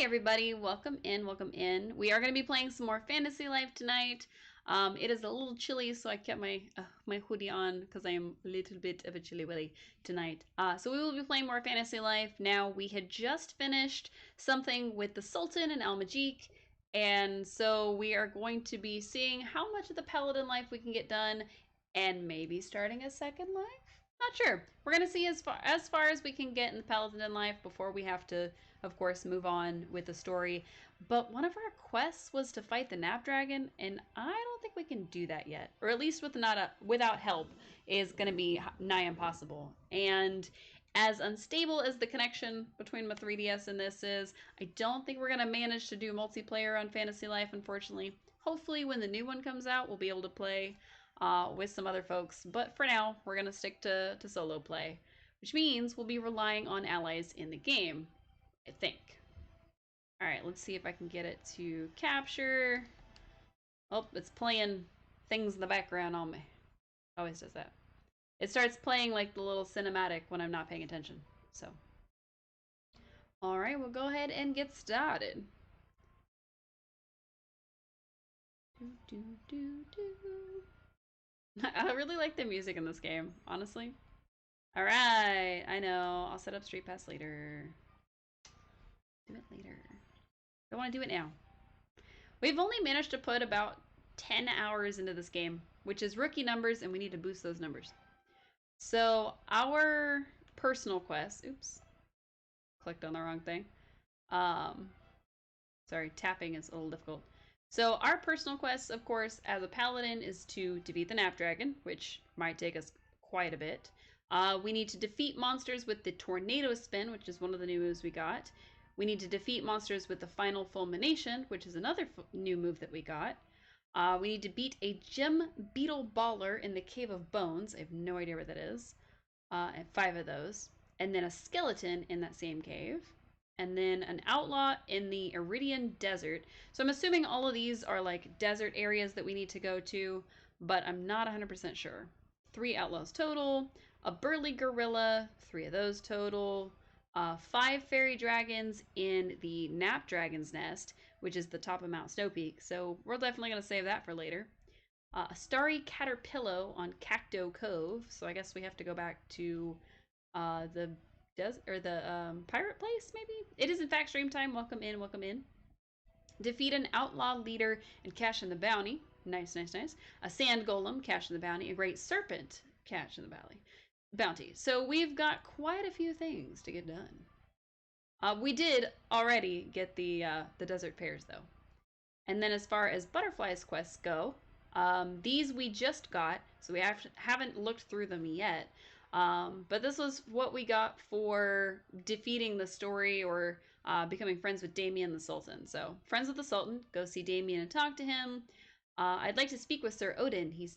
Hi everybody, welcome in, welcome in. We are going to be playing some more Fantasy Life tonight. It is a little chilly, so I kept my hoodie on because I am a little bit of a chilly willy tonight. So we will be playing more Fantasy Life. Now, we had just finished something with the Sultan and Al-Majik, and so we are going to be seeing how much of the Paladin life we can get done, and maybe starting a second life? Not sure. We're going to see as far as we can get in the Paladin life before we have to, of course, move on with the story. But one of our quests was to fight the Nap Dragon, and I don't think we can do that yet. Or at least without help is going to be nigh impossible. And as unstable as the connection between my 3DS and this is, I don't think we're going to manage to do multiplayer on Fantasy Life, unfortunately. Hopefully when the new one comes out, we'll be able to play with some other folks. But for now, we're going to stick to solo play, which means we'll be relying on allies in the game, I think. All right, let's see if I can get it to capture. Oh, it's playing things in the background on me. Always does that. It starts playing like the little cinematic when I'm not paying attention. So, all right, we'll go ahead and get started. Do, do, do. I really like the music in this game, honestly. All right, I know. I'll set up Street Pass later. Do it later. I want to do it now. We've only managed to put about 10 hours into this game, which is rookie numbers, and we need to boost those numbers. So our personal quest, oops, clicked on the wrong thing. Sorry, tapping is a little difficult. So our personal quest, of course, as a paladin is to defeat the Nap Dragon, which might take us quite a bit. We need to defeat monsters with the Tornado Spin, which is one of the new moves we got. We need to defeat monsters with the Final Fulmination, which is another new move that we got. We need to beat a Gem Beetle Baller in the Cave of Bones. I have no idea where that is. And 5 of those. And then a skeleton in that same cave. And then an outlaw in the Iridian Desert. So I'm assuming all of these are like desert areas that we need to go to, but I'm not 100% sure. 3 outlaws total. A burly gorilla, 3 of those total. 5 fairy dragons in the Nap Dragon's Nest, which is the top of Mount Snowpeak. So we're definitely going to save that for later. A starry caterpillar on Cacto Cove. So I guess we have to go back to the pirate place, maybe? It is in fact stream time. Welcome in, welcome in. Defeat an outlaw leader and cash in the bounty. Nice, nice, nice. A sand golem, cash in the bounty. A great serpent, cash in the bounty. So we've got quite a few things to get done. We did already get the desert pears though. And then as far as butterflies quests go, these we just got, so we haven't looked through them yet. But this was what we got for defeating the story or becoming friends with Damien the Sultan. So, friends with the Sultan, go see Damien and talk to him. I'd like to speak with Sir Odin. He's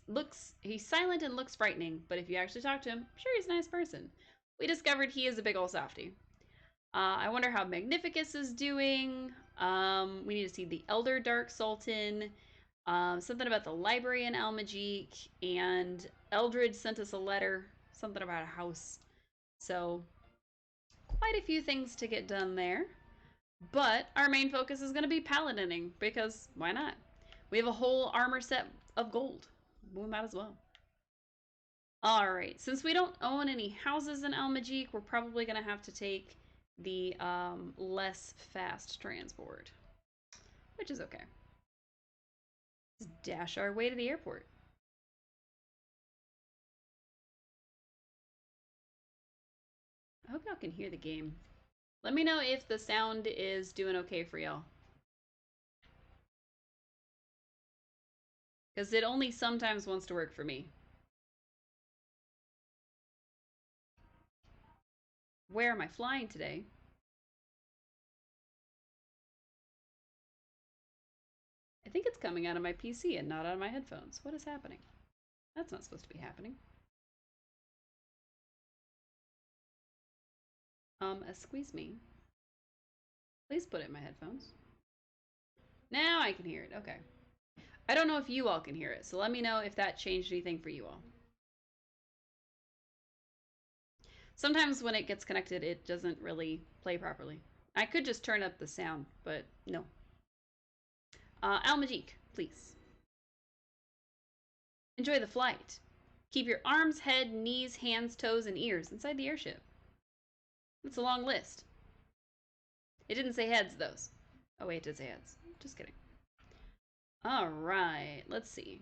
silent and looks frightening, but if you actually talk to him, I'm sure he's a nice person. We discovered he is a big ol' softy. I wonder how Magnificus is doing. We need to see the Elder Dark Sultan. Something about the library in Almagique, and Eldred sent us a letter, something about a house. So, quite a few things to get done there. But our main focus is going to be paladining, because why not? We have a whole armor set of gold. We might as well. Alright, since we don't own any houses in Almagique, we're probably going to have to take the less fast transport, which is okay. Let's dash our way to the airport. I hope y'all can hear the game. Let me know if the sound is doing okay for y'all. Because it only sometimes wants to work for me. Where am I flying today? I think it's coming out of my PC and not out of my headphones. What is happening? That's not supposed to be happening. Excuse me. Please put it in my headphones. Now I can hear it. Okay. I don't know if you all can hear it, so let me know if that changed anything for you all. Sometimes when it gets connected, it doesn't really play properly. I could just turn up the sound, but no. Almagique, please. Enjoy the flight. Keep your arms, head, knees, hands, toes, and ears inside the airship. It's a long list. It didn't say heads, though. Oh, wait, it did say heads. Just kidding. All right, let's see.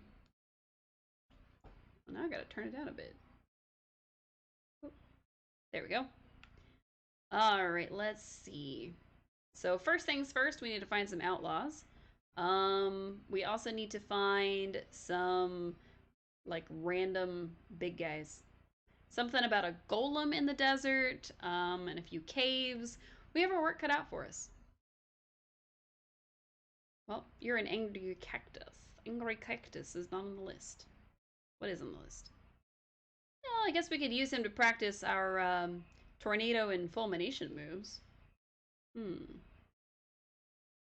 Well, now I gotta turn it down a bit. Oh, there we go. All right, let's see. So first things first, we need to find some outlaws. We also need to find some like random big guys. Something about a golem in the desert, and a few caves. We have our work cut out for us. Well, you're an angry cactus. Angry cactus is not on the list. What is on the list? Well, I guess we could use him to practice our tornado and fulmination moves.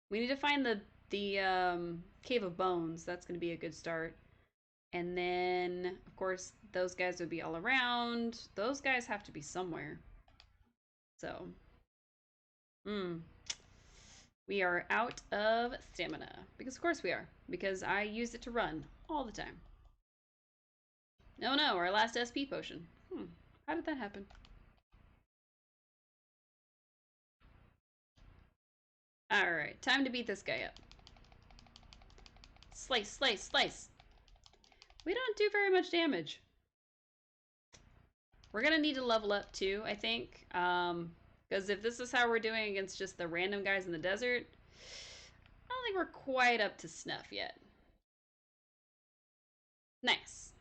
We need to find the Cave of Bones. That's going to be a good start. And then, of course, those guys would be all around. Those guys have to be somewhere. So, we are out of stamina. Because of course we are. Because I use it to run all the time. Oh no, our last SP potion. How did that happen? Alright, time to beat this guy up. Slice, slice, slice. We don't do very much damage. We're gonna need to level up too, I think. Because if this is how we're doing against just the random guys in the desert, I don't think we're quite up to snuff yet. Nice.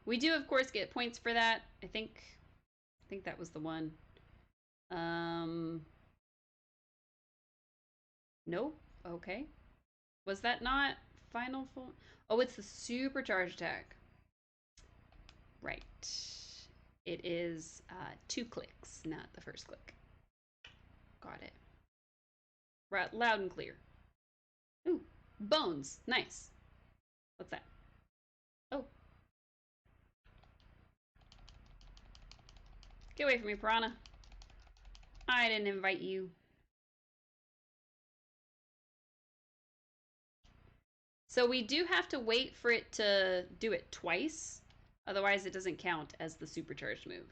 We do, of course, get points for that. I think that was the one. Nope. Okay. Was that not final full? Oh, it's the supercharged attack. Right. It is 2 clicks, not the first click. Got it. Right, loud and clear. Ooh, bones. Nice. What's that? Oh. Get away from me, piranha. I didn't invite you. So we do have to wait for it to do it twice. Otherwise, it doesn't count as the supercharged move.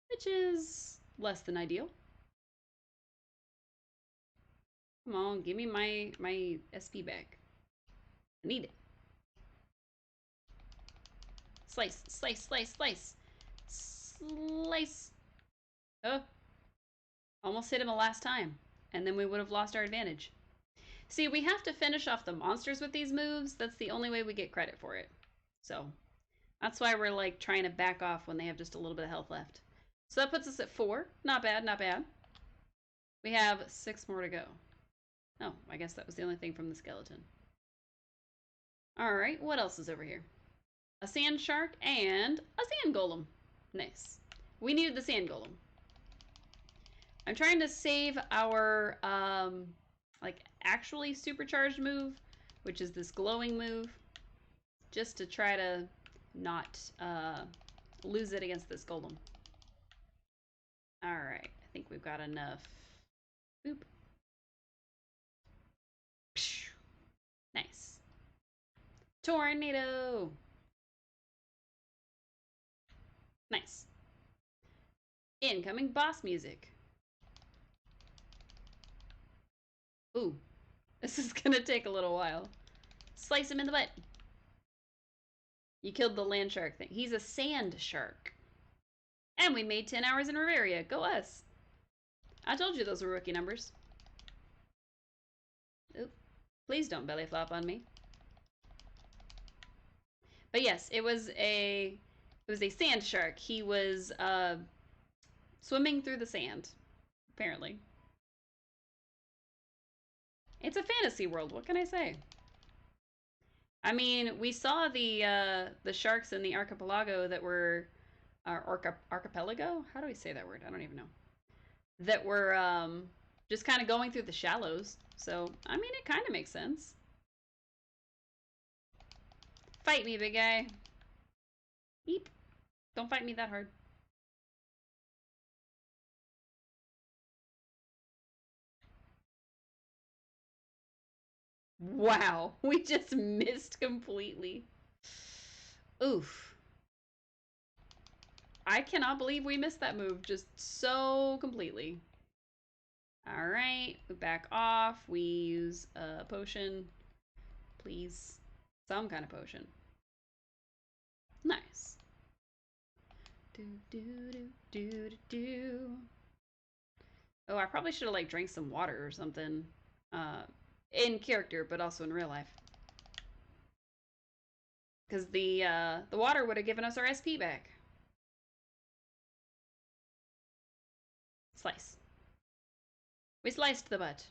Which is less than ideal. Come on, give me my SP back. I need it. Slice, slice, slice, slice. Slice. Oh. Almost hit him the last time. And then we would have lost our advantage. See, we have to finish off the monsters with these moves. That's the only way we get credit for it. So, that's why we're like trying to back off when they have just a little bit of health left. So that puts us at 4. Not bad, not bad. We have 6 more to go. Oh, I guess that was the only thing from the skeleton. Alright, what else is over here? A sand shark and a sand golem. Nice. We needed the sand golem. I'm trying to save our, like, actually supercharged move, which is this glowing move, just to try to not, lose it against this golem. Alright, I think we've got enough. Boop. Nice. Tornado! Nice. Incoming boss music. Ooh, this is gonna take a little while. Slice him in the butt. You killed the land shark thing. He's a sand shark. And we made 10 hours in Riveria. Go us. I told you those were rookie numbers. Oop. Please don't belly flop on me. But yes, it was a sand shark. He was swimming through the sand, apparently. It's a fantasy world. What can I say? I mean, we saw the sharks in the archipelago that were archipelago. How do we say that word? I don't even know. That were just kind of going through the shallows. So I mean, it kind of makes sense. Fight me, big guy. Eep. Don't fight me that hard. Wow, we just missed completely. Oof. I cannot believe we missed that move just so completely. All right, we back off. We use a potion. Please. Some kind of potion. Nice. Do, do, do, do, do, do. Oh, I probably should have like drank some water or something. In character, but also in real life. Because the water would have given us our SP back. Slice. We sliced the butt.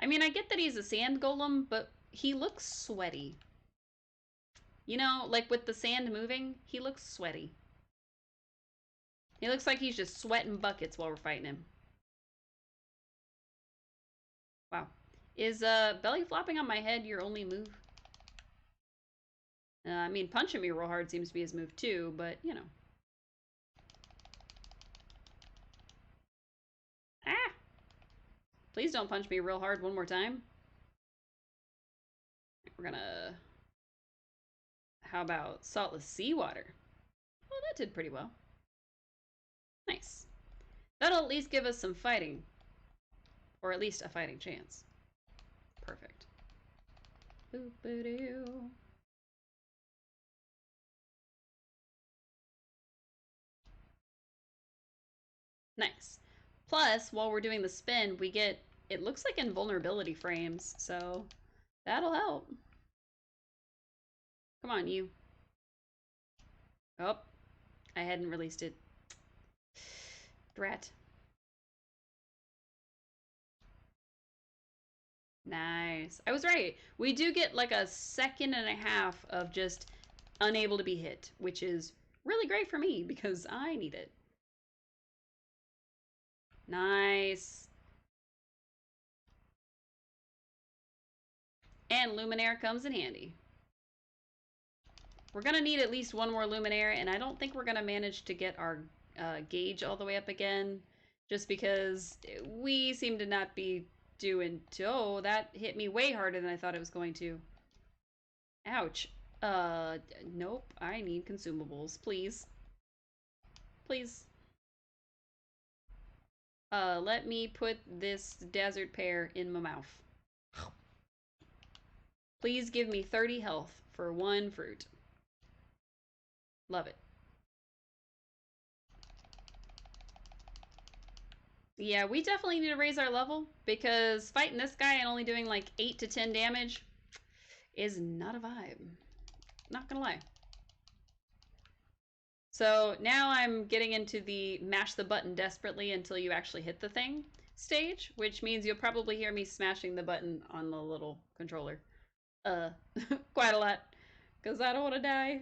I mean, I get that he's a sand golem, but he looks sweaty. You know, like with the sand moving, he looks sweaty. He looks like he's just sweating buckets while we're fighting him. Wow. Is belly flopping on my head your only move? I mean, punching me real hard seems to be his move too, but, you know. Ah! Please don't punch me real hard one more time. We're gonna... How about saltless seawater? Well, that did pretty well. Nice. That'll at least give us some fighting. Or at least a fighting chance. Perfect. Boop-a-doo. Nice. Plus, while we're doing the spin, we get, it looks like invulnerability frames, so that'll help. Come on, you. Oh, I hadn't released it. Drat. Nice. I was right. We do get like a second and a half of just unable to be hit, which is really great for me because I need it. Nice. And Luminaire comes in handy. We're going to need at least one more Luminaire, and I don't think we're going to manage to get our gauge all the way up again, just because we seem to not be doing... Oh, that hit me way harder than I thought it was going to. Ouch. Nope. I need consumables, please. Please. Let me put this desert pear in my mouth. Please give me 30 health for one fruit. Love it. Yeah, we definitely need to raise our level because fighting this guy and only doing like 8 to 10 damage is not a vibe. Not gonna lie. So now I'm getting into the mash the button desperately until you actually hit the thing. stage, which means you'll probably hear me smashing the button on the little controller. Uh, quite a lot, because I don't want to die.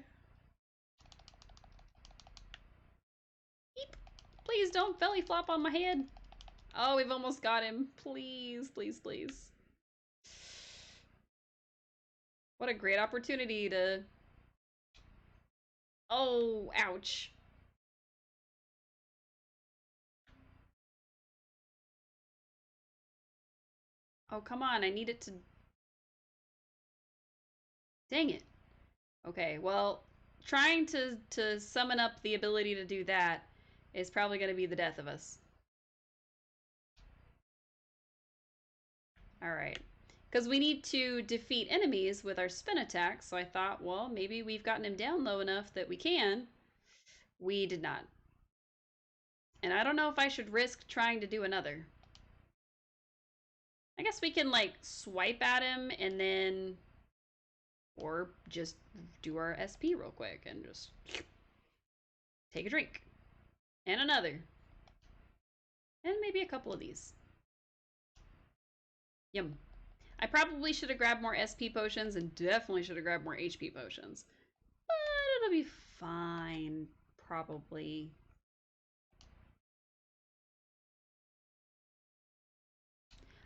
Beep. Please don't belly flop on my head. Oh, we've almost got him. Please, please, please. What a great opportunity to... Oh, ouch. Oh, come on. I need it to... Dang it. Okay, well, trying to summon up the ability to do that is probably going to be the death of us. Alright. Because we need to defeat enemies with our spin attack, so I thought, well, maybe we've gotten him down low enough that we can. We did not. And I don't know if I should risk trying to do another. I guess we can, like, swipe at him and then... Or just do our SP real quick and just... Take a drink. And another. And maybe a couple of these. Yum. I probably should have grabbed more SP potions and definitely should have grabbed more HP potions. But it'll be fine, probably.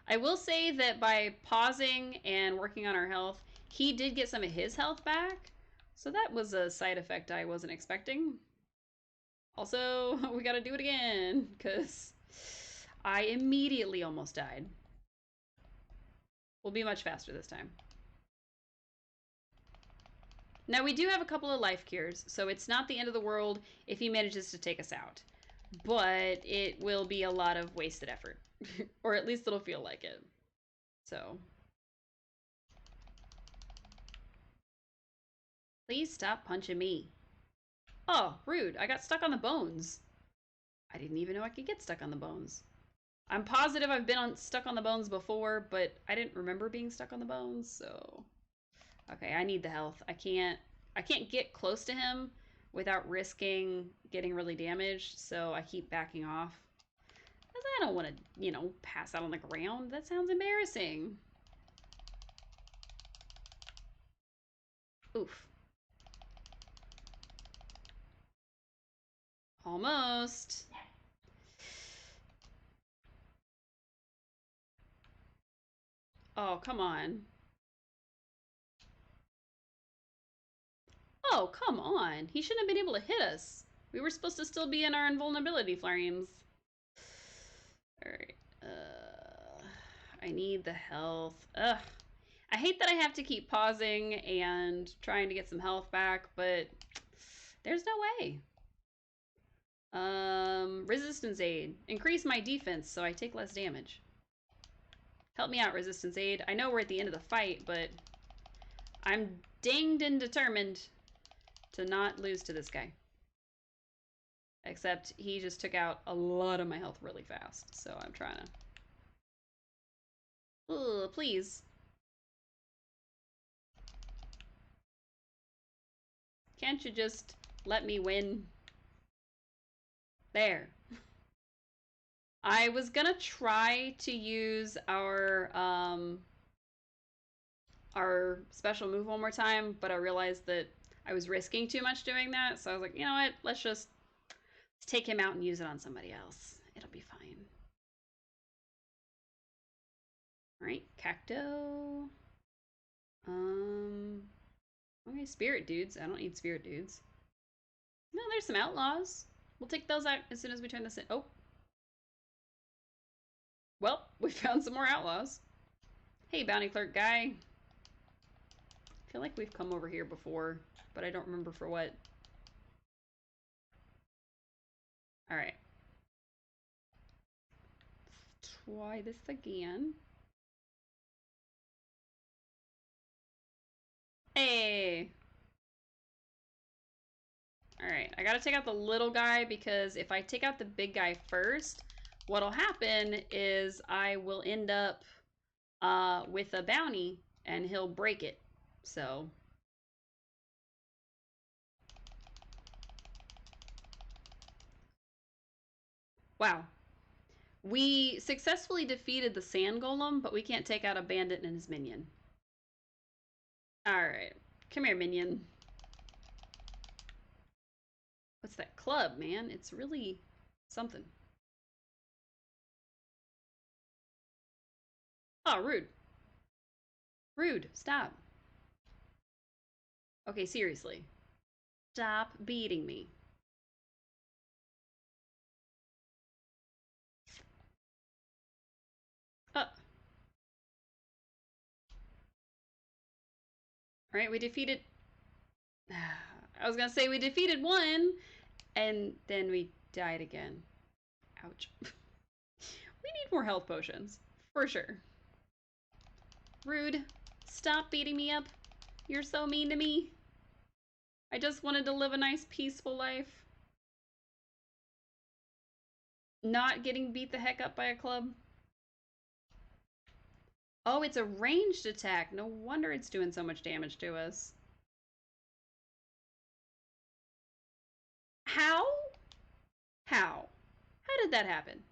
I will say that by pausing and working on our health, he did get some of his health back. So that was a side effect I wasn't expecting. Also, we gotta do it again, because I immediately almost died. We'll be much faster this time. Now, we do have a couple of life cures, so it's not the end of the world if he manages to take us out. But it will be a lot of wasted effort. Or at least it'll feel like it. So. Please stop punching me. Oh, rude. I got stuck on the bones. I didn't even know I could get stuck on the bones. I'm positive I've been stuck on the bones before, but I didn't remember being stuck on the bones, so... Okay, I need the health. I can't get close to him without risking getting really damaged, so I keep backing off. Because I don't want to, you know, pass out on the ground. That sounds embarrassing. Oof. Almost. Oh, come on. Oh, come on. He shouldn't have been able to hit us. We were supposed to still be in our invulnerability flames. Alright. I need the health. Ugh. I hate that I have to keep pausing and trying to get some health back, but there's no way. Resistance aid. Increase my defense so I take less damage. Help me out, resistance aid. I know we're at the end of the fight, but I'm dinged and determined to not lose to this guy. Except he just took out a lot of my health really fast, so I'm trying to... Ugh, please. Can't you just let me win? There. I was gonna try to use our special move one more time, but I realized that I was risking too much doing that, so I was like, you know what, let's take him out and use it on somebody else. It'll be fine. Alright, Cacto. Okay, spirit dudes. I don't need spirit dudes. No, there's some outlaws. We'll take those out as soon as we turn this in. Oh. Well, we found some more outlaws. Hey, bounty clerk guy. I feel like we've come over here before, but I don't remember for what. Alright. Try this again. Hey! Alright, I gotta take out the little guy because if I take out the big guy first, what'll happen is I will end up with a bounty and he'll break it. So... Wow. We successfully defeated the sand golem, but we can't take out a bandit and his minion. Alright. Come here, minion. What's that club, man? It's really something. Oh, rude. Rude. Stop. Okay, seriously. Stop beating me. Alright, we defeated... I was gonna say we defeated one, and then we died again. Ouch. We need more health potions. For sure. Rude. Stop beating me up. You're so mean to me. I just wanted to live a nice, peaceful life. Not getting beat the heck up by a club. Oh, it's a ranged attack. No wonder it's doing so much damage to us. How? How? How did that happen?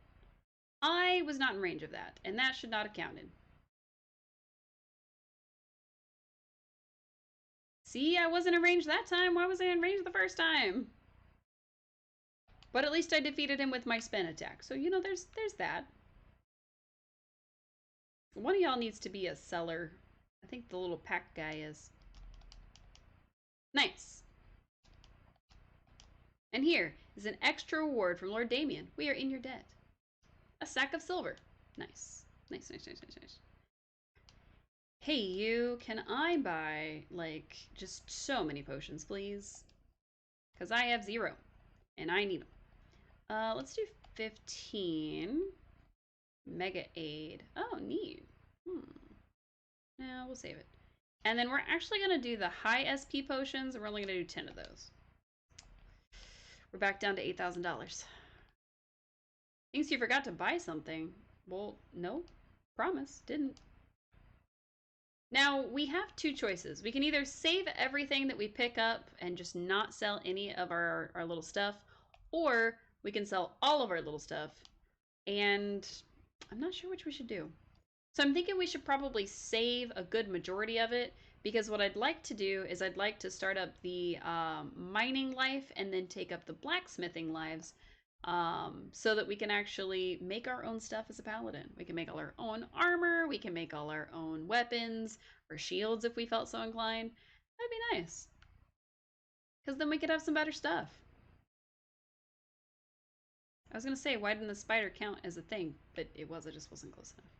I was not in range of that, and that should not have counted. See, I wasn't in range that time. Why was I in range the first time? But at least I defeated him with my spin attack. So, you know, there's that. One of y'all needs to be a seller. I think the little pack guy is. Nice. And here is an extra reward from Lord Damien. We are in your debt. A sack of silver. Nice. Nice, nice, nice, nice, nice. Hey, you, can I buy, like, just so many potions, please? Because I have 0, and I need them. Let's do 15. Mega Aid. Oh, neat. No, we'll save it. And then we're actually going to do the high SP potions, and we're only going to do 10 of those. We're back down to $8,000. Thinks you forgot to buy something. Well, no. Promise. Didn't. Now, we have two choices. We can either save everything that we pick up and just not sell any of our little stuff, or we can sell all of our little stuff, and I'm not sure which we should do. So I'm thinking we should probably save a good majority of it, because what I'd like to do is I'd like to start up the mining life and then take up the blacksmithing lives, so that we can actually make our own stuff as a paladin. We can make all our own armor, we can make all our own weapons, or shields if we felt so inclined. That'd be nice. Because then we could have some better stuff. I was gonna say, why didn't the spider count as a thing? But it just wasn't close enough.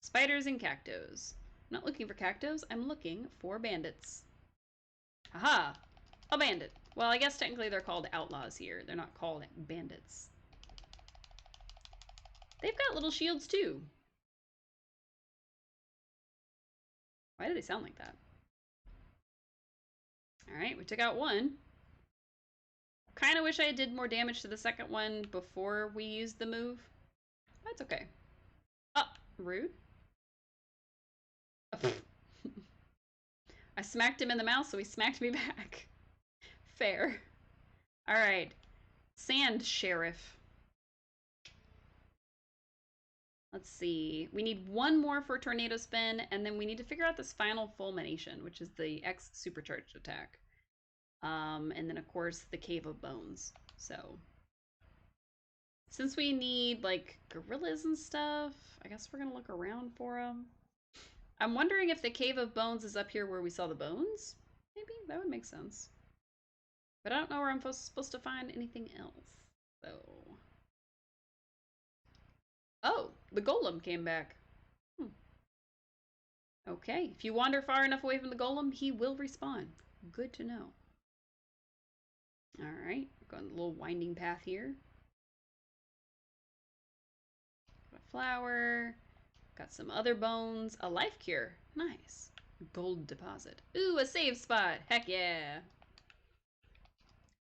Spiders and cactos. I'm not looking for cactos, I'm looking for bandits. Haha! A bandit. Well, I guess technically they're called outlaws here. They're not called bandits. They've got little shields too. Why do they sound like that? Alright, we took out one. Kind of wish I did more damage to the second one before we used the move. That's okay. Oh, rude. I smacked him in the mouth, so he smacked me back. Fair. Alright. Sand Sheriff. Let's see. We need one more for Tornado Spin, and then we need to figure out this final Fulmination, which is the X supercharged attack. And then, of course, the Cave of Bones. So, since we need, like, gorillas and stuff, I guess we're gonna look around for them. I'm wondering if the Cave of Bones is up here where we saw the bones? Maybe? That would make sense. But I don't know where I'm supposed to find anything else. So... Oh! The golem came back. Okay. If you wander far enough away from the golem, he will respawn. Good to know. Alright. We're going a little winding path here. Got a flower. Got some other bones. A life cure. Nice. Gold deposit. Ooh, a save spot. Heck yeah.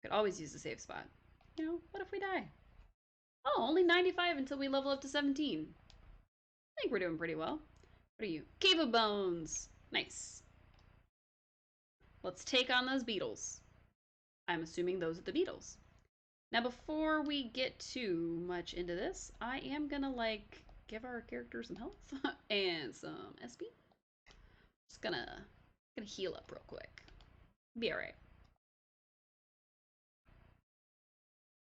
Could always use a save spot. You know, what if we die? Oh, only 95 until we level up to 17. I think we're doing pretty well. What are you? Cave of Bones. Nice. Let's take on those beetles. I'm assuming those are the beetles. Now, before we get too much into this, I am gonna like give our character some health and some SP. Just gonna heal up real quick. Be all right.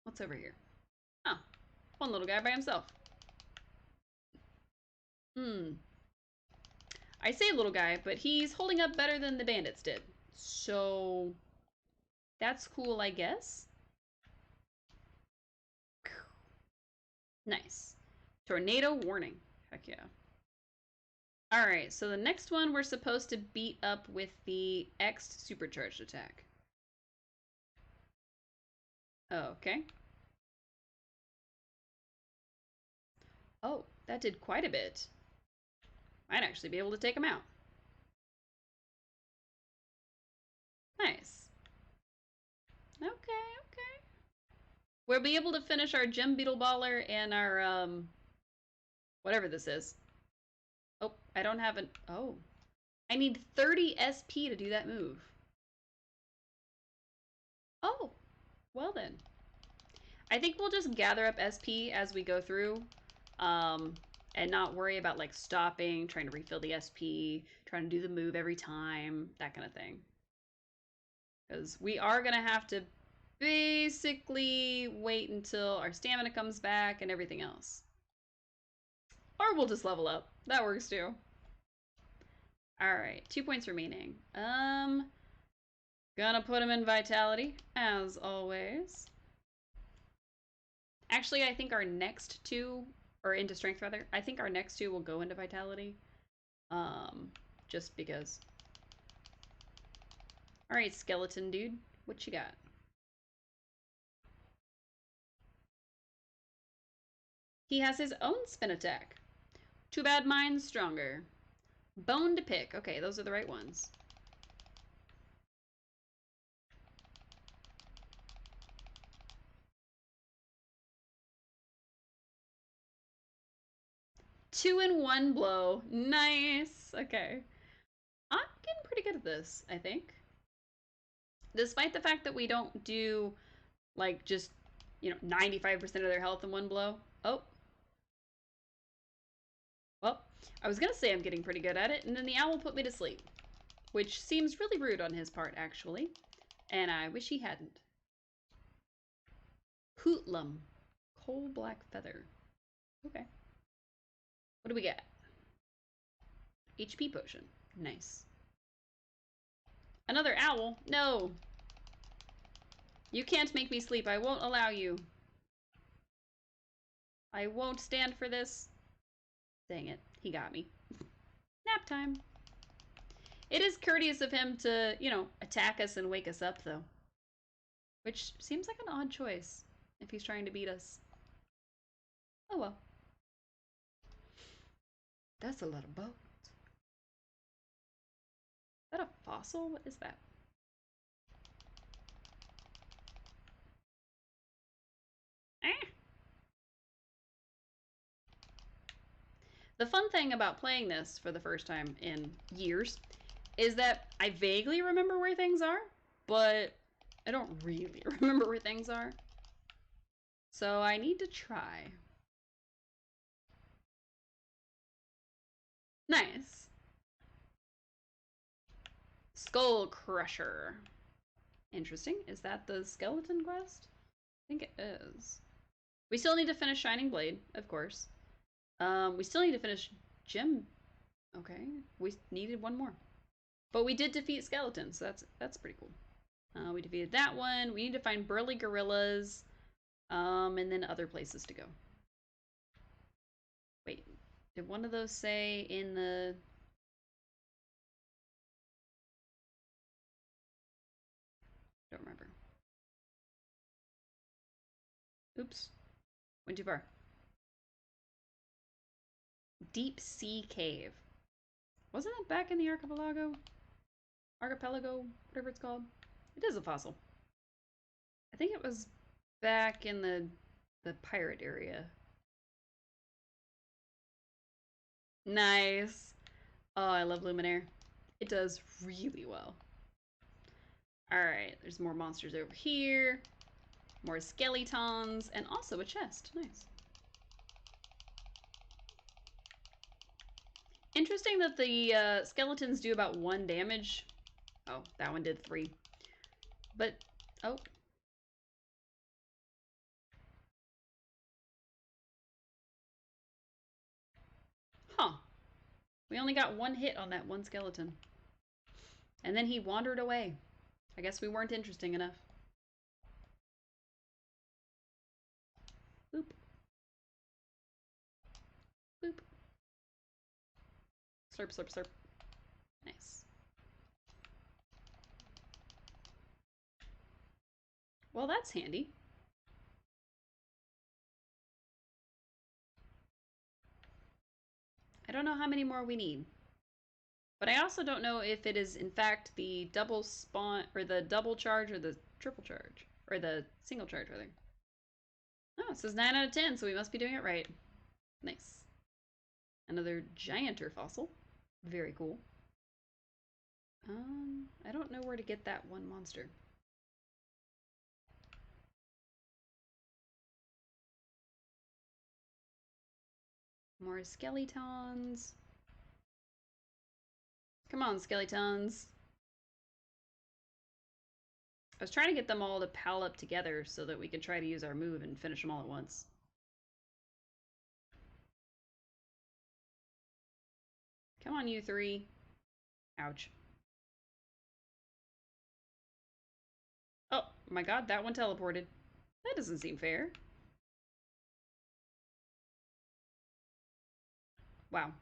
What's over here? Oh, one little guy by himself. I say little guy, but he's holding up better than the bandits did. So that's cool, I guess. Nice. Tornado warning. Heck yeah. Alright, so the next one we're supposed to beat up with the X supercharged attack. Okay. Oh, that did quite a bit. Might actually be able to take him out. Nice. Okay, okay. We'll be able to finish our Gem Beetle Baller and our, whatever this is. Oh, I don't have an... Oh. I need 30 SP to do that move. Oh, well then. I think we'll just gather up SP as we go through, and not worry about like stopping, trying to refill the SP, trying to do the move every time, that kind of thing. Because we are going to have to basically wait until our stamina comes back and everything else. Or we'll just level up. That works too. Alright, 2 points remaining. Gonna put him in Vitality, as always. Actually, I think our next two, or into Strength rather, I think our next two will go into Vitality. Just because. Alright, skeleton dude, what you got? He has his own spin attack. Too bad mine's stronger. Bone to pick. Okay, those are the right ones. Two in one blow. Nice. Okay. I'm getting pretty good at this, I think. Despite the fact that we don't do, like, just, 95% of their health in one blow. Oh. Well, I was gonna say I'm getting pretty good at it, and then the owl put me to sleep. Which seems really rude on his part, actually. And I wish he hadn't. Hoodlum. Coal black feather. Okay. What do we get? HP potion. Nice. Another owl? No! You can't make me sleep. I won't allow you. I won't stand for this. Dang it. He got me. Nap time. It is courteous of him to, attack us and wake us up, though. Which seems like an odd choice if he's trying to beat us. Oh well. That's a lot of bones. Is that a fossil? What is that? Eh. The fun thing about playing this for the first time in years is that I vaguely remember where things are, but I don't really remember where things are. So I need to try. Nice. Skull Crusher. Interesting. Is that the skeleton quest? I think it is. We still need to finish Shining Blade, of course. We still need to finish Gem. Okay. We needed one more. But we did defeat skeletons, so that's pretty cool. We defeated that one. We need to find burly gorillas, and then other places to go. Wait, did one of those say in the... Don't remember. Oops. Went too far. Deep Sea Cave. Wasn't that back in the archipelago? Archipelago, whatever it's called. It is a fossil. I think it was back in the pirate area. Nice. Oh, I love Luminaire. It does really well. Alright, there's more monsters over here. More skeletons, and also a chest. Nice. Interesting that the skeletons do about 1 damage. Oh, that one did 3. But, oh. Huh. We only got 1 hit on that 1 skeleton. And then he wandered away. I guess we weren't interesting enough. Boop. Boop. Slurp, slurp, slurp. Nice. Well, that's handy. I don't know how many more we need. But I also don't know if it is, in fact, the double spawn, or the double charge, or the triple charge. Or the single charge, rather. Oh, it says 9 out of 10, so we must be doing it right. Nice. Another gianter fossil. Very cool. I don't know where to get that one monster. More skeletons. Come on, skeletons. I was trying to get them all to pal up together so that we could try to use our move and finish them all at once. Come on, you 3. Ouch. Oh my god, that one teleported. That doesn't seem fair. Wow.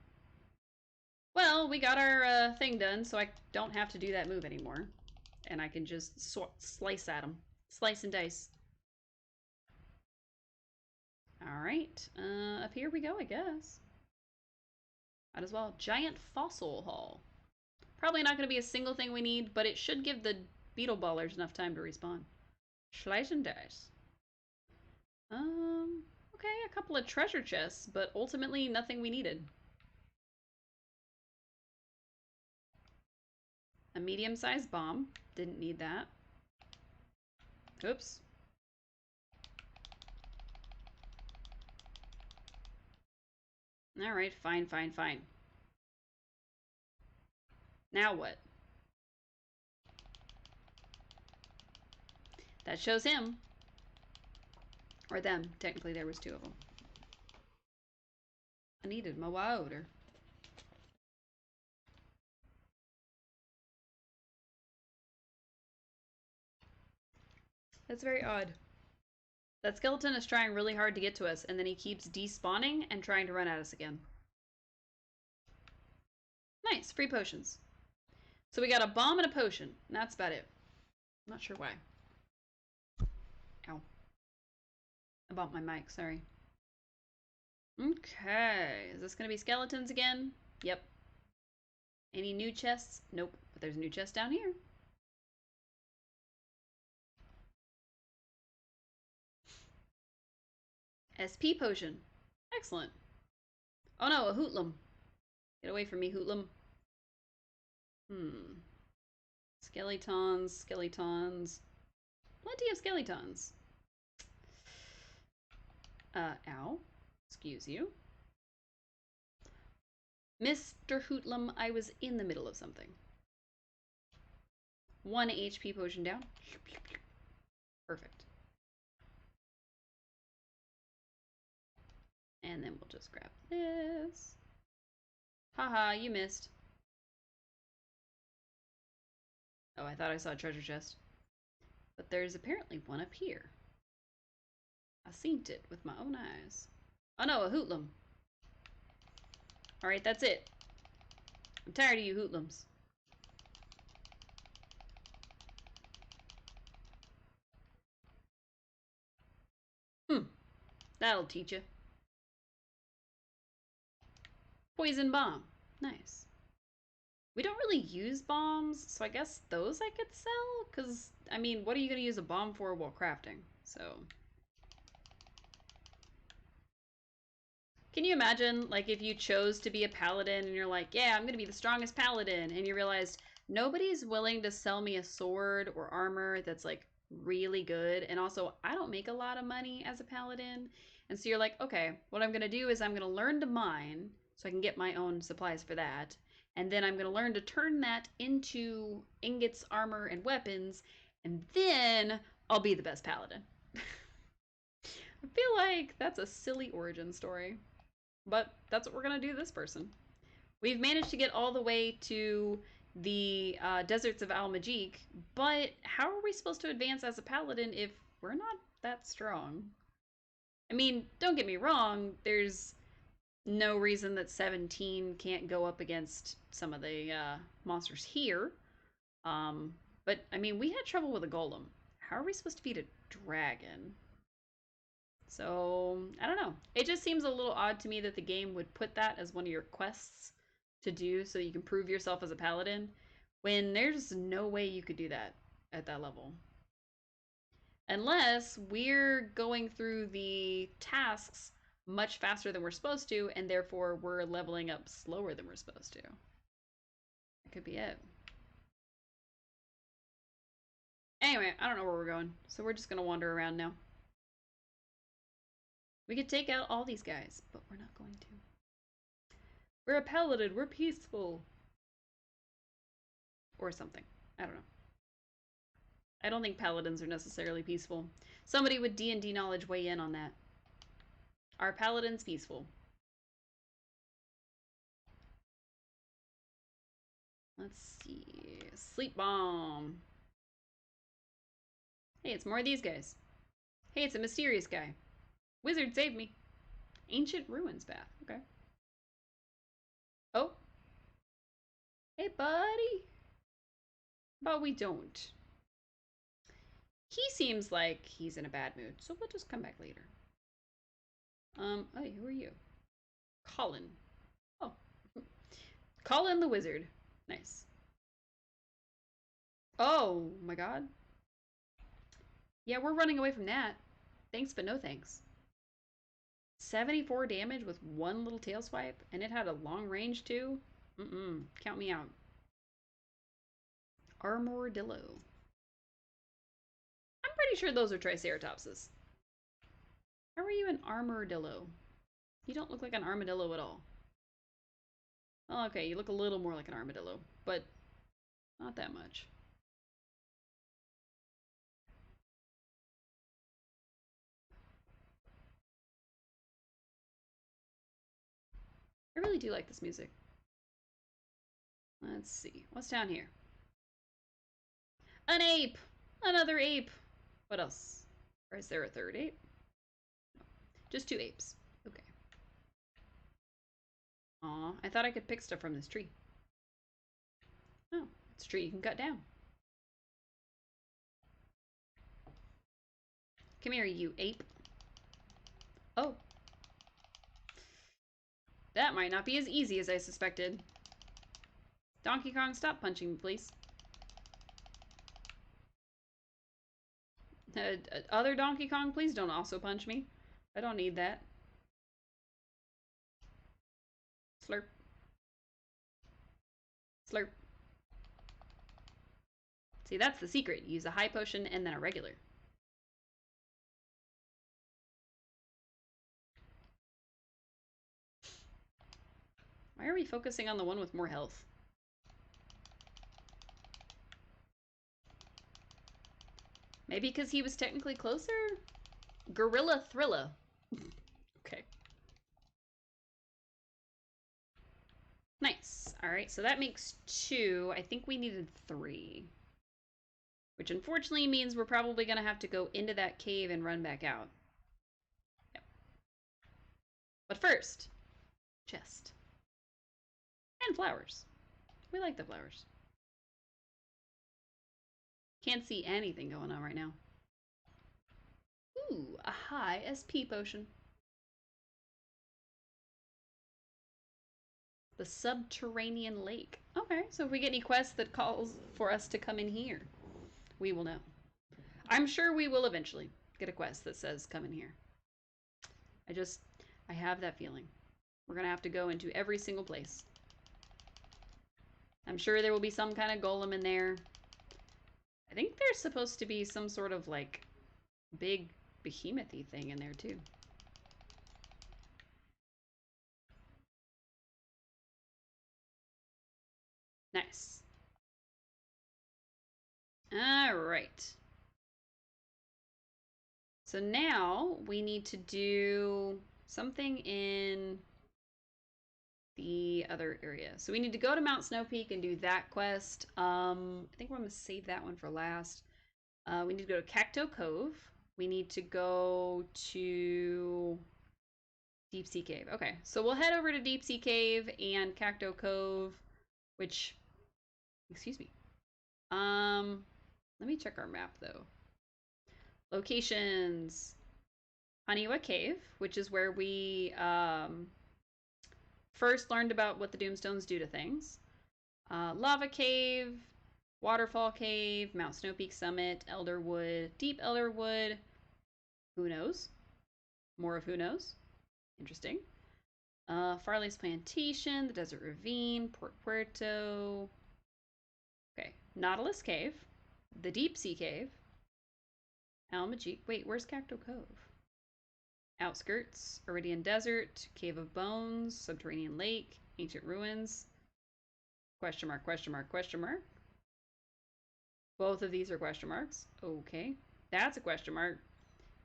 Well, we got our thing done, so I don't have to do that move anymore. And I can just slice at them. Slice and dice. Alright, up here we go, I guess. Might as well. Giant fossil haul. Probably not going to be a single thing we need, but it should give the beetle ballers enough time to respawn. Slice and dice. Okay, a couple of treasure chests, but ultimately nothing we needed. A medium-sized bomb. Didn't need that. Oops. Alright, fine, fine, fine. Now what? That shows him. Or them. Technically, there was 2 of them. I needed my water. That's very odd. That skeleton is trying really hard to get to us, and then he keeps despawning and trying to run at us again. Nice, free potions. So we got a bomb and a potion, and that's about it. I'm not sure why. Ow. I bumped my mic, sorry. Okay, is this gonna be skeletons again? Yep. Any new chests? Nope, but there's a new chest down here. SP potion. Excellent. Oh no, a hootlam. Get away from me, hootlam. Skeletons, skeletons. Plenty of skeletons. Ow. Excuse you. Mr. Hootlam, I was in the middle of something. 1 HP potion down. Perfect. And then we'll just grab this. Haha, you missed. Oh, I thought I saw a treasure chest. But there's apparently one up here. I seen it with my own eyes. Oh no, a hootlam. Alright, that's it. I'm tired of you hootlams. That'll teach you. Poison bomb. Nice. We don't really use bombs, so I guess those I could sell? Because, I mean, what are you going to use a bomb for while crafting? So... Can you imagine, like, if you chose to be a paladin and you're like, yeah, I'm going to be the strongest paladin, and you realized nobody's willing to sell me a sword or armor that's, like, really good. And also, I don't make a lot of money as a paladin. And so you're like, okay, what I'm going to do is I'm going to learn to mine so I can get my own supplies for that. And then I'm going to learn to turn that into ingots, armor, and weapons. And then I'll be the best paladin. I feel like that's a silly origin story. But that's what we're going to do to this person. We've managed to get all the way to the deserts of Al-Majik, but how are we supposed to advance as a paladin if we're not that strong? I mean, don't get me wrong, there's no reason that 17 can't go up against some of the monsters here. But, I mean, we had trouble with a golem. How are we supposed to beat a dragon? So, I don't know. It just seems a little odd to me that the game would put that as one of your quests to do so you can prove yourself as a paladin when there's no way you could do that at that level. Unless we're going through the tasks much faster than we're supposed to, and therefore we're leveling up slower than we're supposed to. That could be it. Anyway, I don't know where we're going, so we're just gonna wander around now. We could take out all these guys, but we're not going to. We're a paladin, we're peaceful. Or something. I don't know. I don't think paladins are necessarily peaceful. Somebody with D&D knowledge weigh in on that. Are paladins peaceful? Let's see. Sleep bomb. Hey, it's more of these guys. Hey, it's a mysterious guy. Wizard, save me. Ancient ruins path. Okay. Oh. Hey, buddy. But we don't. He seems like he's in a bad mood, so we'll just come back later. Hey, who are you? Colin. Oh. Colin the wizard. Nice. Oh my god. Yeah, we're running away from that. Thanks, but no thanks. 74 damage with one little tail swipe, and it had a long range too? Count me out. Armoredillo. I'm pretty sure those are Triceratopses. How are you an armadillo? You don't look like an armadillo at all. Oh, okay, you look a little more like an armadillo, but not that much. I really do like this music. Let's see. What's down here? An ape! Another ape! What else? Or is there a third ape? No. Just two apes. Okay. Aw, I thought I could pick stuff from this tree. Oh, it's a tree you can cut down. Come here, you ape. Oh. That might not be as easy as I suspected. Donkey Kong, stop punching me, please. Other Donkey Kong, please don't also punch me. I don't need that. Slurp. Slurp. See, that's the secret. Use a high potion and then a regular. Why are we focusing on the one with more health? Maybe because he was technically closer? Gorilla Thrilla. Okay. Nice. Alright, so that makes 2. I think we needed 3. Which unfortunately means we're probably going to have to go into that cave and run back out. Yep. But first, chest. And flowers. We like the flowers. Can't see anything going on right now. Ooh, a high SP potion. The subterranean lake. Okay, so if we get any quests that calls for us to come in here, we will know. I'm sure we will eventually get a quest that says come in here. I have that feeling. We're gonna have to go into every single place. I'm sure there will be some kind of golem in there. I think there's supposed to be some sort of like big behemoth-y thing in there too. Nice. All right. So now we need to do something in the other area. So we need to go to Mount Snow Peak and do that quest. I think we're gonna save that one for last. We need to go to Cacto Cove. We need to go to Deep Sea Cave. Okay, so we'll head over to Deep Sea Cave and Cacto Cove, which, excuse me. Let me check our map though. Locations. Haniwa Cave, which is where we first learned about what the Doomstones do to things. Lava Cave, Waterfall Cave, Mount Snow Peak Summit, Elderwood, Deep Elderwood. Who knows? More of who knows. Interesting. Farley's Plantation, the Desert Ravine, Port Puerto. Okay, Nautilus Cave, the Deep Sea Cave, Almagique. Wait, where's Cacto Cove? Outskirts, Iridian Desert, Cave of Bones, Subterranean Lake, Ancient Ruins. Question mark, question mark, question mark. Both of these are question marks. Okay. That's a question mark.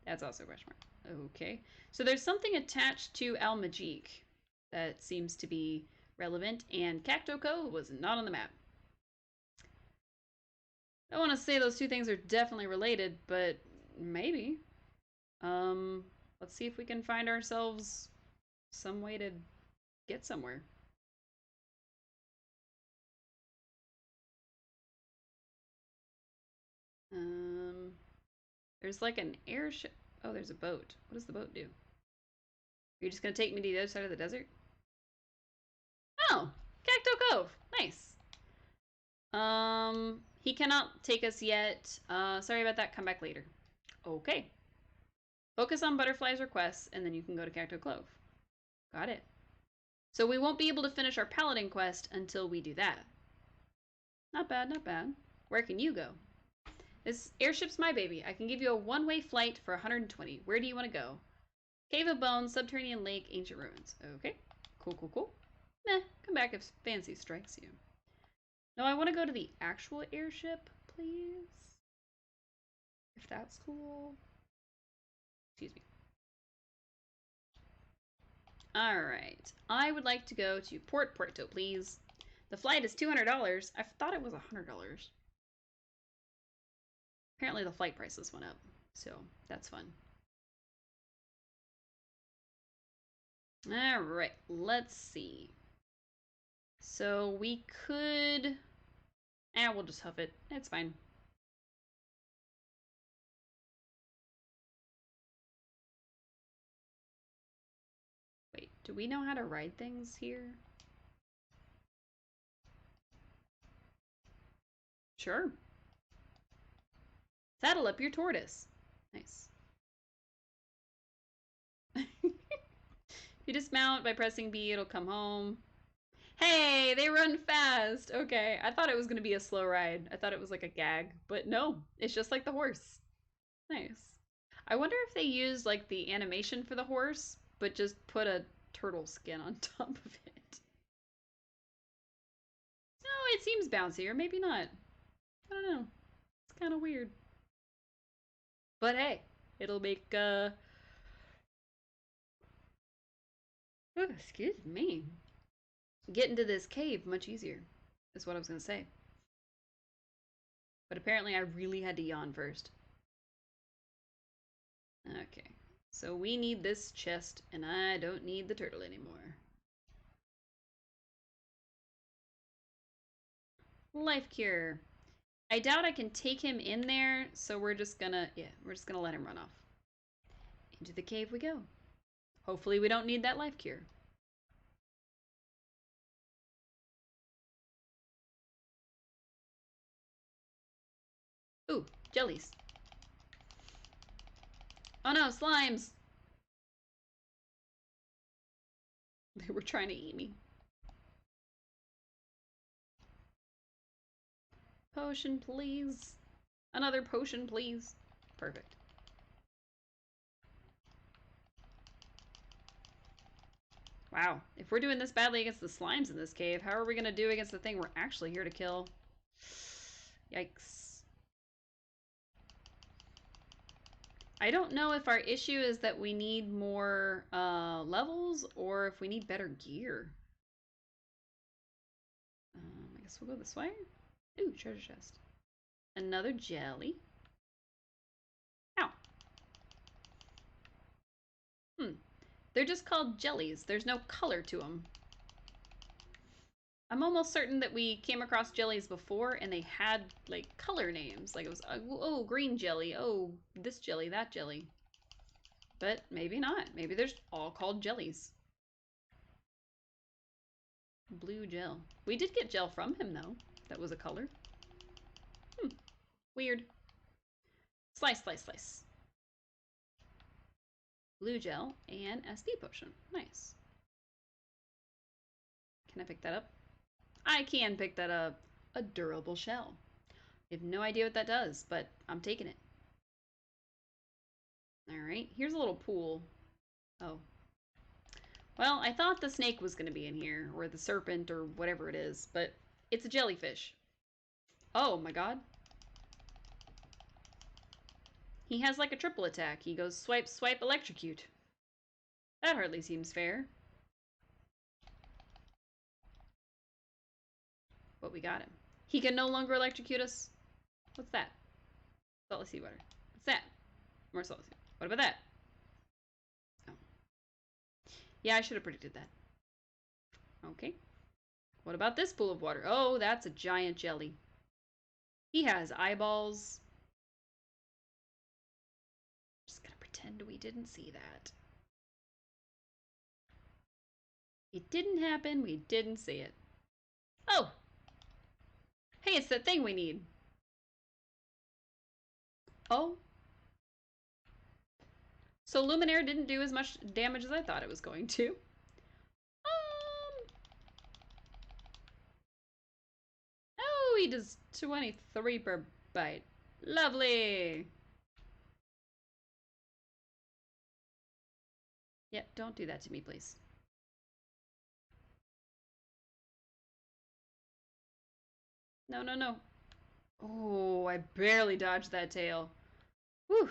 That's also a question mark. Okay. So there's something attached to Almagique that seems to be relevant, and Cacto Cove was not on the map. I want to say those two things are definitely related, but maybe. Let's see if we can find ourselves some way to get somewhere. There's like an airship. Oh, there's a boat. What does the boat do? Are you just gonna take me to the other side of the desert? Oh, Cacto Cove. Nice. He cannot take us yet. Sorry about that. Come back later. Okay. Focus on Butterfly's requests, and then you can go to Cacto Cove. Got it. So we won't be able to finish our Paladin quest until we do that. Not bad, not bad. Where can you go? This airship's my baby. I can give you a one-way flight for 120. Where do you want to go? Cave of Bones, Subterranean Lake, Ancient Ruins. Okay. Cool, cool, cool. Meh. Come back if fancy strikes you. No, I want to go to the actual airship, please. If that's cool. Excuse me. Alright. I would like to go to Port Puerto, please. The flight is $200. I thought it was $100. Apparently the flight prices went up, so that's fun. Alright, let's see. So we could... we'll just huff it. It's fine. Wait, do we know how to ride things here? Sure. Saddle up your tortoise. Nice. You dismount by pressing B, it'll come home. Hey, they run fast. Okay, I thought it was going to be a slow ride. I thought it was like a gag, but no, it's just like the horse. Nice. I wonder if they used like the animation for the horse, but just put a turtle skin on top of it. No, it seems bouncy, or maybe not. I don't know. It's kind of weird. But hey, it'll make, excuse me. Get into this cave much easier, is what I was going to say. But apparently I really had to yawn first. Okay, so we need this chest, and I don't need the turtle anymore. Life cure. I doubt I can take him in there, so we're just gonna let him run off. Into the cave we go. Hopefully we don't need that life cure. Ooh, jellies. Oh no, slimes! They were trying to eat me. Potion, please. Another potion, please. Perfect. Wow. If we're doing this badly against the slimes in this cave, how are we going to do against the thing we're actually here to kill? Yikes. I don't know if our issue is that we need more levels or if we need better gear. I guess we'll go this way. Ooh, treasure chest. Another jelly. Ow. They're just called jellies. There's no color to them. I'm almost certain that we came across jellies before and they had, like, color names. Like, it was, oh, green jelly. Oh, this jelly, that jelly. But maybe not. Maybe they're all called jellies. Blue gel. We did get gel from him, though. That was a color. Weird. Slice, slice, slice. Blue gel and SP potion. Nice. Can I pick that up? I can pick that up. A durable shell. I have no idea what that does, but I'm taking it. Alright, here's a little pool. Oh. Well, I thought the snake was going to be in here, or the serpent, or whatever it is, but it's a jellyfish. Oh my god. He has like a triple attack. He goes swipe, swipe, electrocute. That hardly seems fair. But we got him. He can no longer electrocute us. What's that? Salty seawater. What's that? More salty. What about that? Oh. Yeah, I should have predicted that. Okay. What about this pool of water? Oh, that's a giant jelly. He has eyeballs. Just gonna pretend we didn't see that. It didn't happen. We didn't see it. Oh! Hey, it's that thing we need. Oh. So Luminaire didn't do as much damage as I thought it was going to. Oh, he does 23 per bite. Lovely! Yeah, don't do that to me, please. No, no, no. Oh, I barely dodged that tail. Whew.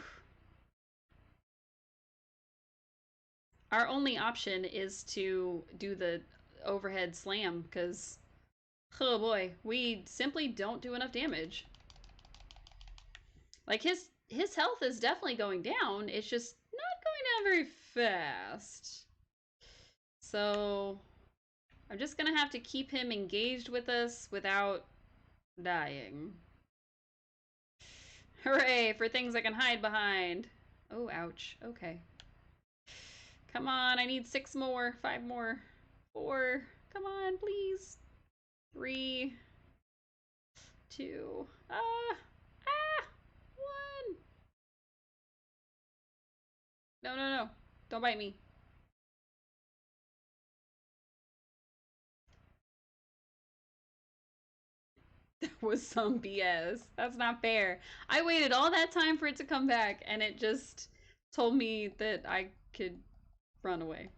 Our only option is to do the overhead slam, because, oh boy, we simply don't do enough damage. Like, his health is definitely going down, it's just not going down very fast. So, I'm just gonna have to keep him engaged with us without dying. Hooray, for things I can hide behind. Oh, ouch. Okay. Come on, I need 6 more, 5 more, 4. Come on, please. 3, 2, 1. No, no, no. Don't bite me. That was some BS. That's not fair. I waited all that time for it to come back, and it just told me that I could run away.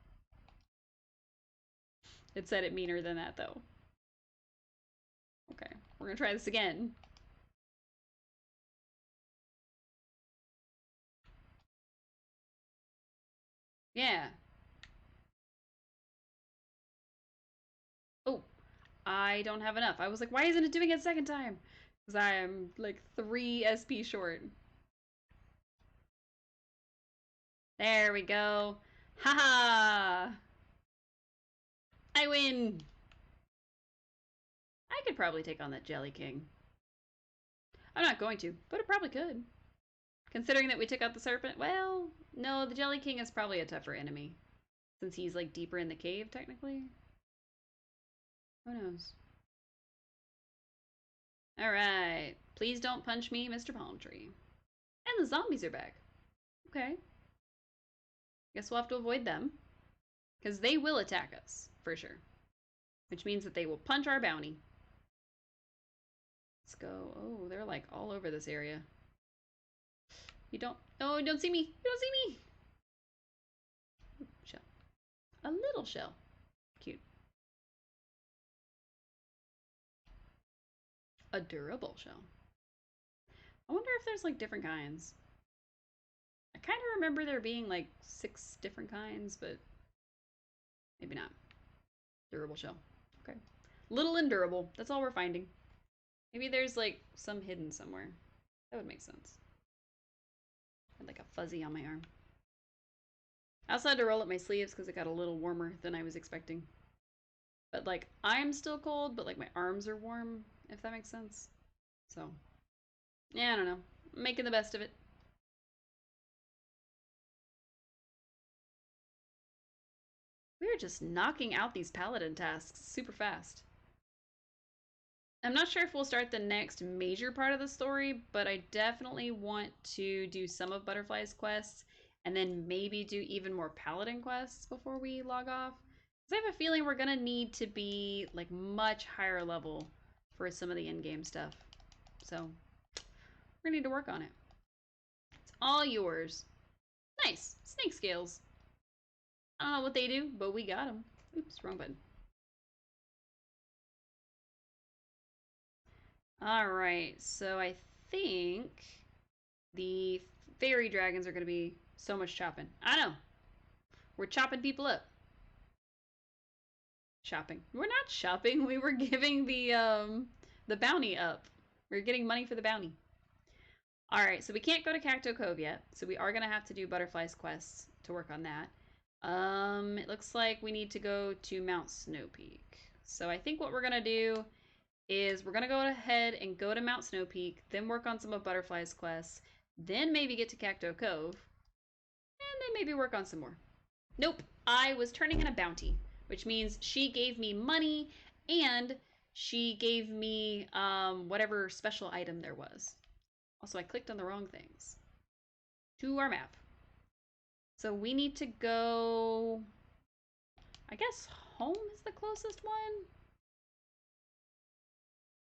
It said it meaner than that, though. Okay, we're gonna try this again. Yeah. Oh, I don't have enough. I was like, why isn't it doing it a second time? Because I am like 3 SP short. There we go. Haha! I win! I could probably take on that Jelly King. I'm not going to, but it probably could. Considering that we took out the serpent, well, no, the Jelly King is probably a tougher enemy. Since he's like deeper in the cave, technically. Who knows? Alright. Please don't punch me, Mr. Palm Tree. And the zombies are back. Okay. Guess we'll have to avoid them. Because they will attack us, for sure. Which means that they will punch our bounty. Let's go. Oh, they're like all over this area. You don't. Oh, don't see me. You don't see me. Ooh, shell. A little shell. Cute. A durable shell. I wonder if there's like different kinds. I kind of remember there being like 6 different kinds, but maybe not. Durable shell. Okay. Little and durable. That's all we're finding. Maybe there's like some hidden somewhere. That would make sense. I had like a fuzzy on my arm. I also had to roll up my sleeves because it got a little warmer than I was expecting. But like, I'm still cold, but like my arms are warm, if that makes sense. So, yeah, I don't know. I'm making the best of it. We are just knocking out these Paladin tasks super fast. I'm not sure if we'll start the next major part of the story, but I definitely want to do some of Butterfly's quests and then maybe do even more Paladin quests before we log off. Because I have a feeling we're going to need to be like much higher level for some of the in-game stuff. So we're going to need to work on it. It's all yours. Nice. Snake scales. I don't know what they do, but we got them. Oops, wrong button. Alright, so I think the fairy dragons are going to be so much chopping. I know. We're chopping people up. Shopping. We're not shopping. We were giving the bounty up. We're getting money for the bounty. Alright, so we can't go to Cacto Cove yet, so we are going to have to do Butterfly's quests to work on that. It looks like we need to go to Mount Snow Peak. So I think what we're going to do is we're going to go ahead and go to Mount Snow Peak, then work on some of Butterfly's quests, then maybe get to Cacto Cove, and then maybe work on some more. Nope, I was turning in a bounty, which means she gave me money and she gave me whatever special item there was. Also, I clicked on the wrong things. To our map. So we need to go, I guess home is the closest one?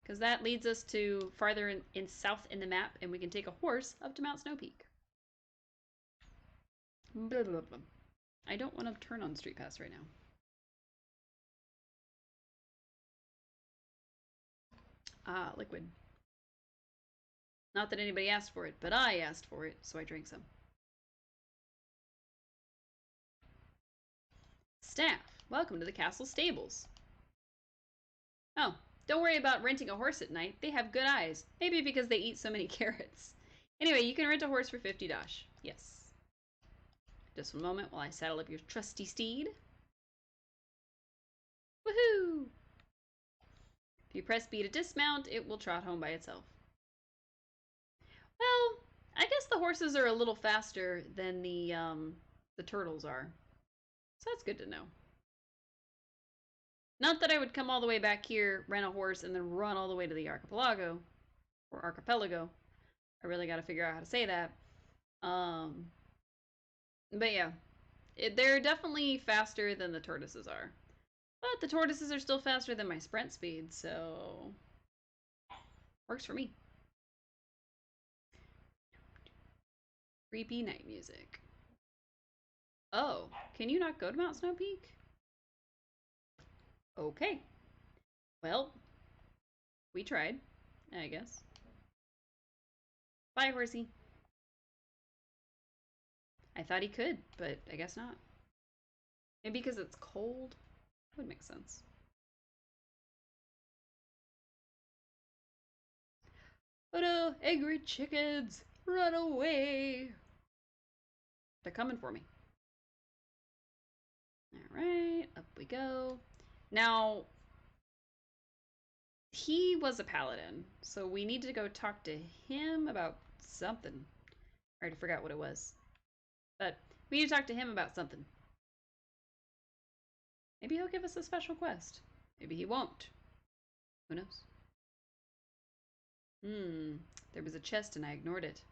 Because that leads us to farther in south in the map, and we can take a horse up to Mount Snow Peak. Blah, blah, blah. I don't want to turn on Street Pass right now. Ah, liquid. Not that anybody asked for it, but I asked for it, so I drank some. Staff, welcome to the castle stables. Oh, don't worry about renting a horse at night. They have good eyes. Maybe because they eat so many carrots. Anyway, you can rent a horse for 50 dosh. Yes. Just one moment while I saddle up your trusty steed. Woohoo! If you press B to dismount, it will trot home by itself. Well, I guess the horses are a little faster than the turtles are. So that's good to know. Not that I would come all the way back here, rent a horse, and then run all the way to the archipelago. Or archipelago. I really gotta figure out how to say that. But yeah. They're definitely faster than the tortoises are. But the tortoises are still faster than my sprint speed, so... works for me. Creepy night music. Oh, can you not go to Mount Snow Peak? Okay. Well, we tried, I guess. Bye, horsey. I thought he could, but I guess not. Maybe because it's cold? That would make sense. Oh no, angry chickens! Run away! They're coming for me. Alright, up we go. Now, he was a paladin, so we need to go talk to him about something. I already forgot what it was. But we need to talk to him about something. Maybe he'll give us a special quest. Maybe he won't. Who knows? There was a chest and I ignored it.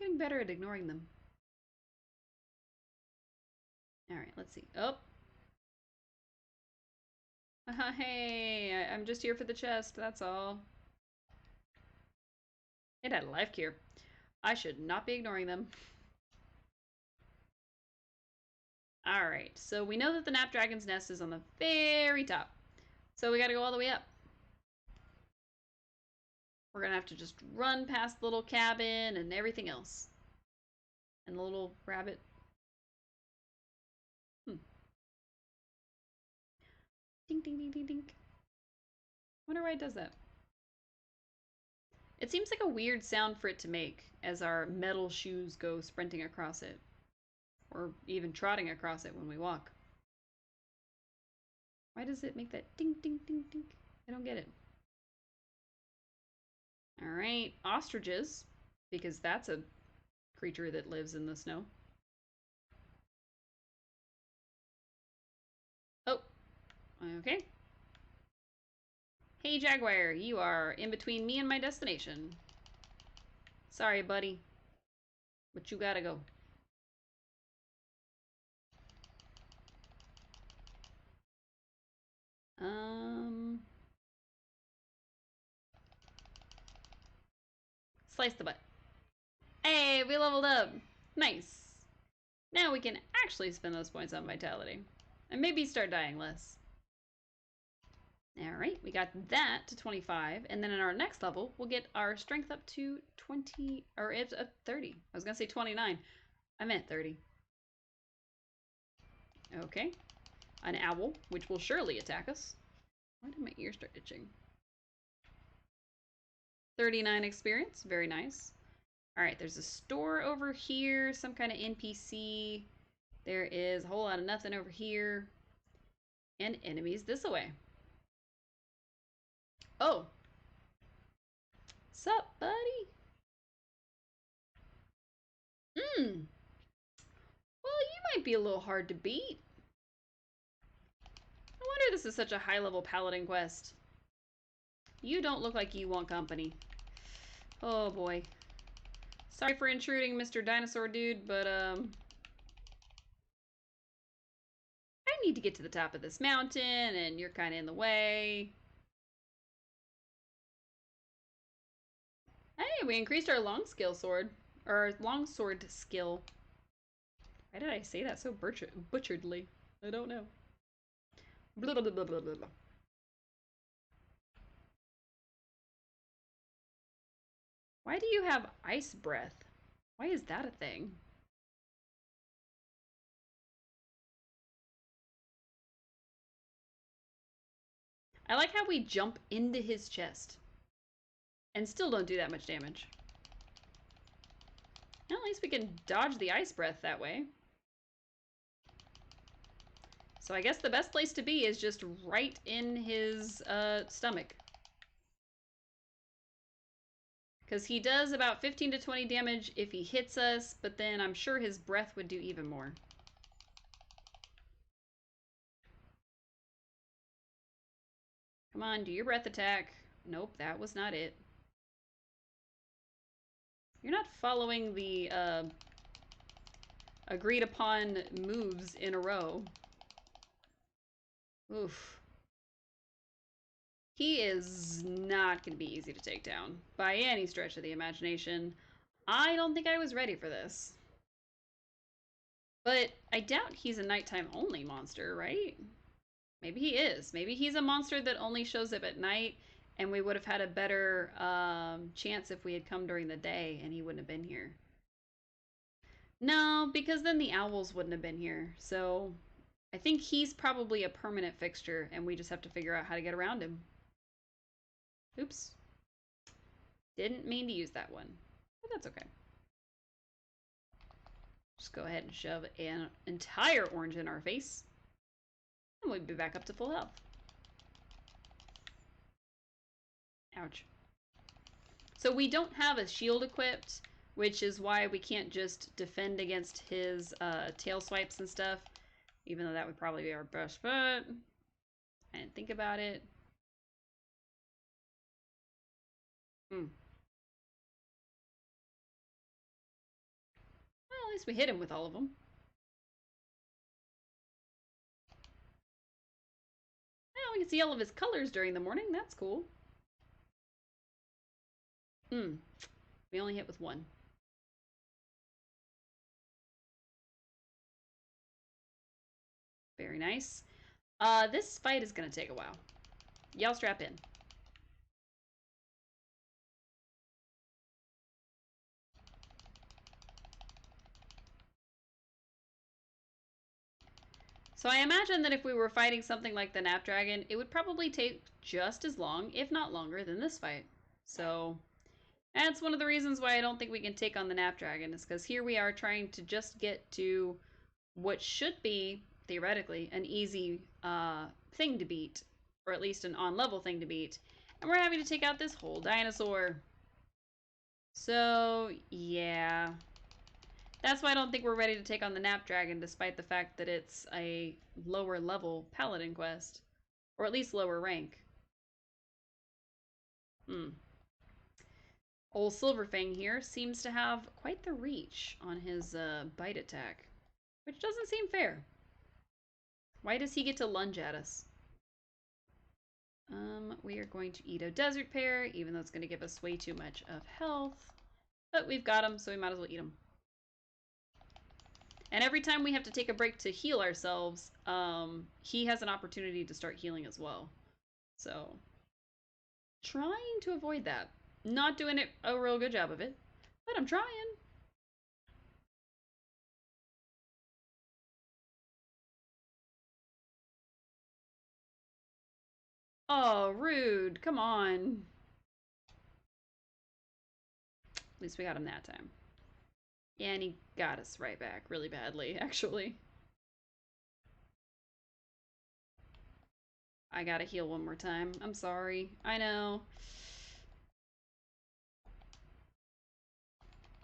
Getting better at ignoring them. Alright, let's see. Oh! Hey, I'm just here for the chest, that's all. It had a life cure. I should not be ignoring them. Alright, so we know that the Knapdragon's nest is on the very top. So we gotta go all the way up. We're gonna have to just run past the little cabin and everything else. And the little rabbit. Ding, ding, ding, ding, ding. Wonder why it does that. It seems like a weird sound for it to make as our metal shoes go sprinting across it. Or even trotting across it when we walk. Why does it make that ding, ding, ding, ding? I don't get it. Alright, ostriches. Because that's a creature that lives in the snow. Oh, okay. Hey, Jaguar, you are in between me and my destination. Sorry, buddy. But you gotta go. Slice the butt. Hey, we leveled up. Nice. Now we can actually spend those points on vitality. And maybe start dying less. Alright, we got that to 25. And then in our next level, we'll get our strength up to 20, or it's 30. I was gonna say 29. I meant 30. Okay. An owl, which will surely attack us. Why did my ear start itching? 39 experience, very nice. Alright, there's a store over here, some kind of NPC. There is a whole lot of nothing over here. And enemies this way. Oh. Sup, buddy? Well, you might be a little hard to beat. No wonder this is such a high-level paladin quest. You don't look like you want company. Oh, boy. Sorry for intruding, Mr. Dinosaur Dude, but, I need to get to the top of this mountain, and you're kind of in the way. Hey, we increased our long skill sword. Or long sword skill. Why did I say that so butcheredly? I don't know. Blah, blah, blah, blah, blah, blah. Why do you have ice breath? Why is that a thing? I like how we jump into his chest. And still don't do that much damage. Well, at least we can dodge the ice breath that way. So I guess the best place to be is just right in his stomach. Because he does about 15 to 20 damage if he hits us, but then I'm sure his breath would do even more. Come on, do your breath attack. Nope, that was not it. You're not following the agreed upon moves in a row. Oof. He is not going to be easy to take down by any stretch of the imagination. I don't think I was ready for this. But I doubt he's a nighttime only monster, right? Maybe he is. Maybe he's a monster that only shows up at night, and we would have had a better chance if we had come during the day and he wouldn't have been here. No, because then the owls wouldn't have been here. So I think he's probably a permanent fixture, and we just have to figure out how to get around him. Oops. Didn't mean to use that one, but that's okay. Just go ahead and shove an entire orange in our face. And we'll be back up to full health. Ouch. So we don't have a shield equipped, which is why we can't just defend against his tail swipes and stuff, even though that would probably be our best bet. I didn't think about it. Well, at least we hit him with all of them. Well, we can see all of his colors during the morning. That's cool. We only hit with one. Very nice. This fight is gonna take a while. Y'all strap in. So I imagine that if we were fighting something like the Napdragon, it would probably take just as long, if not longer, than this fight. So that's one of the reasons why I don't think we can take on the Napdragon, is because here we are trying to just get to what should be, theoretically, an easy thing to beat, or at least an on-level thing to beat, and we're having to take out this whole dinosaur. So, yeah. That's why I don't think we're ready to take on the Napdragon, despite the fact that it's a lower level Paladin quest. Or at least lower rank. Old Silverfang here seems to have quite the reach on his bite attack, which doesn't seem fair. Why does he get to lunge at us? We are going to eat a desert pear, even though it's going to give us way too much of health. But we've got him, so we might as well eat him. And every time we have to take a break to heal ourselves, he has an opportunity to start healing as well. So, trying to avoid that. Not doing a real good job of it, but I'm trying. Oh, rude. Come on. At least we got him that time. Yeah, and he got us right back really badly, actually. I gotta heal one more time. I'm sorry. I know.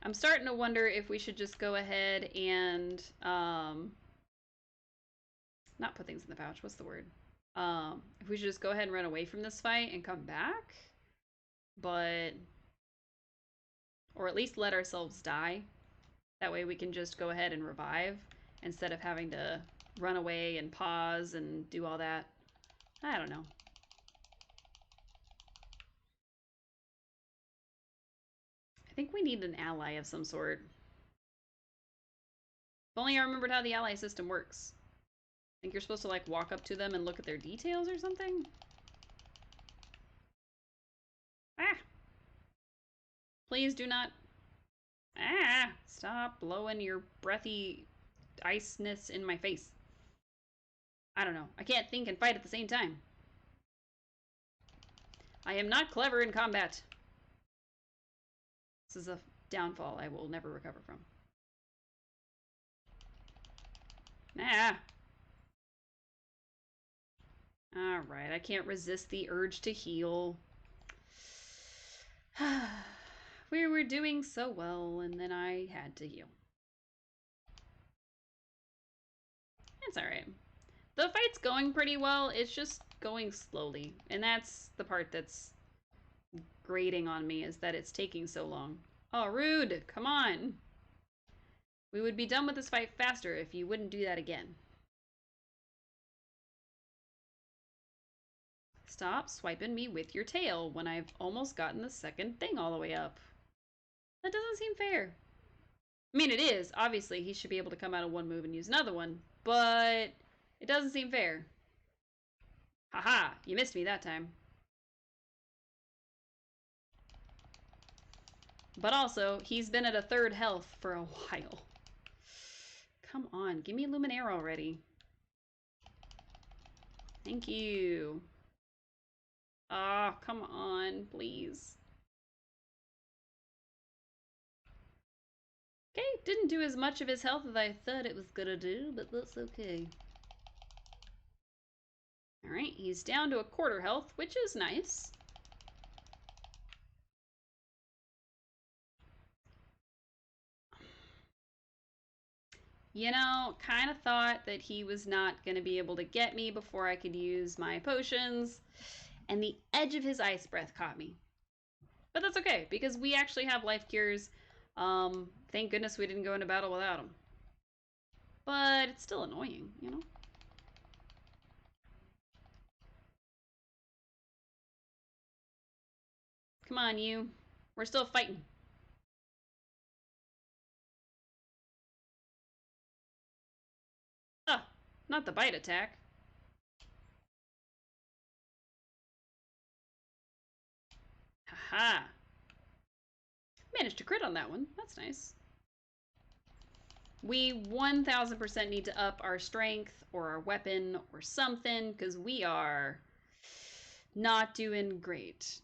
I'm starting to wonder if we should just go ahead and, not put things in the pouch. What's the word? If we should just go ahead and run away from this fight and come back. But, or at least let ourselves die. That way we can just go ahead and revive instead of having to run away and pause and do all that. I don't know. I think we need an ally of some sort. If only I remembered how the ally system works. I think you're supposed to like walk up to them and look at their details or something? Ah! Please do not... Ah! Stop blowing your breathy iceness in my face. I don't know. I can't think and fight at the same time. I am not clever in combat. This is a downfall I will never recover from. Ah! Alright, I can't resist the urge to heal. We were doing so well, and then I had to heal. It's alright. The fight's going pretty well, it's just going slowly. And that's the part that's grating on me, is that it's taking so long. Oh, rude! Come on! We would be done with this fight faster if you wouldn't do that again. Stop swiping me with your tail when I've almost gotten the second thing all the way up. That doesn't seem fair. I mean, it is. Obviously, he should be able to come out of one move and use another one, but it doesn't seem fair. Haha, you missed me that time. But also, he's been at a third health for a while. Come on, give me Luminaire already. Thank you. Ah, oh, come on, please. Okay, didn't do as much of his health as I thought it was gonna do, but that's okay. Alright, he's down to a quarter health, which is nice. You know, kind of thought that he was not going to be able to get me before I could use my potions, and the edge of his ice breath caught me. But that's okay, because we actually have life cures. Thank goodness we didn't go into battle without him. But it's still annoying, you know? Come on, you. We're still fighting. Not the bite attack. Haha. Managed to crit on that one. That's nice. We 1000% need to up our strength or our weapon or something because we are not doing great.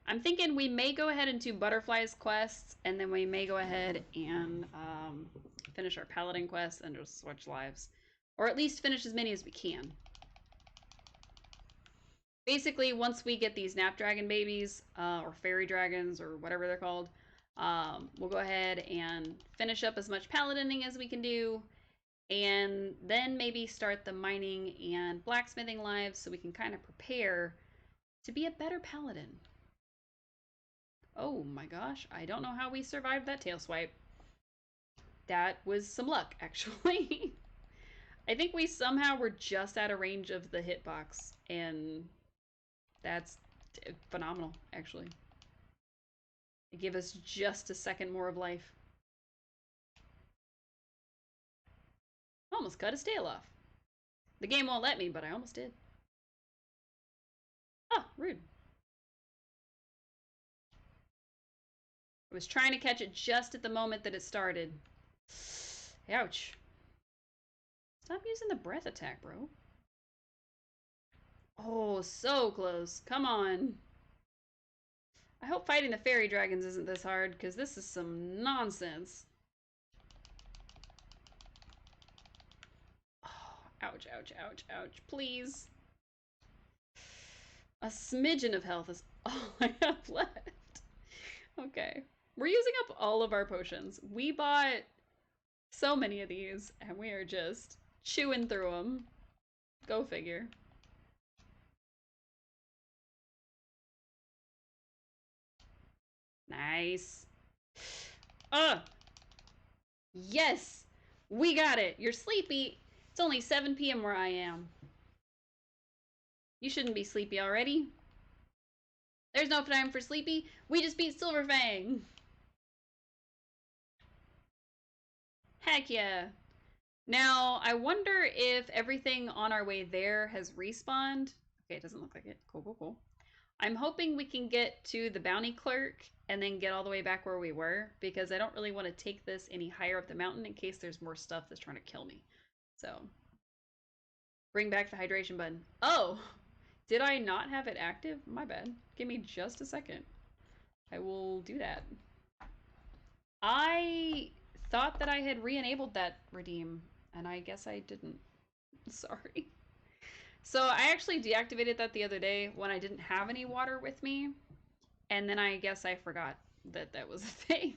I'm thinking we may go ahead and do Butterfly's quests, and then we may go ahead and finish our Paladin quests and just switch lives. Or at least finish as many as we can. Basically, once we get these Snapdragon babies, or Fairy Dragons, or whatever they're called, we'll go ahead and finish up as much Paladining as we can do, and then maybe start the mining and blacksmithing lives so we can kind of prepare to be a better Paladin. Oh my gosh, I don't know how we survived that tail swipe. That was some luck, actually. I think we somehow were just out of range of the hitbox, and that's phenomenal, actually. It gave us just a second more of life. Almost cut his tail off. The game won't let me, but I almost did. Oh, rude. I was trying to catch it just at the moment that it started. Ouch. Stop using the breath attack, bro. Oh, so close. Come on. I hope fighting the fairy dragons isn't this hard, because this is some nonsense. Oh, ouch, ouch, ouch, ouch. Please. A smidgen of health is all I have left. Okay. We're using up all of our potions. We bought so many of these, and we are just chewing through them. Go figure. Nice. Yes! We got it! You're sleepy! It's only 7 p.m. where I am. You shouldn't be sleepy already. There's no time for sleepy. We just beat Silverfang! Heck yeah! Now, I wonder if everything on our way there has respawned. Okay, it doesn't look like it. Cool, cool, cool. I'm hoping we can get to the bounty clerk and then get all the way back where we were, because I don't really want to take this any higher up the mountain in case there's more stuff that's trying to kill me. So, bring back the hydration button. Oh, did I not have it active? My bad. Give me just a second. I will do that. I thought that I had re-enabled that redeem, and I guess I didn't. Sorry. So I actually deactivated that the other day when I didn't have any water with me, and then I guess I forgot that that was a thing.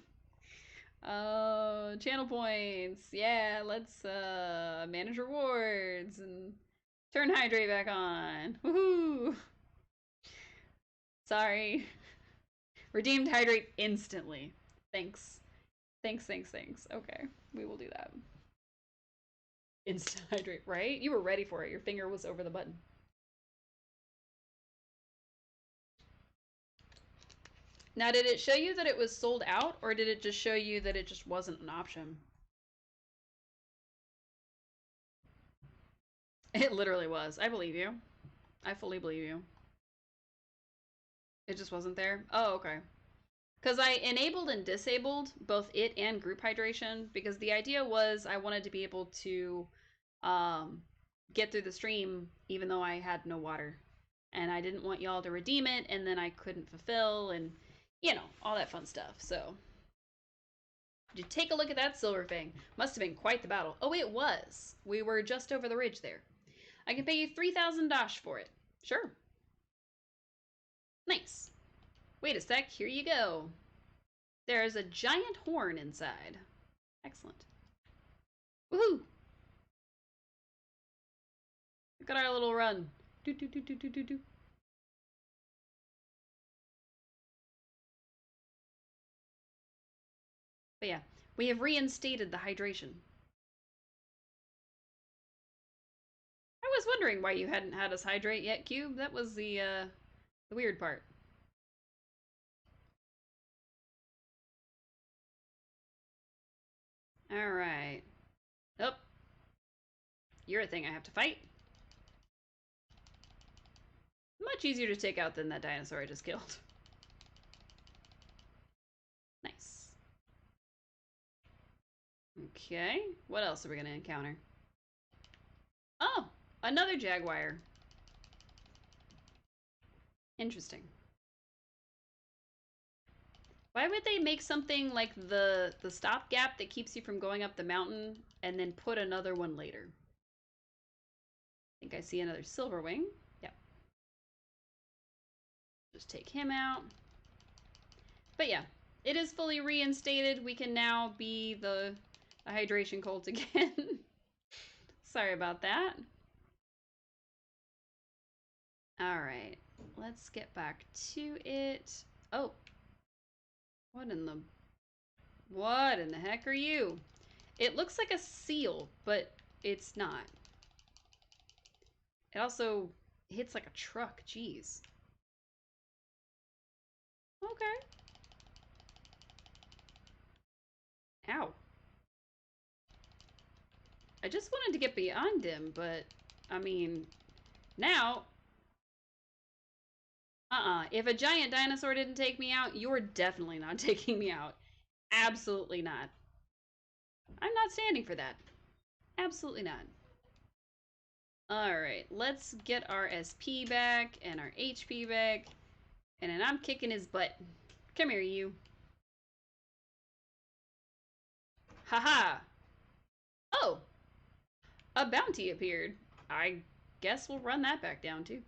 Channel points. Yeah, let's manage rewards and turn hydrate back on. Woohoo! Sorry. Redeemed hydrate instantly. Thanks. Thanks, thanks, thanks. Okay, we will do that. Instant hydrate, right? You were ready for it. Your finger was over the button. Now, did it show you that it was sold out, or did it just show you that it just wasn't an option? It literally was. I believe you. I fully believe you. It just wasn't there? Oh, okay. Because I enabled and disabled both it and group hydration, because the idea was I wanted to be able to get through the stream even though I had no water. And I didn't want y'all to redeem it, and then I couldn't fulfill, and, you know, all that fun stuff. So, did you take a look at that Silverfang? Must have been quite the battle. Oh, it was. We were just over the ridge there. I can pay you 3,000 dash for it. Sure. Nice. Wait a sec, here you go. There's a giant horn inside. Excellent. Woohoo! Look at our little run. Do do do do do do do. But yeah, we have reinstated the hydration. I was wondering why you hadn't had us hydrate yet, Cube. That was the weird part. Alright. Oh, you're a thing I have to fight. Much easier to take out than that dinosaur I just killed. Nice. Okay, what else are we gonna encounter? Oh, another jaguar. Interesting. Why would they make something like the stopgap that keeps you from going up the mountain and then put another one later? I think I see another silver wing. Yep. Just take him out. But yeah, it is fully reinstated. We can now be the hydration cult again. Sorry about that. All right, let's get back to it. Oh, what in the heck are you? It looks like a seal, but it's not. It also hits like a truck. Jeez. Okay. Ow. I just wanted to get beyond him, but I mean, now, if a giant dinosaur didn't take me out, you're definitely not taking me out. Absolutely not. I'm not standing for that. Absolutely not. Alright, let's get our SP back and our HP back. And then I'm kicking his butt. Come here, you. Haha. Oh! A bounty appeared. I guess we'll run that back down, too.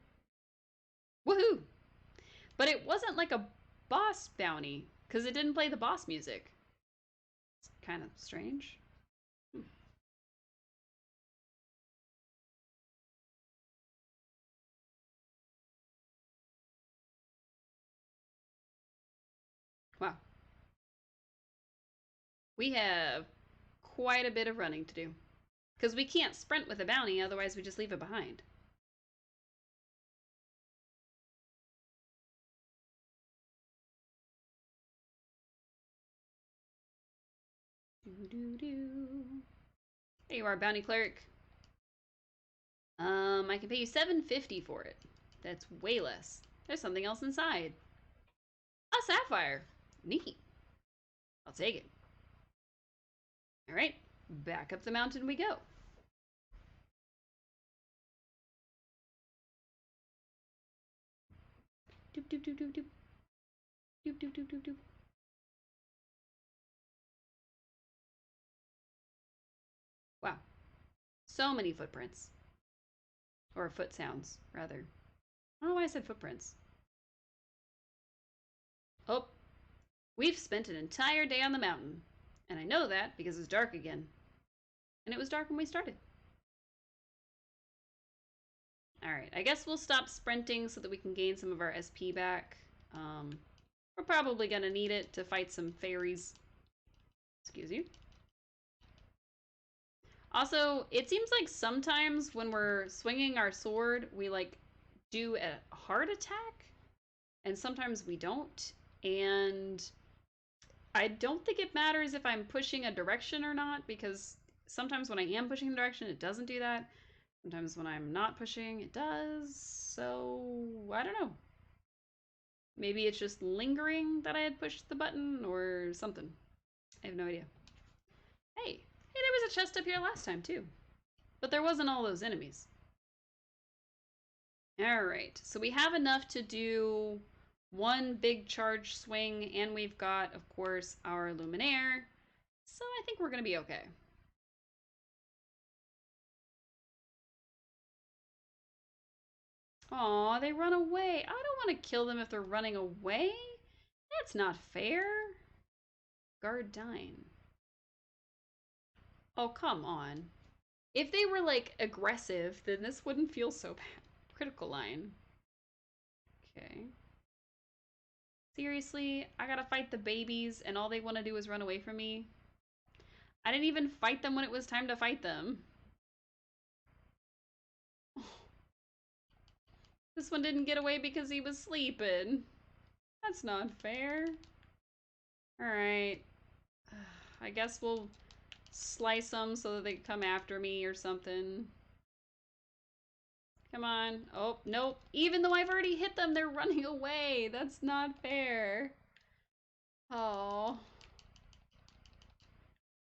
Woohoo! But it wasn't like a boss bounty, because it didn't play the boss music. It's kind of strange. Wow. We have quite a bit of running to do. Because we can't sprint with a bounty, otherwise we just leave it behind. Doo-doo-doo. There you are, bounty cleric. I can pay you $7.50 for it. That's way less. There's something else inside. A sapphire. Neat. I'll take it. All right, back up the mountain we go. Doop doop doop doop doop. Doop doop doop doop doop. Wow, so many footprints. Or foot sounds, rather. I don't know why I said footprints. Oh, we've spent an entire day on the mountain. And I know that because it's dark again. And it was dark when we started. Alright, I guess we'll stop sprinting so that we can gain some of our SP back. We're probably gonna need it to fight some fairies. Excuse you. Also, it seems like sometimes when we're swinging our sword, we like do a hard attack, and sometimes we don't. And I don't think it matters if I'm pushing a direction or not, because sometimes when I am pushing the direction, it doesn't do that. Sometimes when I'm not pushing, it does. So, I don't know. Maybe it's just lingering that I had pushed the button or something. I have no idea. Hey, there was a chest up here last time too. But there wasn't all those enemies. Alright, so we have enough to do one big charge swing, and we've got, of course, our Luminaire. So I think we're going to be okay. Aw, they run away. I don't want to kill them if they're running away. That's not fair. Guardine. Oh, come on. If they were, like, aggressive, then this wouldn't feel so bad. Critical line. Okay. Seriously? I gotta fight the babies, and all they want to do is run away from me? I didn't even fight them when it was time to fight them. This one didn't get away because he was sleeping. That's not fair. Alright. I guess we'll slice them so that they come after me or something. Come on. Oh, nope. Even though I've already hit them, they're running away. That's not fair. Oh.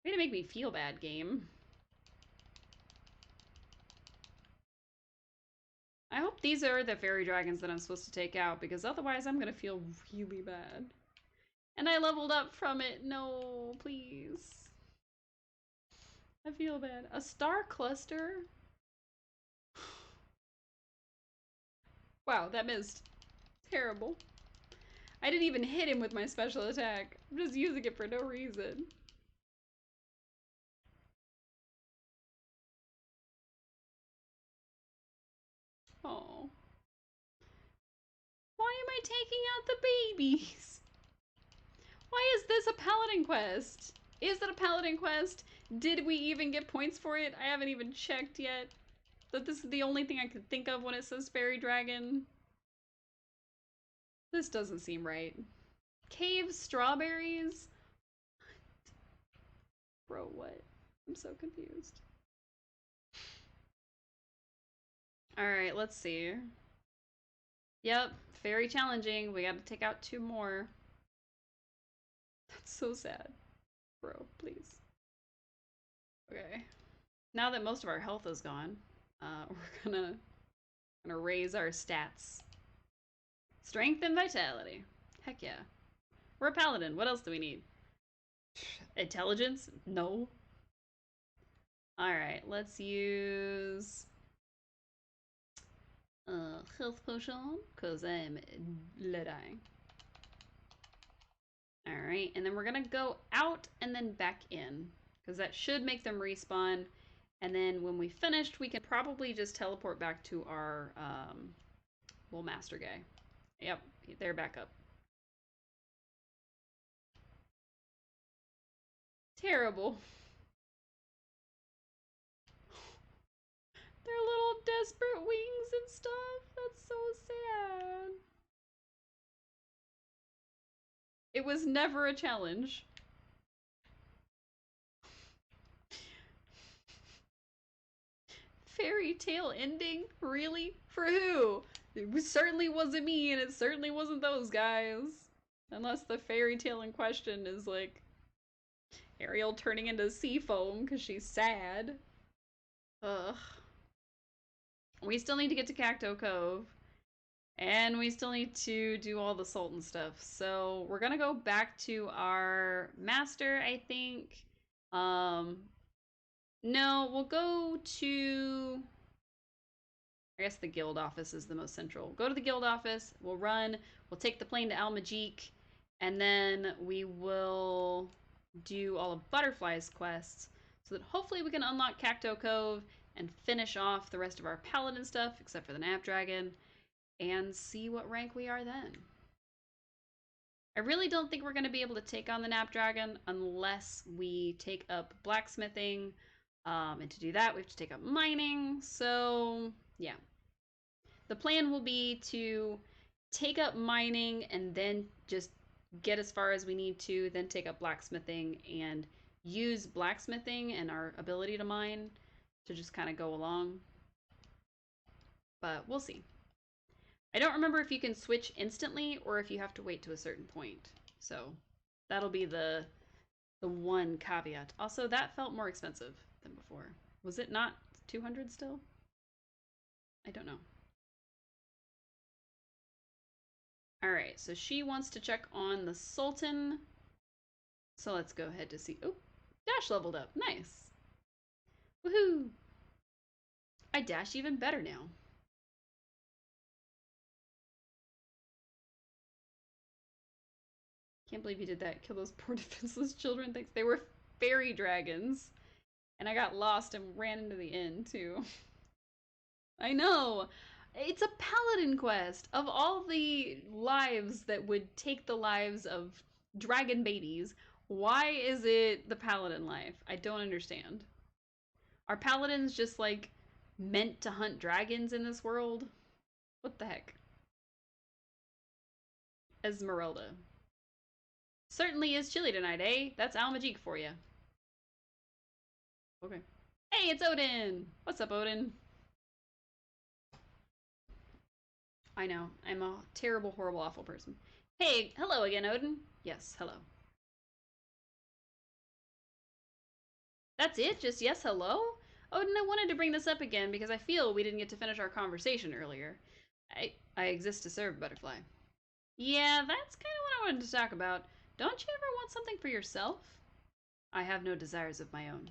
Way to make me feel bad, game. I hope these are the fairy dragons that I'm supposed to take out, because otherwise I'm gonna feel really bad. And I leveled up from it. No, please. I feel bad. A star cluster? Wow, that missed. Terrible. I didn't even hit him with my special attack. I'm just using it for no reason. Oh. Why am I taking out the babies? Why is this a paladin quest? Is it a paladin quest? Did we even get points for it? I haven't even checked yet. But this is the only thing I could think of when it says fairy dragon. This doesn't seem right. Cave strawberries? Bro, what? I'm so confused. Alright, let's see. Yep, very challenging. We gotta take out 2 more. That's so sad. Bro, please. Okay. Now that most of our health is gone, we're gonna raise our stats. Strength and vitality. Heck yeah. We're a paladin. What else do we need? Intelligence? No. Alright, let's use health potion, because I'm dying. Alright, and then we're gonna go out and then back in, because that should make them respawn. And then when we finished, we can probably just teleport back to our little master guy. Yep, they're back up. Terrible. Their little desperate wings and stuff. That's so sad. It was never a challenge. Fairy tale ending? Really? For who? It certainly wasn't me, and it certainly wasn't those guys. Unless the fairy tale in question is like Ariel turning into sea foam because she's sad. Ugh. We still need to get to Cacto Cove. And we still need to do all the salt and stuff. So we're gonna go back to our master, I think. No, we'll go to... I guess the guild office is the most central. Go to the guild office, we'll run, we'll take the plane to Almagique, and then we will do all of Butterfly's quests so that hopefully we can unlock Cacto Cove and finish off the rest of our paladin stuff, except for the Snapdragon, and see what rank we are then. I really don't think we're going to be able to take on the Snapdragon unless we take up blacksmithing, and to do that we have to take up mining, so yeah. The plan will be to take up mining and then just get as far as we need to, then take up blacksmithing and use blacksmithing and our ability to mine to just kind of go along. But we'll see. I don't remember if you can switch instantly or if you have to wait to a certain point. So that'll be the one caveat. Also, that felt more expensive than before. Was it not 200 still? I don't know. Alright, so she wants to check on the Sultan. So let's go ahead to see. Oh, Dash leveled up. Nice. Woohoo! I dash even better now. Can't believe you did that. Kill those poor defenseless children. Thanks. They were fairy dragons. And I got lost and ran into the inn, too. I know! It's a paladin quest! Of all the lives that would take the lives of dragon babies, why is it the paladin life? I don't understand. Are paladins just, like, meant to hunt dragons in this world? What the heck? Esmeralda. Certainly is chilly tonight, eh? That's Almagique for you. Okay. Hey, it's Odin! What's up, Odin? I know. I'm a terrible, horrible, awful person. Hey, hello again, Odin. Yes, hello. That's it? Just yes, hello? Odin, I wanted to bring this up again because I feel we didn't get to finish our conversation earlier. I exist to serve, Butterfly. Yeah, that's kind of what I wanted to talk about. Don't you ever want something for yourself? I have no desires of my own.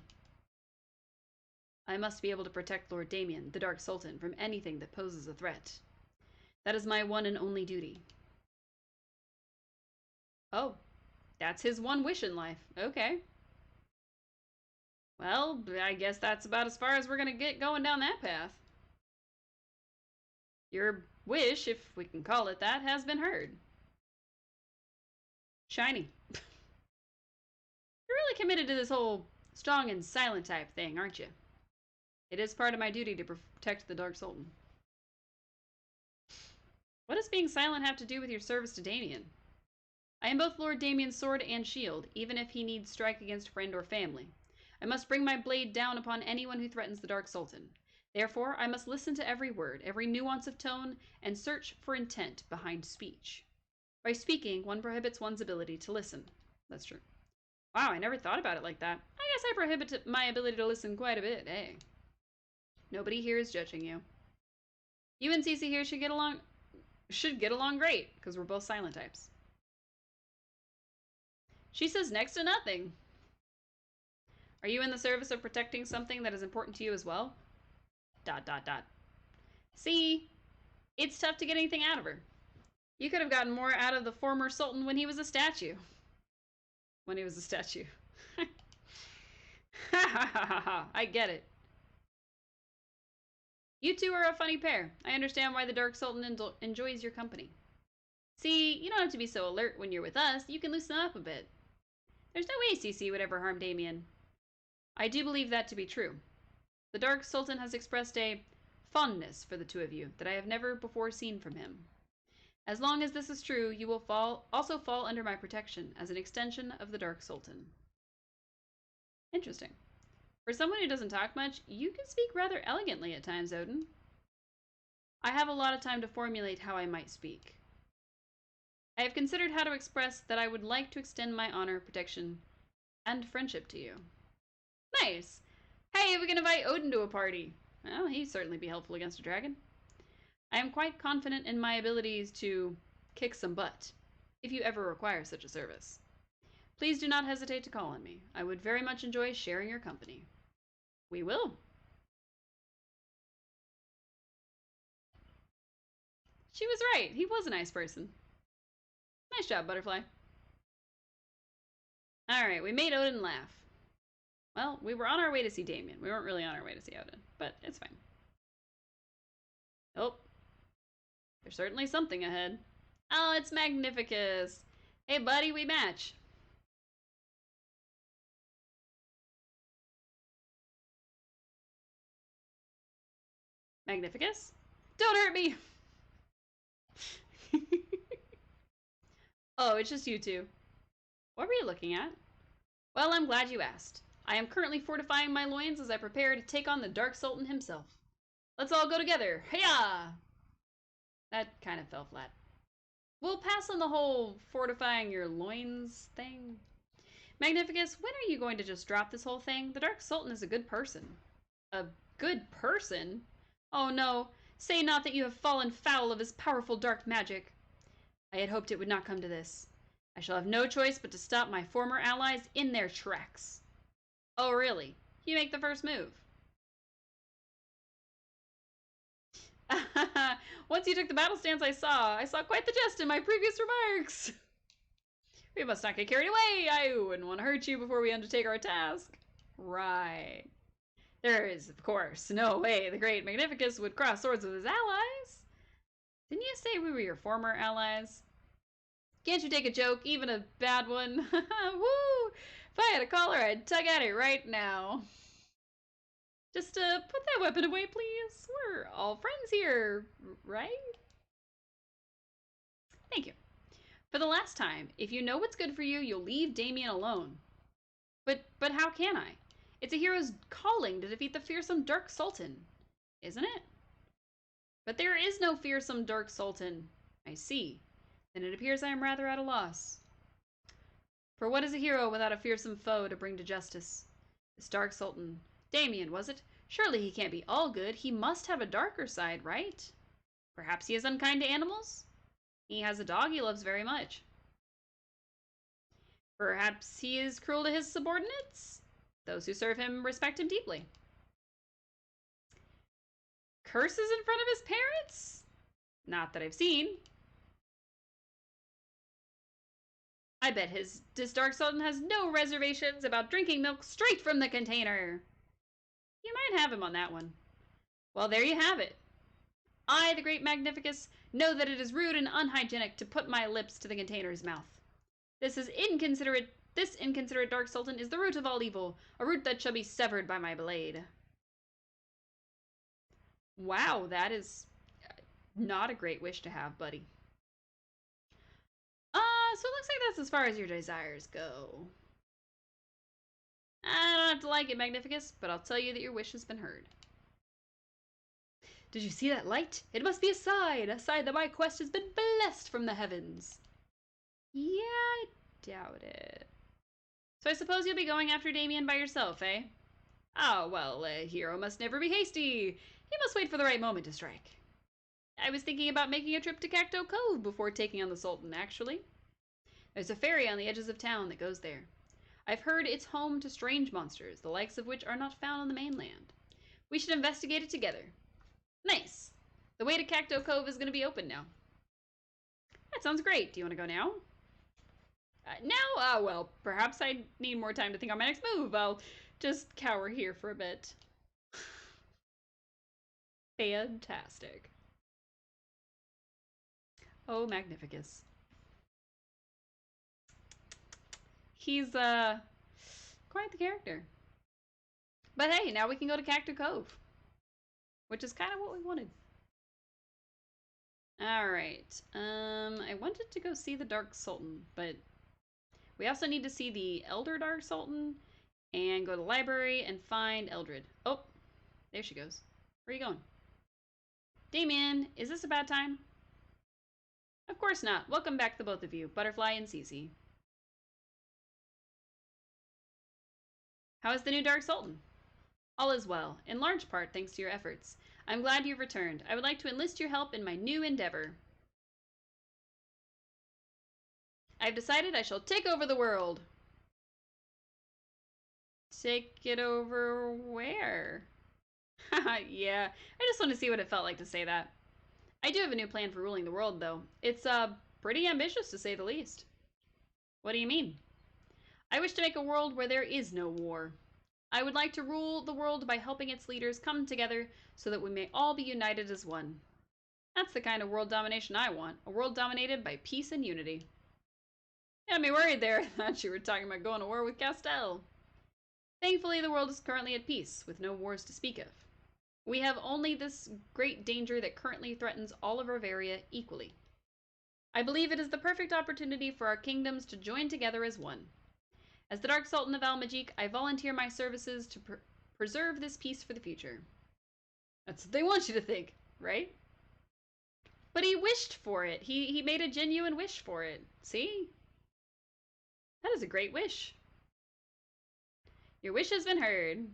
I must be able to protect Lord Damien, the Dark Sultan, from anything that poses a threat. That is my one and only duty. Oh, that's his one wish in life. Okay. Well, I guess that's about as far as we're gonna get going down that path. Your wish, if we can call it that, has been heard. Shiny. You're really committed to this whole strong and silent type thing, aren't you? It is part of my duty to protect the Dark Sultan. What does being silent have to do with your service to Damien? I am both Lord Damien's sword and shield, even if he needs strike against friend or family. I must bring my blade down upon anyone who threatens the Dark Sultan. Therefore, I must listen to every word, every nuance of tone, and search for intent behind speech. By speaking, one prohibits one's ability to listen. That's true. Wow, I never thought about it like that. I guess I prohibit my ability to listen quite a bit, eh? Nobody here is judging you. You and Cece here should get along great, because we're both silent types. She says next to nothing. Are you in the service of protecting something that is important to you as well? ... See, it's tough to get anything out of her. You could have gotten more out of the former Sultan when he was a statue. When he was a statue. Ha ha ha ha ha, I get it. You two are a funny pair. I understand why the Dark Sultan enjoys your company. See, you don't have to be so alert when you're with us. You can loosen up a bit. There's no way CC would ever harm Damien. I do believe that to be true. The Dark Sultan has expressed a fondness for the two of you that I have never before seen from him. As long as this is true, you will also fall under my protection as an extension of the Dark Sultan. Interesting. For someone who doesn't talk much, you can speak rather elegantly at times, Odin. I have a lot of time to formulate how I might speak. I have considered how to express that I would like to extend my honor, protection, and friendship to you. Nice! Hey, we can invite Odin to a party. Well, he'd certainly be helpful against a dragon. I am quite confident in my abilities to kick some butt, if you ever require such a service. Please do not hesitate to call on me. I would very much enjoy sharing your company. We will. She was right. He was a nice person. Nice job, Butterfly. Alright, we made Odin laugh. Well, we were on our way to see Damien. We weren't really on our way to see Odin, but it's fine. Oh, there's certainly something ahead. Oh, it's Magnificus. Hey, buddy, we match. Magnificus? Don't hurt me! Oh, it's just you two. What were you looking at? Well, I'm glad you asked. I am currently fortifying my loins as I prepare to take on the Dark Sultan himself. Let's all go together. Hiya! That kind of fell flat. We'll pass on the whole fortifying your loins thing. Magnificus, when are you going to just drop this whole thing? The Dark Sultan is a good person. A good person? Oh no, say not that you have fallen foul of his powerful dark magic. I had hoped it would not come to this. I shall have no choice but to stop my former allies in their tracks. Oh really? You make the first move. Once you took the battle stance I saw quite the jest in my previous remarks. We must not get carried away. I wouldn't want to hurt you before we undertake our task. Right. There is, of course, no way the great Magnificus would cross swords with his allies. Didn't you say we were your former allies? Can't you take a joke, even a bad one? Woo! If I had a collar, I'd tug at it right now. Just put that weapon away, please. We're all friends here, right? Thank you. For the last time, if you know what's good for you, you'll leave Damien alone. But how can I? It's a hero's calling to defeat the fearsome Dark Sultan, isn't it? But there is no fearsome Dark Sultan. I see. Then it appears I am rather at a loss. For what is a hero without a fearsome foe to bring to justice? This Dark Sultan. Damien, was it? Surely he can't be all good. He must have a darker side, right? Perhaps he is unkind to animals? He has a dog he loves very much. Perhaps he is cruel to his subordinates? Those who serve him respect him deeply. Curses in front of his parents? Not that I've seen. I bet this Dark Sultan has no reservations about drinking milk straight from the container. You might have him on that one. Well, there you have it. I, the great Magnificus, know that it is rude and unhygienic to put my lips to the container's mouth. This inconsiderate Dark Sultan is the root of all evil, a root that shall be severed by my blade. Wow, that is not a great wish to have, buddy. So it looks like that's as far as your desires go. I don't have to like it, Magnificus, but I'll tell you that your wish has been heard. Did you see that light? It must be a sign that my quest has been blessed from the heavens. Yeah, I doubt it. So I suppose you'll be going after Damien by yourself, eh? Oh, well, a hero must never be hasty. He must wait for the right moment to strike. I was thinking about making a trip to Cacto Cove before taking on the Sultan, actually. There's a ferry on the edges of town that goes there. I've heard it's home to strange monsters, the likes of which are not found on the mainland. We should investigate it together. Nice. The way to Cacto Cove is going to be open now. That sounds great. Do you want to go now? Now? Well, perhaps I need more time to think on my next move. I'll just cower here for a bit. Fantastic. Oh, Magnificus. He's, quite the character. But hey, now we can go to Cacto Cove. Which is kind of what we wanted. Alright. I wanted to go see the Dark Sultan, but we also need to see the Elder Dark Sultan and go to the library and find Eldred. Oh, there she goes. Where are you going? Damien, is this a bad time? Of course not. Welcome back, the both of you, Butterfly and Cece. How is the new Dark Sultan? All is well, in large part thanks to your efforts. I'm glad you've returned. I would like to enlist your help in my new endeavor. I've decided I shall take over the world. Take it over where? Yeah, I just want to see what it felt like to say that. I do have a new plan for ruling the world, though. It's, pretty ambitious, to say the least. What do you mean? I wish to make a world where there is no war. I would like to rule the world by helping its leaders come together so that we may all be united as one. That's the kind of world domination I want, a world dominated by peace and unity. You had me worried there. I thought you were talking about going to war with Castell. Thankfully, the world is currently at peace, with no wars to speak of. We have only this great danger that currently threatens all of Riveria equally. I believe it is the perfect opportunity for our kingdoms to join together as one. As the Dark Sultan of Al-Majik, I volunteer my services to preserve this peace for the future. That's what they want you to think, right? But he wished for it. He made a genuine wish for it. See? That is a great wish. Your wish has been heard.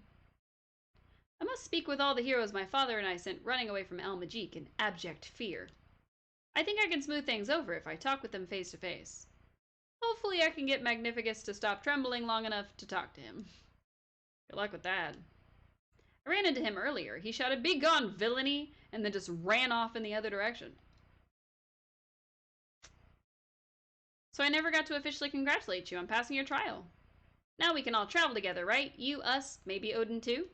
I must speak with all the heroes my father and I sent running away from Al-Majik in abject fear. I think I can smooth things over if I talk with them face to face. Hopefully I can get Magnificus to stop trembling long enough to talk to him. Good luck with that. I ran into him earlier. He shouted, "Be gone, villainy!" and then just ran off in the other direction. So I never got to officially congratulate you on passing your trial. Now we can all travel together, right? You, us, maybe Odin too?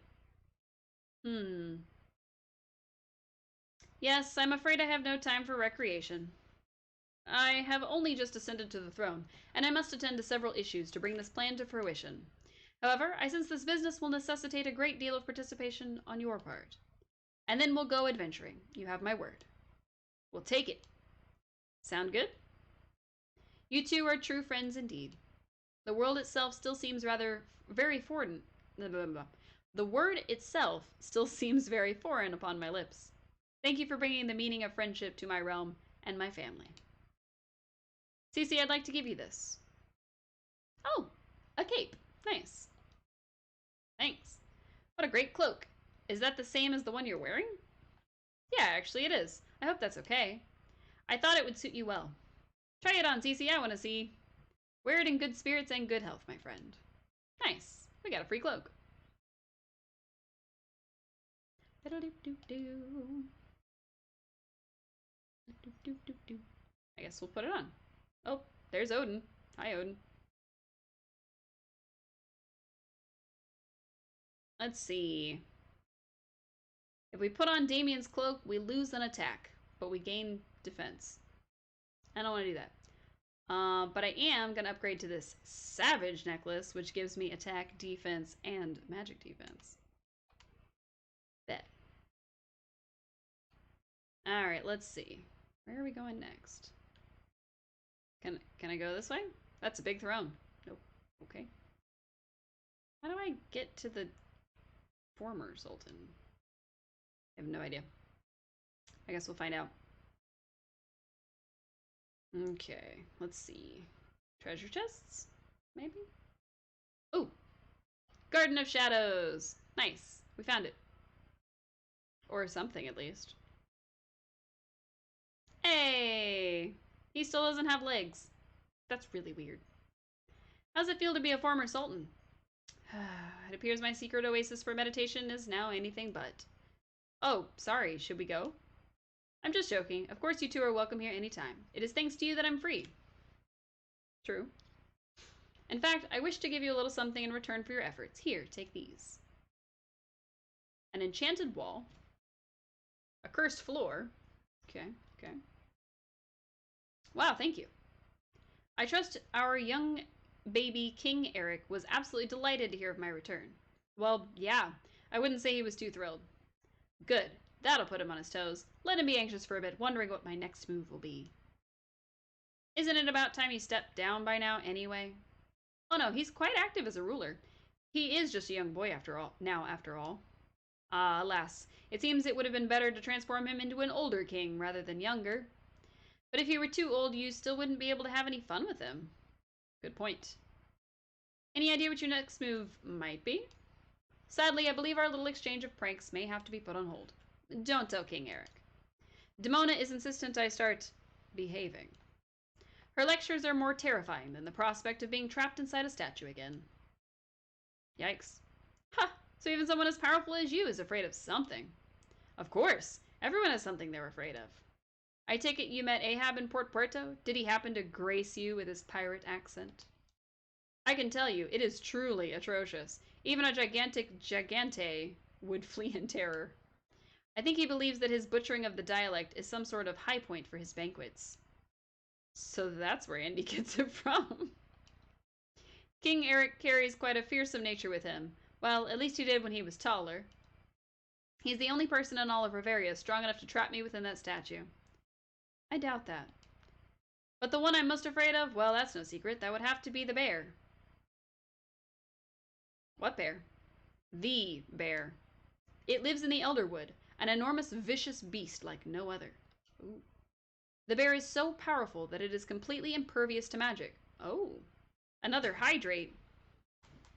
Yes, I'm afraid I have no time for recreation. I have only just ascended to the throne, and I must attend to several issues to bring this plan to fruition. However, I sense this business will necessitate a great deal of participation on your part. And then we'll go adventuring. You have my word. We'll take it. Sound good? You two are true friends indeed. The world itself still seems very foreign blah, blah, blah. The word itself still seems very foreign upon my lips. Thank you for bringing the meaning of friendship to my realm and my family. Cece, I'd like to give you this. Oh, a cape. Nice. Thanks. What a great cloak. Is that the same as the one you're wearing? Yeah, actually it is. I hope that's okay. I thought it would suit you well. Try it on, Cece. I want to see. Wear it in good spirits and good health, my friend. Nice. We got a free cloak. I guess we'll put it on. Oh, there's Odin. Hi, Odin. Let's see. If we put on Damien's cloak, we lose an attack, but we gain defense. I don't want to do that. But I am going to upgrade to this Savage necklace, which gives me attack, defense, and magic defense. Bet. Alright, let's see. Where are we going next? Can I go this way? That's a big throne. Nope. Okay. How do I get to the former Sultan? I have no idea. I guess we'll find out. Okay, let's see. Treasure chests? Maybe? Ooh! Garden of Shadows! Nice. We found it. Or something, at least. Hey! He still doesn't have legs. That's really weird. How's it feel to be a former sultan? It appears my secret oasis for meditation is now anything but. Oh, sorry. Should we go? I'm just joking. Of course you two are welcome here anytime. It is thanks to you that I'm free. True. In fact, I wish to give you a little something in return for your efforts. Here, take these. An enchanted wall. A cursed floor. Okay, okay. Wow, thank you. I trust our young baby King Eric was absolutely delighted to hear of my return. Well, yeah, I wouldn't say he was too thrilled. Good. That'll put him on his toes. Let him be anxious for a bit, wondering what my next move will be. Isn't it about time he stepped down by now, anyway? Oh no, he's quite active as a ruler. He is just a young boy after all. Ah, alas, it seems it would have been better to transform him into an older king rather than younger. But if he were too old, you still wouldn't be able to have any fun with him. Good point. Any idea what your next move might be? Sadly, I believe our little exchange of pranks may have to be put on hold. Don't tell King Eric. Demona is insistent I start behaving. Her lectures are more terrifying than the prospect of being trapped inside a statue again. Yikes. Ha! So even someone as powerful as you is afraid of something. Of course. Everyone has something they're afraid of. I take it you met Ahab in Port Puerto? Did he happen to grace you with his pirate accent? I can tell you, it is truly atrocious. Even a gigantic gigante would flee in terror. I think he believes that his butchering of the dialect is some sort of high point for his banquets. So that's where Andy gets it from. King Eric carries quite a fearsome nature with him. Well, at least he did when he was taller. He's the only person in all of Riveria strong enough to trap me within that statue. I doubt that. But the one I'm most afraid of, well, that's no secret. That would have to be the bear. What bear? The bear. It lives in the Elderwood, an enormous vicious beast like no other. Ooh. The bear is so powerful that it is completely impervious to magic. Oh. Another hydrate.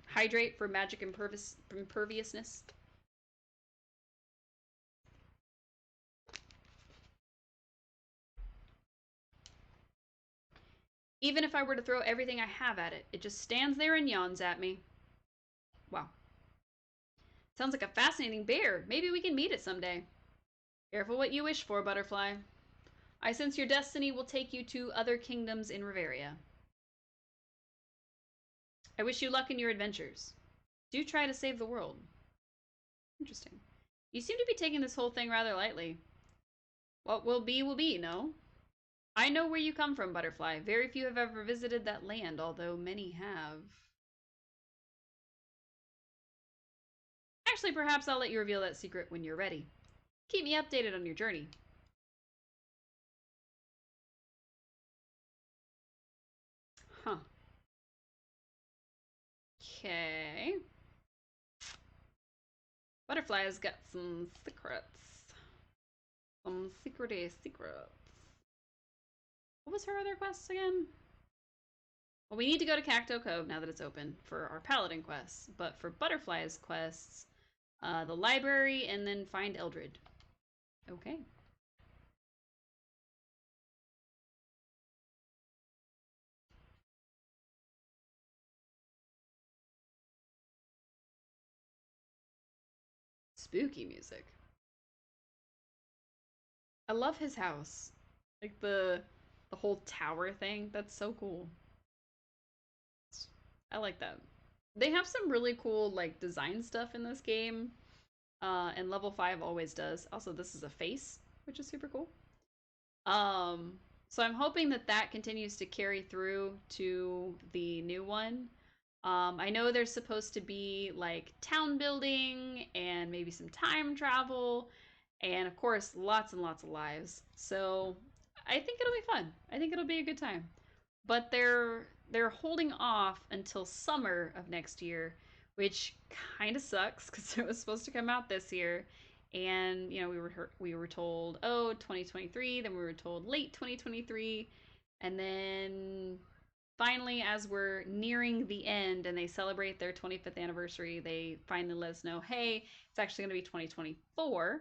Hydrate for magic imperviousness. Even if I were to throw everything I have at it, it just stands there and yawns at me. Wow. Sounds like a fascinating bear. Maybe we can meet it someday. Careful what you wish for, Butterfly. I sense your destiny will take you to other kingdoms in Riveria. I wish you luck in your adventures. Do try to save the world. Interesting. You seem to be taking this whole thing rather lightly. What will be, no? I know where you come from, Butterfly. Very few have ever visited that land, although many have. Actually, perhaps I'll let you reveal that secret when you're ready. Keep me updated on your journey. Huh. Okay. Butterfly's got some secrets. Some secrety secrets. What was her other quest again? Well, we need to go to Cacto Cove now that it's open for our Paladin quests. But for Butterfly's quests, the library and then find Eldred. Okay. Spooky music. I love his house. Like the whole tower thing. That's so cool. I like that. They have some really cool like design stuff in this game. And level 5 always does. Also, this is a face, which is super cool. So I'm hoping that that continues to carry through to the new one. I know there's supposed to be like town building and maybe some time travel, and of course, lots and lots of lives. So I think it'll be fun. I think it'll be a good time. But they're holding off until summer of next year, which kind of sucks because it was supposed to come out this year. And you know, we were told, oh, 2023, then we were told late 2023, and then finally, as we're nearing the end and they celebrate their 25th anniversary, they finally let us know, hey, it's actually going to be 2024.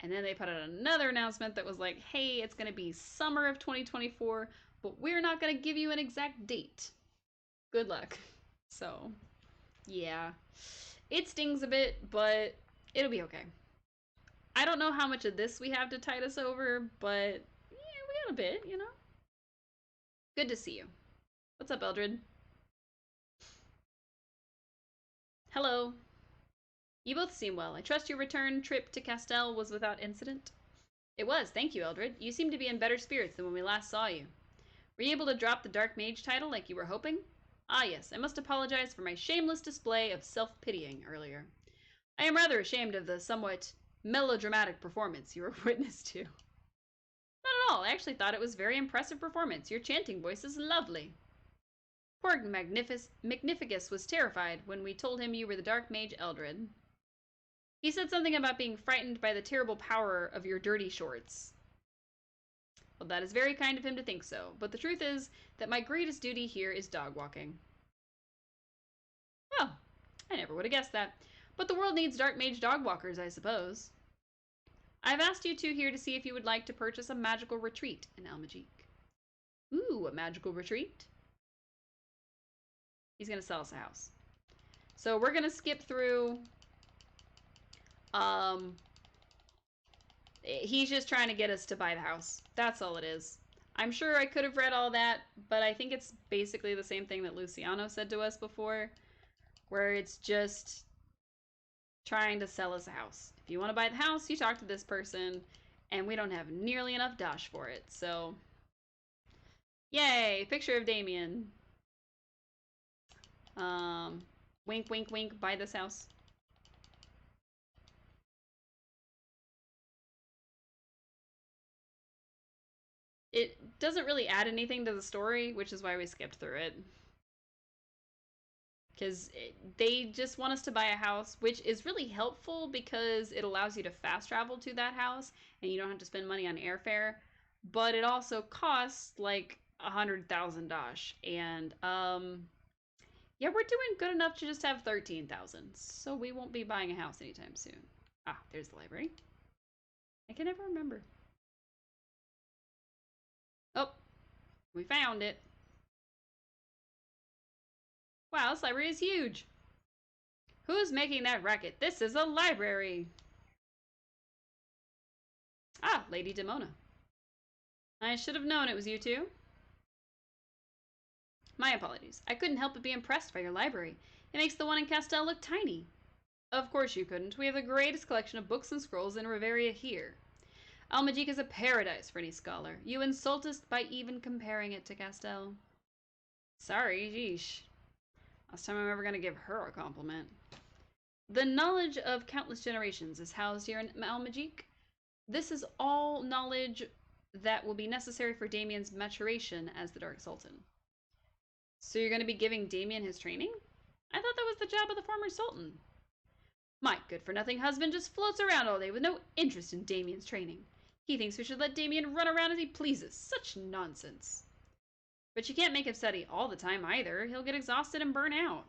And then they put out another announcement that was like, hey, it's going to be summer of 2024, but we're not going to give you an exact date. Good luck. So, yeah. It stings a bit, but it'll be okay. I don't know how much of this we have to tide us over, but yeah, we got a bit, you know? Good to see you. What's up, Eldred? Hello. You both seem well. I trust your return trip to Castell was without incident? It was, thank you, Eldred. You seem to be in better spirits than when we last saw you. Were you able to drop the Dark Mage title like you were hoping? Ah yes, I must apologize for my shameless display of self-pitying earlier. I am rather ashamed of the somewhat melodramatic performance you were witness to. Not at all, I actually thought it was a very impressive performance. Your chanting voice is lovely. Poor Magnificus was terrified when we told him you were the Dark Mage Eldred. He said something about being frightened by the terrible power of your dirty shorts. Well, that is very kind of him to think so, but the truth is that my greatest duty here is dog walking. Oh, I never would have guessed that. But the world needs Dark Mage dog walkers, I suppose. I've asked you two here to see if you would like to purchase a magical retreat in Almagique. Ooh, a magical retreat? He's going to sell us a house. So we're going to skip through. He's just trying to get us to buy the house. That's all it is. I'm sure I could have read all that, but I think it's basically the same thing that Luciano said to us before, where it's just trying to sell us a house. If you want to buy the house, you talk to this person, and we don't have nearly enough dosh for it, so yay, picture of Damien. Wink, wink, wink, buy this house. It doesn't really add anything to the story, which is why we skipped through it. Because they just want us to buy a house, which is really helpful because it allows you to fast travel to that house and you don't have to spend money on airfare. But it also costs like 100,000 dosh. And yeah, we're doing good enough to just have 13,000. So we won't be buying a house anytime soon. Ah, there's the library. I can never remember. Oh, we found it. Wow, this library is huge. Who's making that racket? This is a library. Ah, Lady Demona. I should have known it was you two. My apologies. I couldn't help but be impressed by your library. It makes the one in Castell look tiny. Of course you couldn't. We have the greatest collection of books and scrolls in Riveria here. Almagique is a paradise for any scholar. You insult us by even comparing it to Castell. Sorry, yeesh. Last time I'm ever going to give her a compliment. The knowledge of countless generations is housed here in Almagique. This is all knowledge that will be necessary for Damien's maturation as the Dark Sultan. So you're going to be giving Damien his training? I thought that was the job of the former Sultan. My good-for-nothing husband just floats around all day with no interest in Damien's training. He thinks we should let Damien run around as he pleases. Such nonsense. But you can't make him study all the time either. He'll get exhausted and burn out.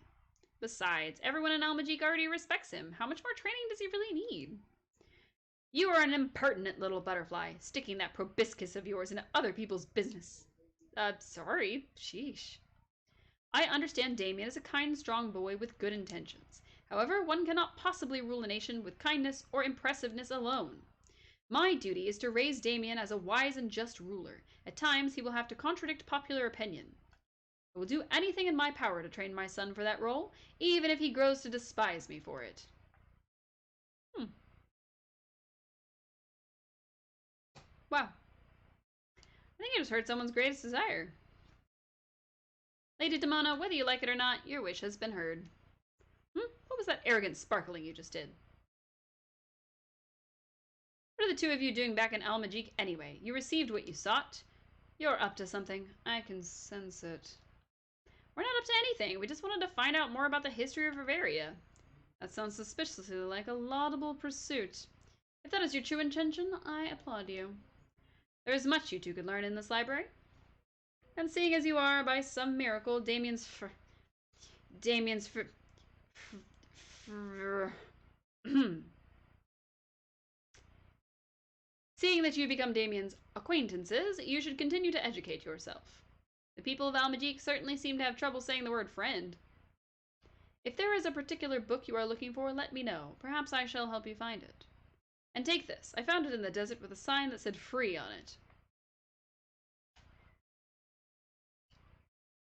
Besides, everyone in Almagique already respects him. How much more training does he really need? You are an impertinent little butterfly, sticking that proboscis of yours into other people's business. Sorry. Sheesh. I understand Damien is a kind, strong boy with good intentions. However, one cannot possibly rule a nation with kindness or impressiveness alone. My duty is to raise Damien as a wise and just ruler. At times, he will have to contradict popular opinion. I will do anything in my power to train my son for that role, even if he grows to despise me for it. Wow. I think I just heard someone's greatest desire. Lady Demona, whether you like it or not, your wish has been heard. What was that arrogant sparkling you just did? What are the two of you doing back in Almagique anyway? You received what you sought. You're up to something. I can sense it. We're not up to anything. We just wanted to find out more about the history of Bavaria. That sounds suspiciously like a laudable pursuit. If that is your true intention, I applaud you. There is much you two could learn in this library. And seeing as you are, by some miracle, Seeing that you become Damien's acquaintances, you should continue to educate yourself. The people of Almagique certainly seem to have trouble saying the word friend. If there is a particular book you are looking for, let me know. Perhaps I shall help you find it. And take this. I found it in the desert with a sign that said free on it.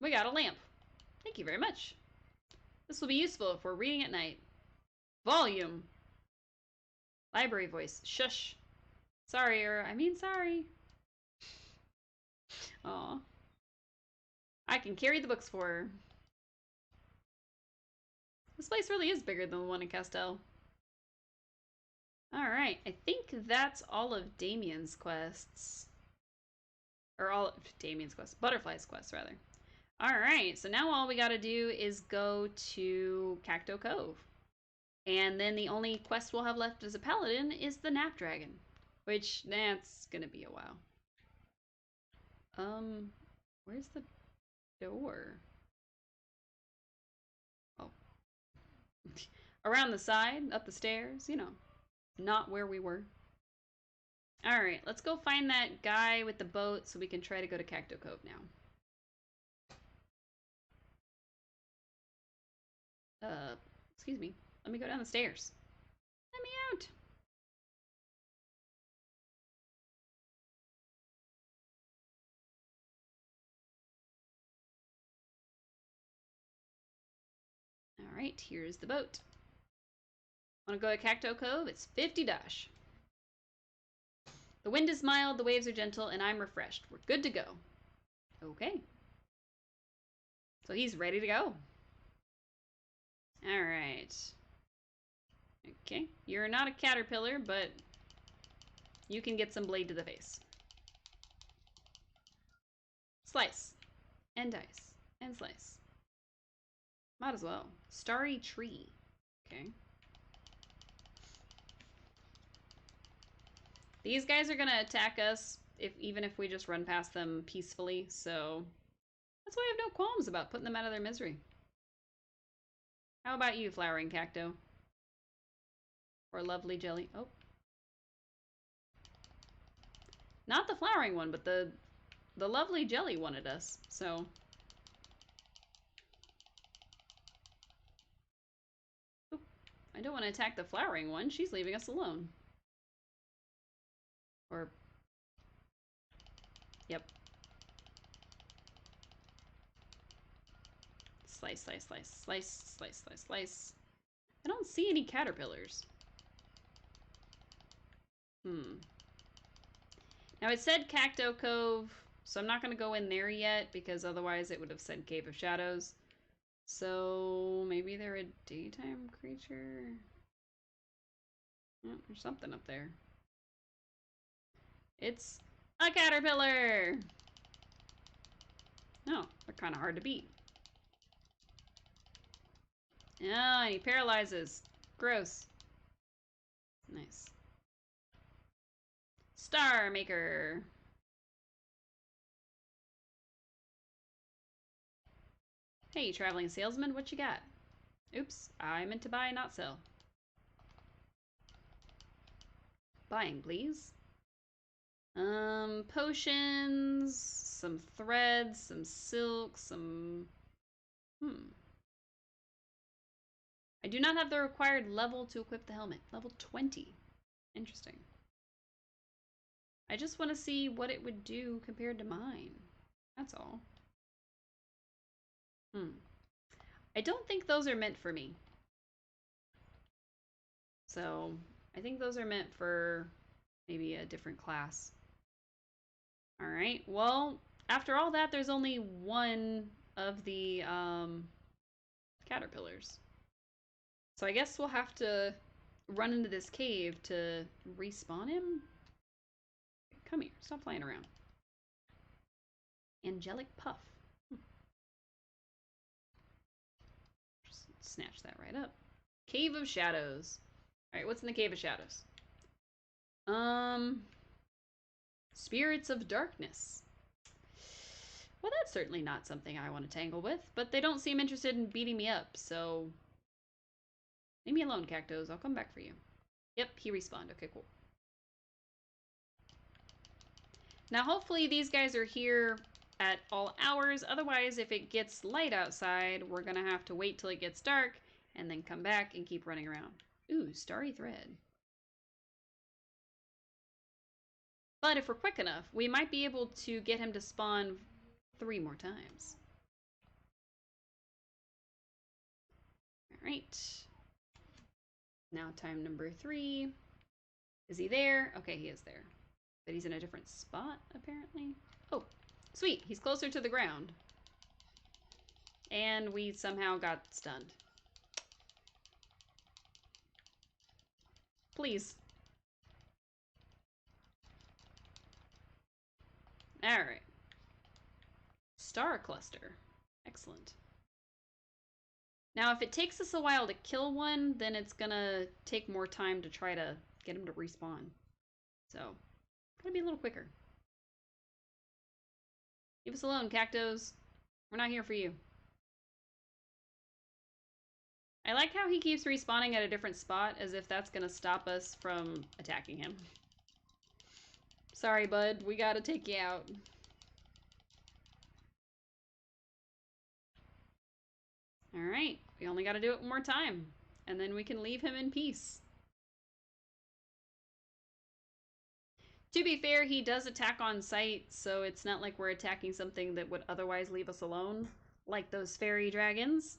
We got a lamp. Thank you very much. This will be useful if we're reading at night. Volume. Library voice. Shush. Sorry, sorry. Aw. I can carry the books for her. This place really is bigger than the one in Castel. Alright, I think that's all of Damien's quests. Or all of Damien's quests. Butterfly's quests, rather. Alright, so now all we gotta do is go to Cacto Cove. And then the only quest we'll have left as a paladin is the Nap Dragon. Which, that's gonna be a while. Where's the door? Oh. Around the side, up the stairs, you know. Not where we were. Alright, let's go find that guy with the boat so we can try to go to Cacto Cove now. Excuse me. Let me go down the stairs. Let me out! Alright, here's the boat. Want to go to Cacto Cove? It's 50 dash. The wind is mild, the waves are gentle, and I'm refreshed. We're good to go. Okay. So he's ready to go. Alright. Okay, you're not a caterpillar, but you can get some blade to the face. Slice. And dice. And slice. Might as well. Starry tree. Okay. These guys are gonna attack us even if we just run past them peacefully, so that's why I have no qualms about putting them out of their misery. How about you, flowering cacto? Or lovely jelly? Oh. Not the flowering one, but the lovely jelly wanted us, so. Ooh, I don't want to attack the flowering one. She's leaving us alone. Or. Yep. Slice, slice, slice, slice, slice, slice, slice. I don't see any caterpillars. Now it said Cacto Cove, so I'm not going to go in there yet because otherwise it would have said Cave of Shadows. So maybe they're a daytime creature? Oh, there's something up there. It's a caterpillar! Oh, they're kind of hard to beat. Oh, and he paralyzes. Gross. Nice. Star Maker. Hey, traveling salesman, what you got? Oops, I meant to buy, not sell. Buying, please. Potions, some threads, some silk, some... I do not have the required level to equip the helmet. Level 20. Interesting. I just want to see what it would do compared to mine. That's all. I don't think those are meant for me. So, I think those are meant for maybe a different class. Alright, well, after all that, there's only one of the caterpillars. So I guess we'll have to run into this cave to respawn him? Come here, stop flying around. Angelic Puff. Just snatch that right up. Cave of Shadows. Alright, what's in the Cave of Shadows? Spirits of Darkness. Well, that's certainly not something I want to tangle with, but they don't seem interested in beating me up, so... Leave me alone, Cactos. I'll come back for you. Yep, he respawned. Okay, cool. Now, hopefully these guys are here at all hours. Otherwise, if it gets light outside, we're going to have to wait till it gets dark and then come back and keep running around. Ooh, starry thread. But if we're quick enough, we might be able to get him to spawn 3 more times. Alright. Now time number 3. Is he there? Okay, he is there. But he's in a different spot, apparently. Oh, sweet. He's closer to the ground. And we somehow got stunned. Please. Alright. Star cluster. Excellent. Now, if it takes us a while to kill one, then it's gonna take more time to try to get him to respawn. So, gotta be a little quicker. Leave us alone, Cactos. We're not here for you. I like how he keeps respawning at a different spot, as if that's gonna stop us from attacking him. Sorry, bud. We gotta take you out. Alright. We only gotta do it one more time. And then we can leave him in peace. To be fair, he does attack on sight, so it's not like we're attacking something that would otherwise leave us alone, like those fairy dragons.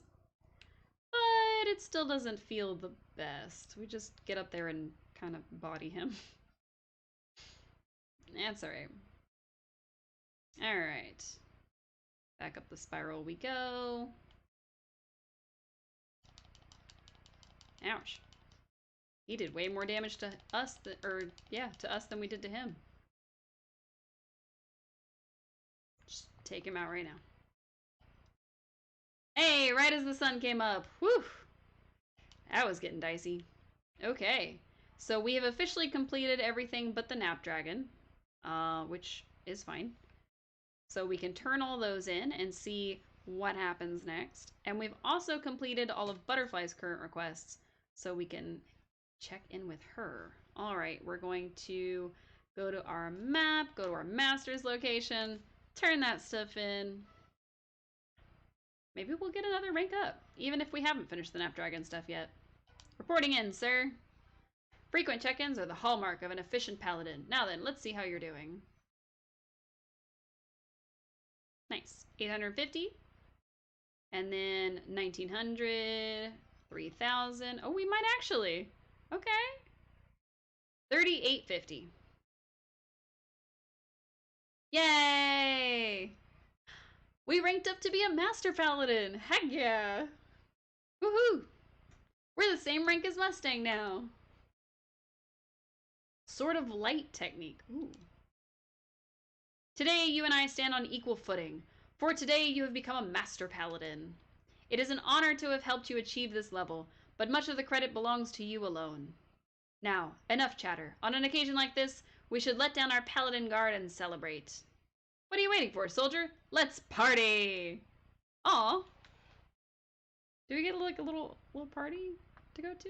But it still doesn't feel the best. We just get up there and kind of body him. That's alright. Alright. Back up the spiral we go. Ouch. He did way more damage to us, to us than we did to him. Just take him out right now. Hey, right as the sun came up. Whew. That was getting dicey. Okay. So we have officially completed everything but the Napdragon, which is fine. So we can turn all those in and see what happens next. And we've also completed all of Butterfly's current requests, so we can check in with her. All right, we're going to go to our map, go to our master's location, turn that stuff in. Maybe we'll get another rank up, even if we haven't finished the Napdragon stuff yet. Reporting in, sir. Frequent check-ins are the hallmark of an efficient paladin. Now then, let's see how you're doing. Nice. 850. And then 1900, 3000. Oh, we might actually. Okay. 3850. Yay! We ranked up to be a master paladin. Heck yeah. Woohoo! We're the same rank as Mustang now. Sword of Light technique. Ooh. Today, you and I stand on equal footing. For today, you have become a master paladin. It is an honor to have helped you achieve this level, but much of the credit belongs to you alone. Now, enough chatter. On an occasion like this, we should let down our paladin guard and celebrate. What are you waiting for, soldier? Let's party! Aw. Do we get like a little party to go to?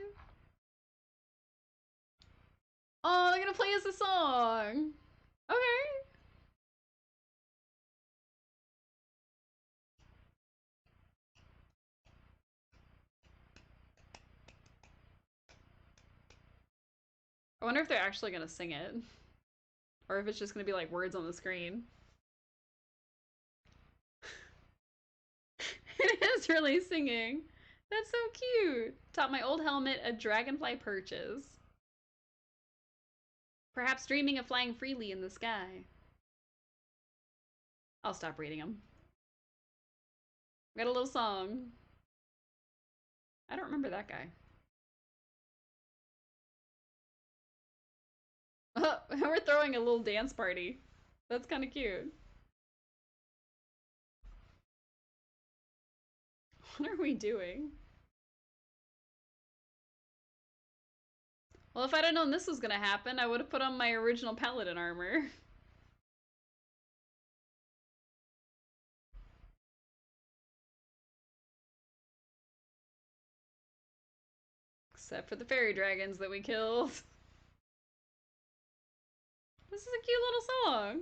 Oh, they're gonna play us a song! Okay. I wonder if they're actually gonna sing it. Or if it's just gonna be like words on the screen. It is really singing. That's so cute. Taught my old helmet a dragonfly perches. Perhaps dreaming of flying freely in the sky. I'll stop reading them. Got a little song. I don't remember that guy. Oh, we're throwing a little dance party. That's kind of cute. What are we doing? Well, if I'd have known this was gonna happen, I would have put on my original Paladin armor. Except for the fairy dragons that we killed. This is a cute little song.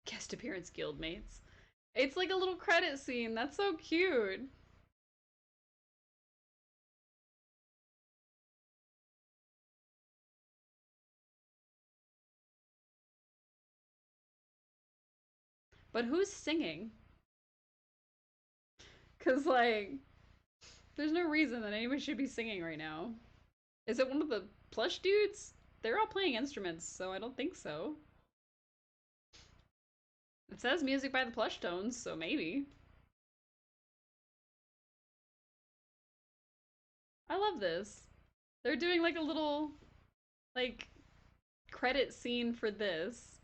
Guest appearance guildmates. It's like a little credit scene. That's so cute. But who's singing? Cause like, there's no reason that anybody should be singing right now. Is it one of the plush dudes? They're all playing instruments, so I don't think so. It says music by the plush tones, so maybe. I love this. They're doing like a little, like, credit scene for this.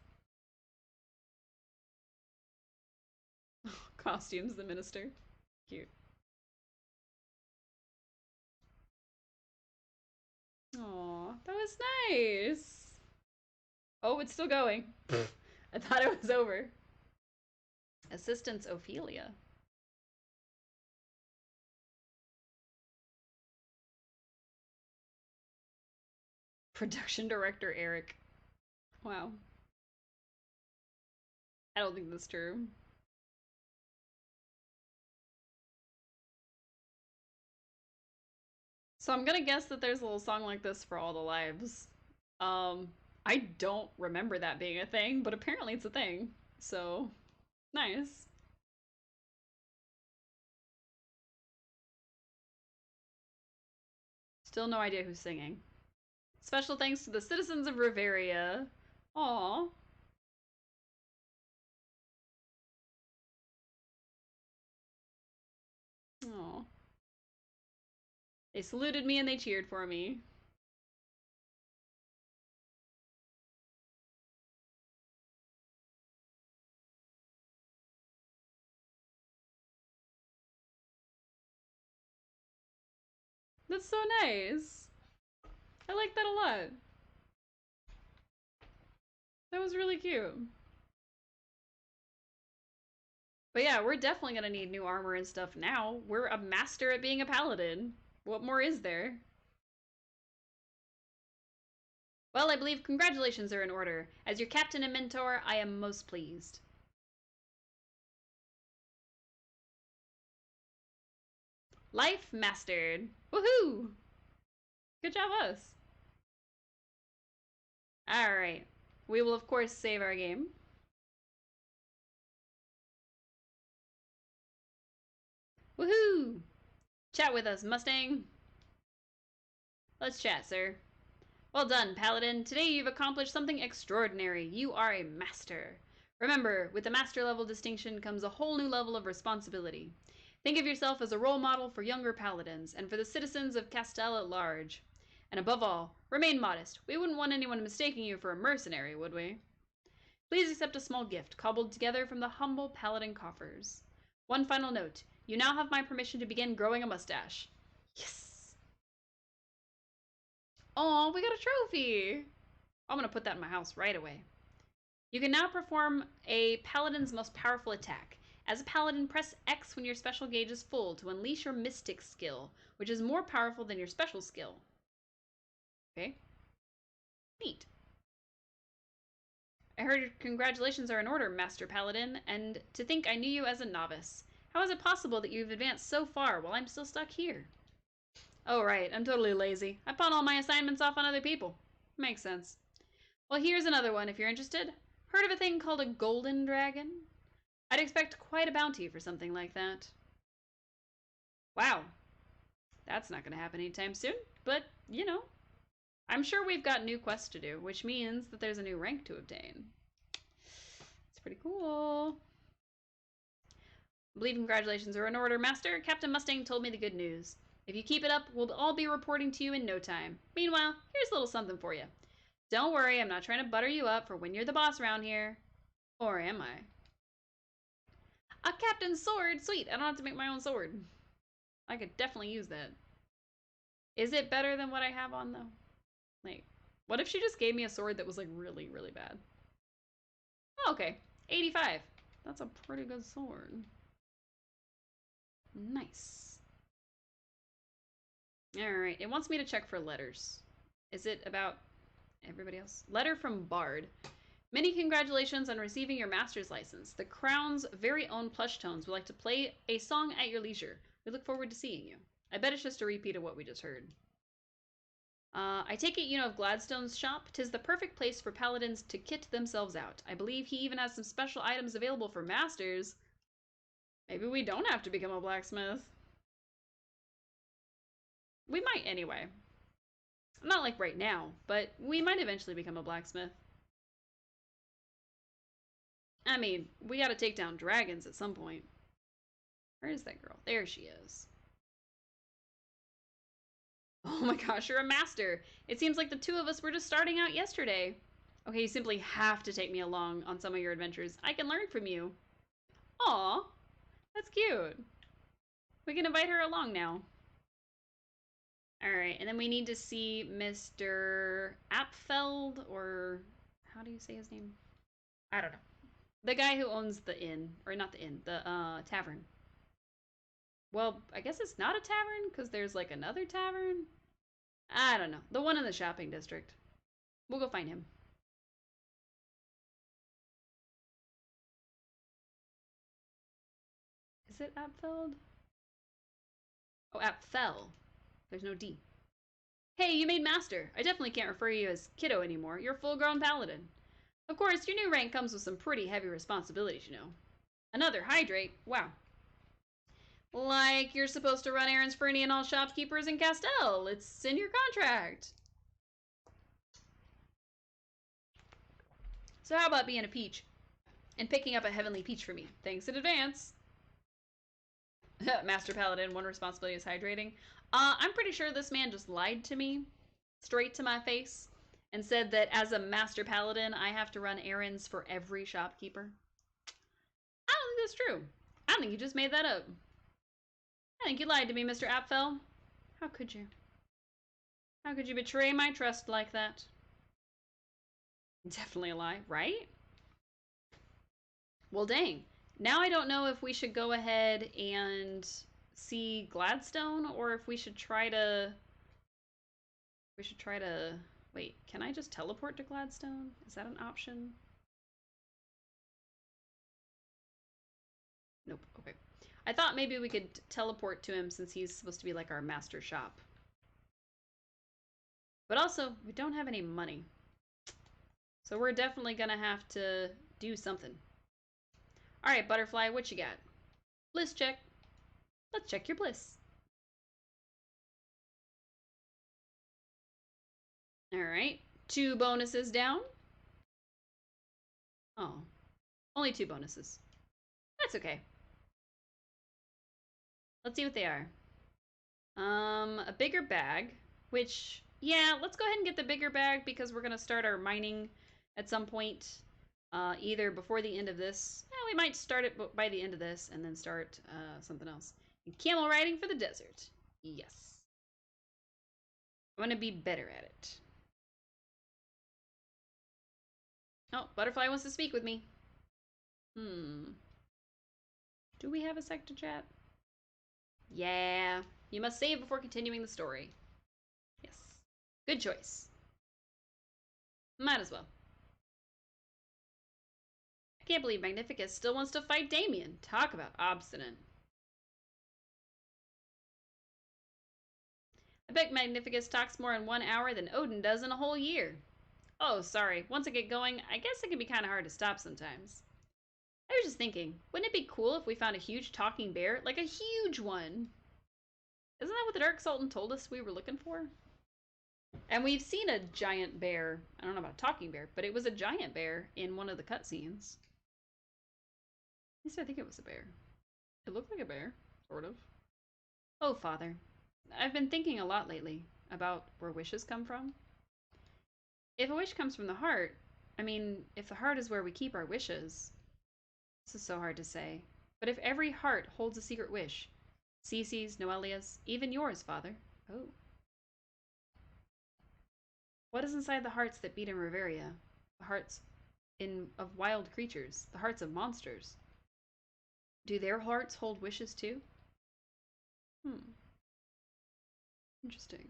Costumes, the minister. Cute. Aw, that was nice. Oh, it's still going. I thought it was over. Assistance Ophelia. Production director Eric. Wow. I don't think that's true. So I'm gonna guess that there's a little song like this for all the lives. I don't remember that being a thing, but apparently it's a thing. So, nice. Still no idea who's singing. Special thanks to the citizens of Riveria. Aww. Aww. They saluted me and they cheered for me. That's so nice. I like that a lot. That was really cute. But yeah, we're definitely gonna need new armor and stuff now. We're a master at being a paladin. What more is there? Well, I believe congratulations are in order. As your captain and mentor, I am most pleased. Life mastered. Woohoo! Good job, us. Alright. We will, of course, save our game. Woohoo! Chat with us, Mustang. Let's chat, sir. Well done, Paladin. Today you've accomplished something extraordinary. You are a master. Remember, with the master level distinction comes a whole new level of responsibility. Think of yourself as a role model for younger paladins and for the citizens of Castell at large. And above all, remain modest. We wouldn't want anyone mistaking you for a mercenary, would we? Please accept a small gift cobbled together from the humble Paladin coffers. One final note. You now have my permission to begin growing a mustache. Yes! Oh, we got a trophy! I'm gonna put that in my house right away. You can now perform a Paladin's most powerful attack. As a Paladin, press X when your special gauge is full to unleash your Mystic skill, which is more powerful than your special skill. Okay. Neat. I heard your congratulations are in order, Master Paladin, and to think I knew you as a novice. How is it possible that you've advanced so far while I'm still stuck here? Oh, right. I'm totally lazy. I pawn all my assignments off on other people. Makes sense. Well, here's another one if you're interested. Heard of a thing called a golden dragon? I'd expect quite a bounty for something like that. Wow. That's not going to happen anytime soon, but, you know. I'm sure we've got new quests to do, which means that there's a new rank to obtain. It's pretty cool. I believe congratulations are in order, Master. Captain Mustang told me the good news. If you keep it up, we'll all be reporting to you in no time. Meanwhile, here's a little something for you. Don't worry, I'm not trying to butter you up for when you're the boss around here. Or am I? A captain's sword! Sweet, I don't have to make my own sword. I could definitely use that. Is it better than what I have on, though? Like, what if she just gave me a sword that was, like, really, really bad? Oh, okay. 85. That's a pretty good sword. Nice. Alright, it wants me to check for letters. Is it about everybody else? Letter from Bard. Many congratulations on receiving your master's license. The Crown's very own Plush Tones would like to play a song at your leisure. We look forward to seeing you. I bet it's just a repeat of what we just heard. I take it you know of Gladstone's shop. 'Tis the perfect place for paladins to kit themselves out. I believe he even has some special items available for masters. Maybe we don't have to become a blacksmith. We might anyway. Not like right now, but we might eventually become a blacksmith. I mean, we gotta take down dragons at some point. Where is that girl? There she is. Oh my gosh, you're a master. It seems like the two of us were just starting out yesterday. Okay, you simply have to take me along on some of your adventures. I can learn from you. Aw, that's cute. We can invite her along now. Alright, and then we need to see Mr. Apfeld, or how do you say his name? I don't know. The guy who owns the inn, or not the inn, the tavern. Well, I guess it's not a tavern, because there's like another tavern? I don't know. The one in the shopping district. We'll go find him. Is it Apfeld? Oh, Apfel. There's no D. Hey, you made master. I definitely can't refer you as kiddo anymore. You're a full-grown paladin. Of course, your new rank comes with some pretty heavy responsibilities, you know. Another hydrate? Wow. Like you're supposed to run errands for any and all shopkeepers in Castell. It's in your contract. So how about being a peach? And picking up a heavenly peach for me. Thanks in advance. Master Paladin, one responsibility is hydrating. I'm pretty sure this man just lied to me, straight to my face, and said that as a Master Paladin, I have to run errands for every shopkeeper. I don't think that's true. I think you just made that up. I think you lied to me, Mr. Apfel. How could you? How could you betray my trust like that? Definitely a lie, right? Well, dang. Now I don't know if we should go ahead and see Gladstone, or if we should try to... Wait, can I just teleport to Gladstone? Is that an option? Nope, okay. I thought maybe we could teleport to him since he's supposed to be like our master shop. But also, we don't have any money. So we're definitely gonna have to do something. Alright, Butterfly, what you got? Bliss check. Let's check your bliss. Alright, 2 bonuses down. Oh, only 2 bonuses. That's okay. Let's see what they are. A bigger bag, which, yeah, let's go ahead and get the bigger bag because we're gonna start our mining at some point. either before the end of this. We might start it by the end of this and then start something else. And camel riding for the desert. Yes. I want to be better at it. Oh, Butterfly wants to speak with me. Do we have a sec to chat? Yeah. You must save before continuing the story. Yes. Good choice. Might as well. I can't believe Magnificus still wants to fight Damien. Talk about obstinate. I bet Magnificus talks more in 1 hour than Odin does in a whole year. Oh, sorry. Once I get going, I guess it can be kind of hard to stop sometimes. I was just thinking, wouldn't it be cool if we found a huge talking bear? Like a huge one! Isn't that what the Dark Sultan told us we were looking for? And we've seen a giant bear. I don't know about a talking bear, but it was a giant bear in one of the cutscenes. At least I think it was a bear. It looked like a bear, sort of. Oh, Father. I've been thinking a lot lately about where wishes come from. If a wish comes from the heart, I mean, if the heart is where we keep our wishes. This is so hard to say. But if every heart holds a secret wish, Cece's, Noelia's, even yours, Father. Oh. What is inside the hearts that beat in Riveria? The hearts of wild creatures, the hearts of monsters. Do their hearts hold wishes too? Interesting.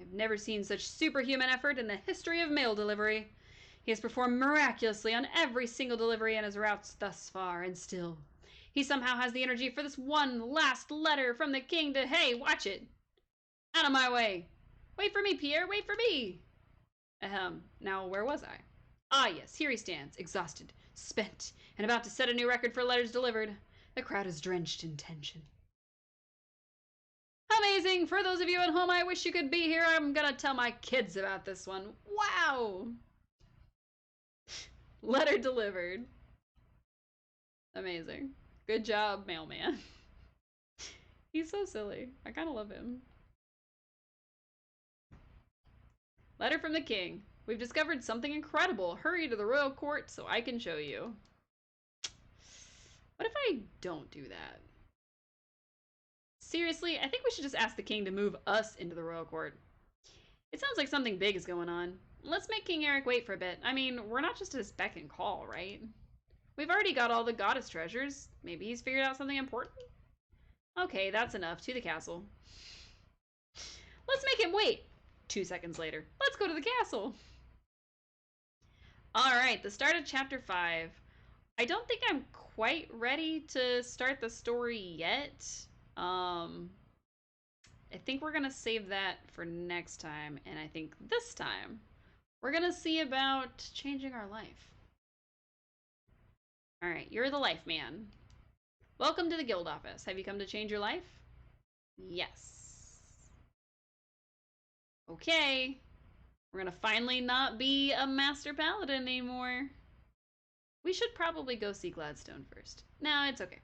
I've never seen such superhuman effort in the history of mail delivery. He has performed miraculously on every single delivery in his routes thus far, and still, he somehow has the energy for this one last letter from the king to, hey, watch it. Out of my way. Wait for me, Pierre, wait for me. Now where was I? Ah, yes, here he stands, exhausted, spent, and about to set a new record for letters delivered. The crowd is drenched in tension. Amazing! For those of you at home, I wish you could be here. I'm gonna tell my kids about this one. Wow! Letter delivered. Amazing. Good job, mailman. He's so silly. I kind of love him. Letter from the king. We've discovered something incredible. Hurry to the royal court so I can show you. What if I don't do that? Seriously, I think we should just ask the king to move us into the royal court. It sounds like something big is going on. Let's make King Eric wait for a bit. I mean, we're not just at his beck and call, right? We've already got all the goddess treasures. Maybe he's figured out something important? Okay, that's enough. To the castle. Let's make him wait. 2 seconds later. Let's go to the castle. Alright, the start of chapter 5. I don't think I'm quite ready to start the story yet. I think we're gonna save that for next time, and I think this time we're gonna see about changing our life. Alright, you're the life man. Welcome to the guild office. Have you come to change your life? Yes. Okay. We're gonna finally not be a master paladin anymore. We should probably go see Gladstone first. No, it's okay.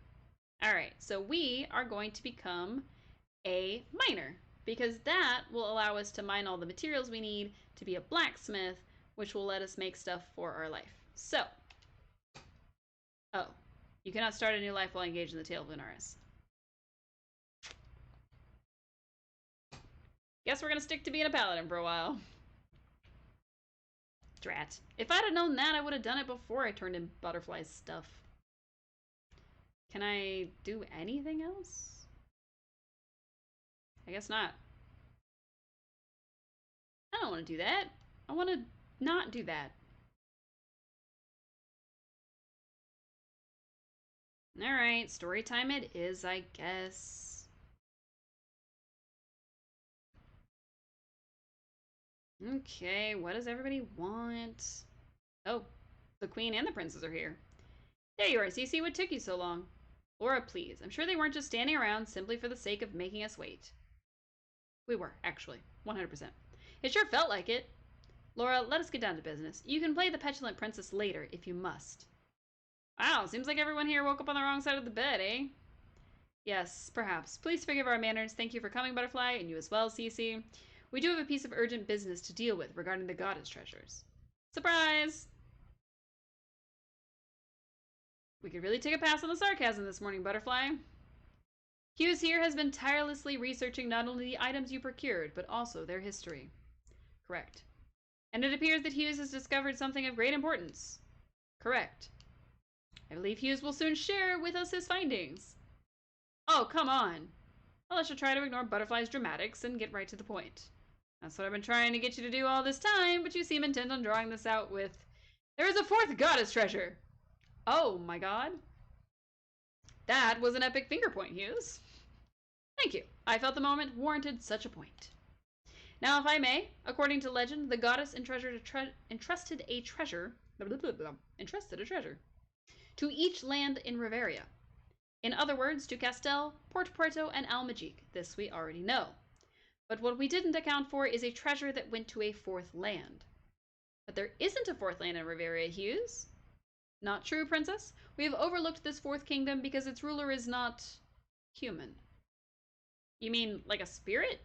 Alright, so we are going to become a miner, because that will allow us to mine all the materials we need to be a blacksmith, which will let us make stuff for our life. So, oh, you cannot start a new life while engaged in the Tale of Lunaris. Guess we're gonna stick to being a paladin for a while. Drat. If I'd have known that, I would have done it before I turned in Butterfly's stuff. Can I do anything else? I guess not. I don't want to do that. I want to not do that. Alright, story time it is, I guess. Okay, what does everybody want? Oh, the queen and the princes are here. There you are, Cece. What took you so long? Laura, please. I'm sure they weren't just standing around simply for the sake of making us wait. We were, actually. 100%. It sure felt like it. Laura, let us get down to business. You can play the petulant princess later, if you must. Wow, seems like everyone here woke up on the wrong side of the bed, eh? Yes, perhaps. Please forgive our manners. Thank you for coming, Butterfly, and you as well, Cece. We do have a piece of urgent business to deal with regarding the goddess treasures. Surprise! We could really take a pass on the sarcasm this morning, Butterfly. Hughes here has been tirelessly researching not only the items you procured, but also their history. Correct. And it appears that Hughes has discovered something of great importance. Correct. I believe Hughes will soon share with us his findings. Oh, come on. Well, I should try to ignore Butterfly's dramatics and get right to the point. That's what I've been trying to get you to do all this time, but you seem intent on drawing this out with, there is a fourth goddess treasure. Oh my god. That was an epic finger point, Hughes. Thank you. I felt the moment warranted such a point. Now, if I may, according to legend, the goddess entrusted a treasure to each land in Riveria. In other words, to Castel, Port Puerto, and Almagique. This we already know. But what we didn't account for is a treasure that went to a fourth land. But there isn't a fourth land in Riveria, Hughes. Not true, Princess. We have overlooked this fourth kingdom because its ruler is not human. You mean like a spirit?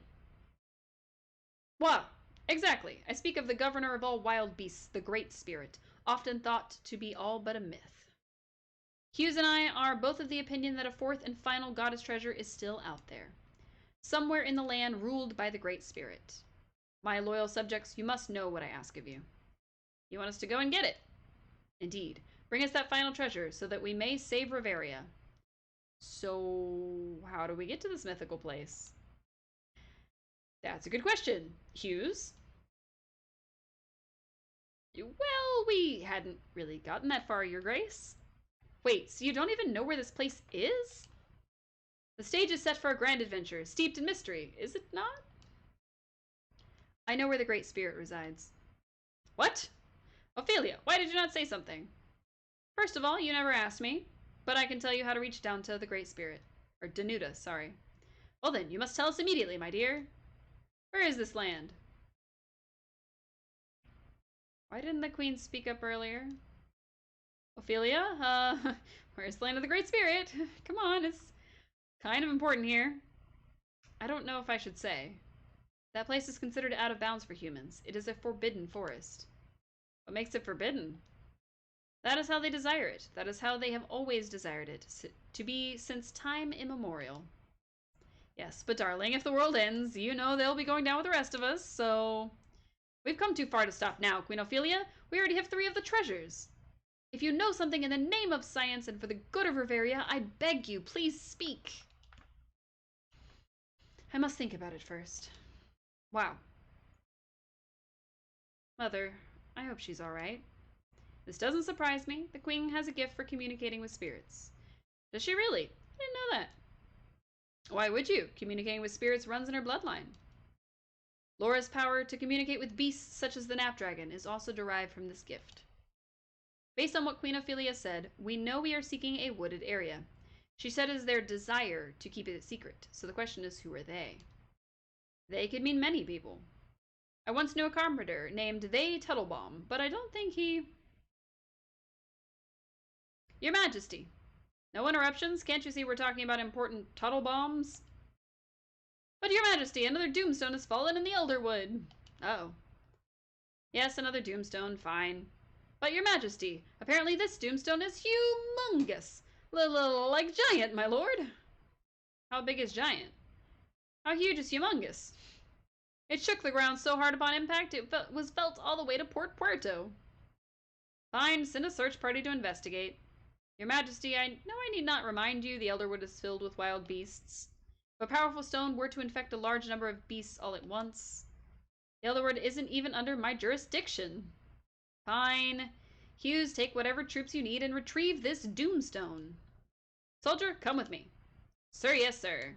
Well, exactly. I speak of the governor of all wild beasts, the Great Spirit, often thought to be all but a myth. Hughes and I are both of the opinion that a fourth and final goddess treasure is still out there, somewhere in the land ruled by the Great Spirit. My loyal subjects, you must know what I ask of you. You want us to go and get it? Indeed. Bring us that final treasure so that we may save Riveria. So, how do we get to this mythical place? That's a good question, Hughes. Well, we hadn't really gotten that far, Your Grace. Wait, so you don't even know where this place is? The stage is set for a grand adventure, steeped in mystery, is it not? I know where the Great Spirit resides. What? Ophelia, why did you not say something? First of all, you never asked me, but I can tell you how to reach down to the Great Spirit. Or Danuta, sorry. Well then, you must tell us immediately, my dear. Where is this land? Why didn't the Queen speak up earlier? Ophelia, where's the land of the Great Spirit? Come on, it's kind of important here. I don't know if I should say. That place is considered out of bounds for humans. It is a forbidden forest. What makes it forbidden? That is how they desire it. That is how they have always desired it, to be since time immemorial. Yes, but darling, if the world ends, you know they'll be going down with the rest of us, so... We've come too far to stop now, Queen Ophelia. We already have 3 of the treasures. If you know something in the name of science and for the good of Riveria, I beg you, please speak. I must think about it first. Wow. Mother, I hope she's all right. This doesn't surprise me. The Queen has a gift for communicating with spirits. Does she really? I didn't know that. Why would you? Communicating with spirits runs in her bloodline. Laura's power to communicate with beasts such as the Napdragon is also derived from this gift. Based on what Queen Ophelia said, we know we are seeking a wooded area. She said it is their desire to keep it a secret, so the question is, who are they? They could mean many people. I once knew a carpenter named They Tuttlebaum, but I don't think he... Your Majesty. No interruptions? Can't you see we're talking about important Tuttlebaums? But Your Majesty, another doomstone has fallen in the Elderwood. Uh-oh. Yes, another doomstone, fine. But Your Majesty, apparently this doomstone is humongous. Like giant, my lord. How big is giant? How huge is humongous? It shook the ground so hard upon impact it was felt all the way to Port Puerto. Fine, send a search party to investigate. Your Majesty, I know I need not remind you the Elderwood is filled with wild beasts. If a powerful stone were to infect a large number of beasts all at once, the Elderwood isn't even under my jurisdiction. Fine. Hughes, take whatever troops you need and retrieve this doomstone. Soldier, come with me. Sir, yes, sir.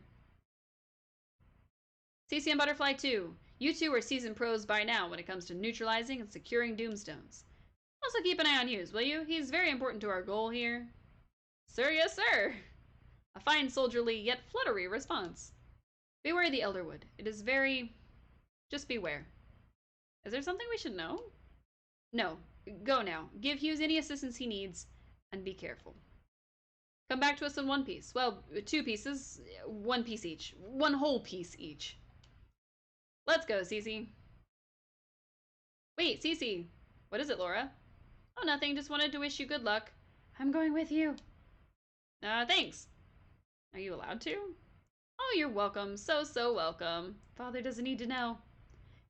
CC and Butterfly 2. You two are seasoned pros by now when it comes to neutralizing and securing doomstones. Also keep an eye on Hughes, will you? He's very important to our goal here. Sir, yes, sir. A fine soldierly yet fluttery response. Beware the Elderwood. It is very... Just beware. Is there something we should know? No. Go now. Give Hughes any assistance he needs, and be careful. Come back to us in one piece. Well, 2 pieces. 1 piece each. 1 whole piece each. Let's go, Cece. Wait, Cece. What is it, Laura? Oh, nothing. Just wanted to wish you good luck. I'm going with you. Thanks. Are you allowed to? Oh, you're welcome. So welcome. Father doesn't need to know.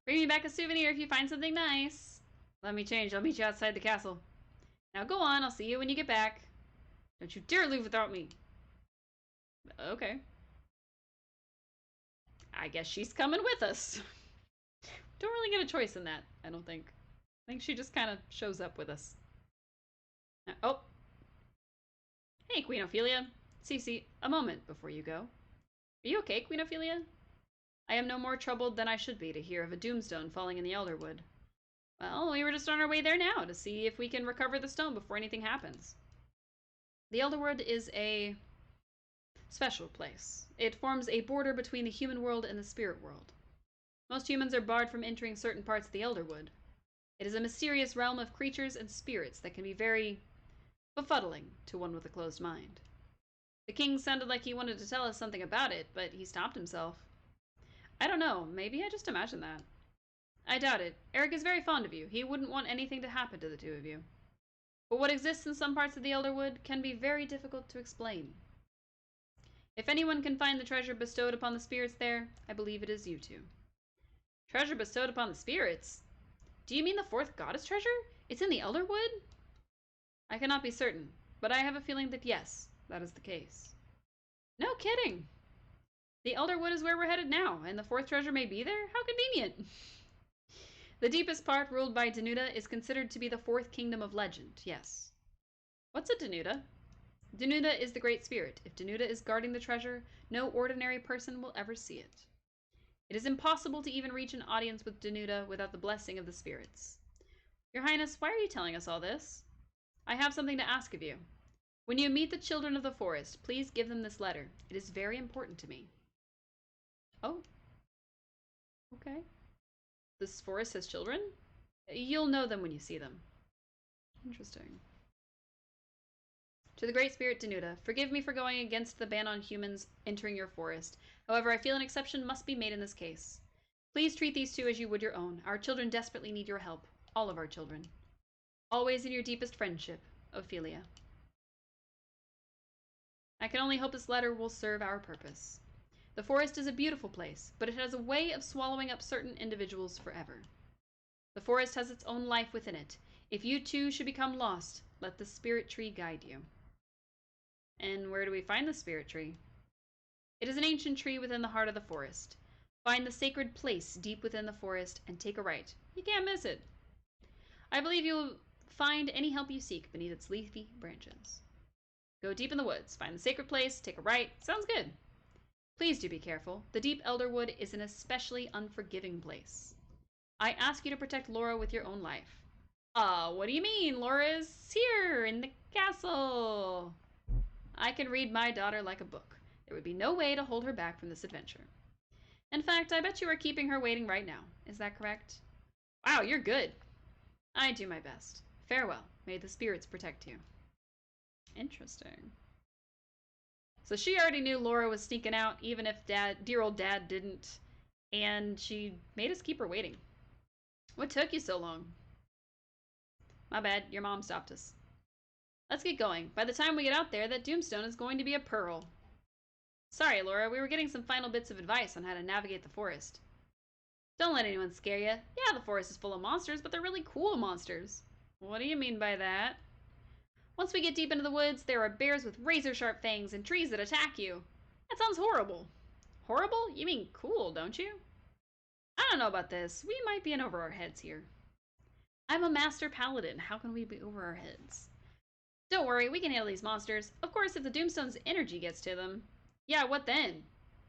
Bring me back a souvenir if you find something nice. Let me change. I'll meet you outside the castle. Now go on. I'll see you when you get back. Don't you dare leave without me. Okay. I guess she's coming with us. Don't really get a choice in that, I don't think. I think she just kind of shows up with us. Oh. Hey, Queen Ophelia. Cece, a moment before you go. Are you okay, Queen Ophelia? I am no more troubled than I should be to hear of a doomstone falling in the Elderwood. Well, we were just on our way there now to see if we can recover the stone before anything happens. The Elderwood is a special place. It forms a border between the human world and the spirit world. Most humans are barred from entering certain parts of the Elderwood. It is a mysterious realm of creatures and spirits that can be very befuddling to one with a closed mind. The king sounded like he wanted to tell us something about it, but he stopped himself. I don't know, maybe I just imagined that. I doubt it. Eric is very fond of you. He wouldn't want anything to happen to the two of you. But what exists in some parts of the Elderwood can be very difficult to explain. If anyone can find the treasure bestowed upon the spirits there, I believe it is you two. Treasure bestowed upon the spirits? Do you mean the fourth goddess treasure? It's in the Elderwood? I cannot be certain, but I have a feeling that yes, that is the case. No kidding! The Elderwood is where we're headed now, and the fourth treasure may be there? How convenient! The deepest part, ruled by Danuta, is considered to be the fourth kingdom of legend, yes. What's a Danuta? Danuta is the great spirit. If Danuta is guarding the treasure, no ordinary person will ever see it. It is impossible to even reach an audience with Danuta without the blessing of the spirits. Your Highness, why are you telling us all this? I have something to ask of you. When you meet the children of the forest, please give them this letter. It is very important to me. Oh. Okay. This forest has children? You'll know them when you see them. Interesting. To the Great Spirit Danuta, forgive me for going against the ban on humans entering your forest. However, I feel an exception must be made in this case. Please treat these two as you would your own. Our children desperately need your help. All of our children. Always in your deepest friendship, Ophelia. I can only hope this letter will serve our purpose. The forest is a beautiful place, but it has a way of swallowing up certain individuals forever. The forest has its own life within it. If you too should become lost, let the spirit tree guide you. And where do we find the spirit tree? It is an ancient tree within the heart of the forest. Find the sacred place deep within the forest and take a right. You can't miss it. I believe you will find any help you seek beneath its leafy branches. Go deep in the woods, find the sacred place, take a right. Sounds good. Please do be careful. The deep Elderwood is an especially unforgiving place. I ask you to protect Laura with your own life. What do you mean? Laura is here in the castle. I can read my daughter like a book. There would be no way to hold her back from this adventure. In fact, I bet you are keeping her waiting right now. Is that correct? Wow, you're good. I do my best. Farewell. May the spirits protect you. Interesting. So she already knew Laura was sneaking out, even if dear old dad didn't. And she made us keep her waiting. What took you so long? My bad, your mom stopped us. Let's get going. By the time we get out there, that doomstone is going to be a pearl. Sorry, Laura, we were getting some final bits of advice on how to navigate the forest. Don't let anyone scare you. Yeah, the forest is full of monsters, but they're really cool monsters. What do you mean by that? Once we get deep into the woods, there are bears with razor-sharp fangs and trees that attack you. That sounds horrible. Horrible? You mean cool, don't you? I don't know about this. We might be in over our heads here. I'm a master paladin. How can we be over our heads? Don't worry, we can handle these monsters. Of course, if the Doomstone's energy gets to them. Yeah, what then?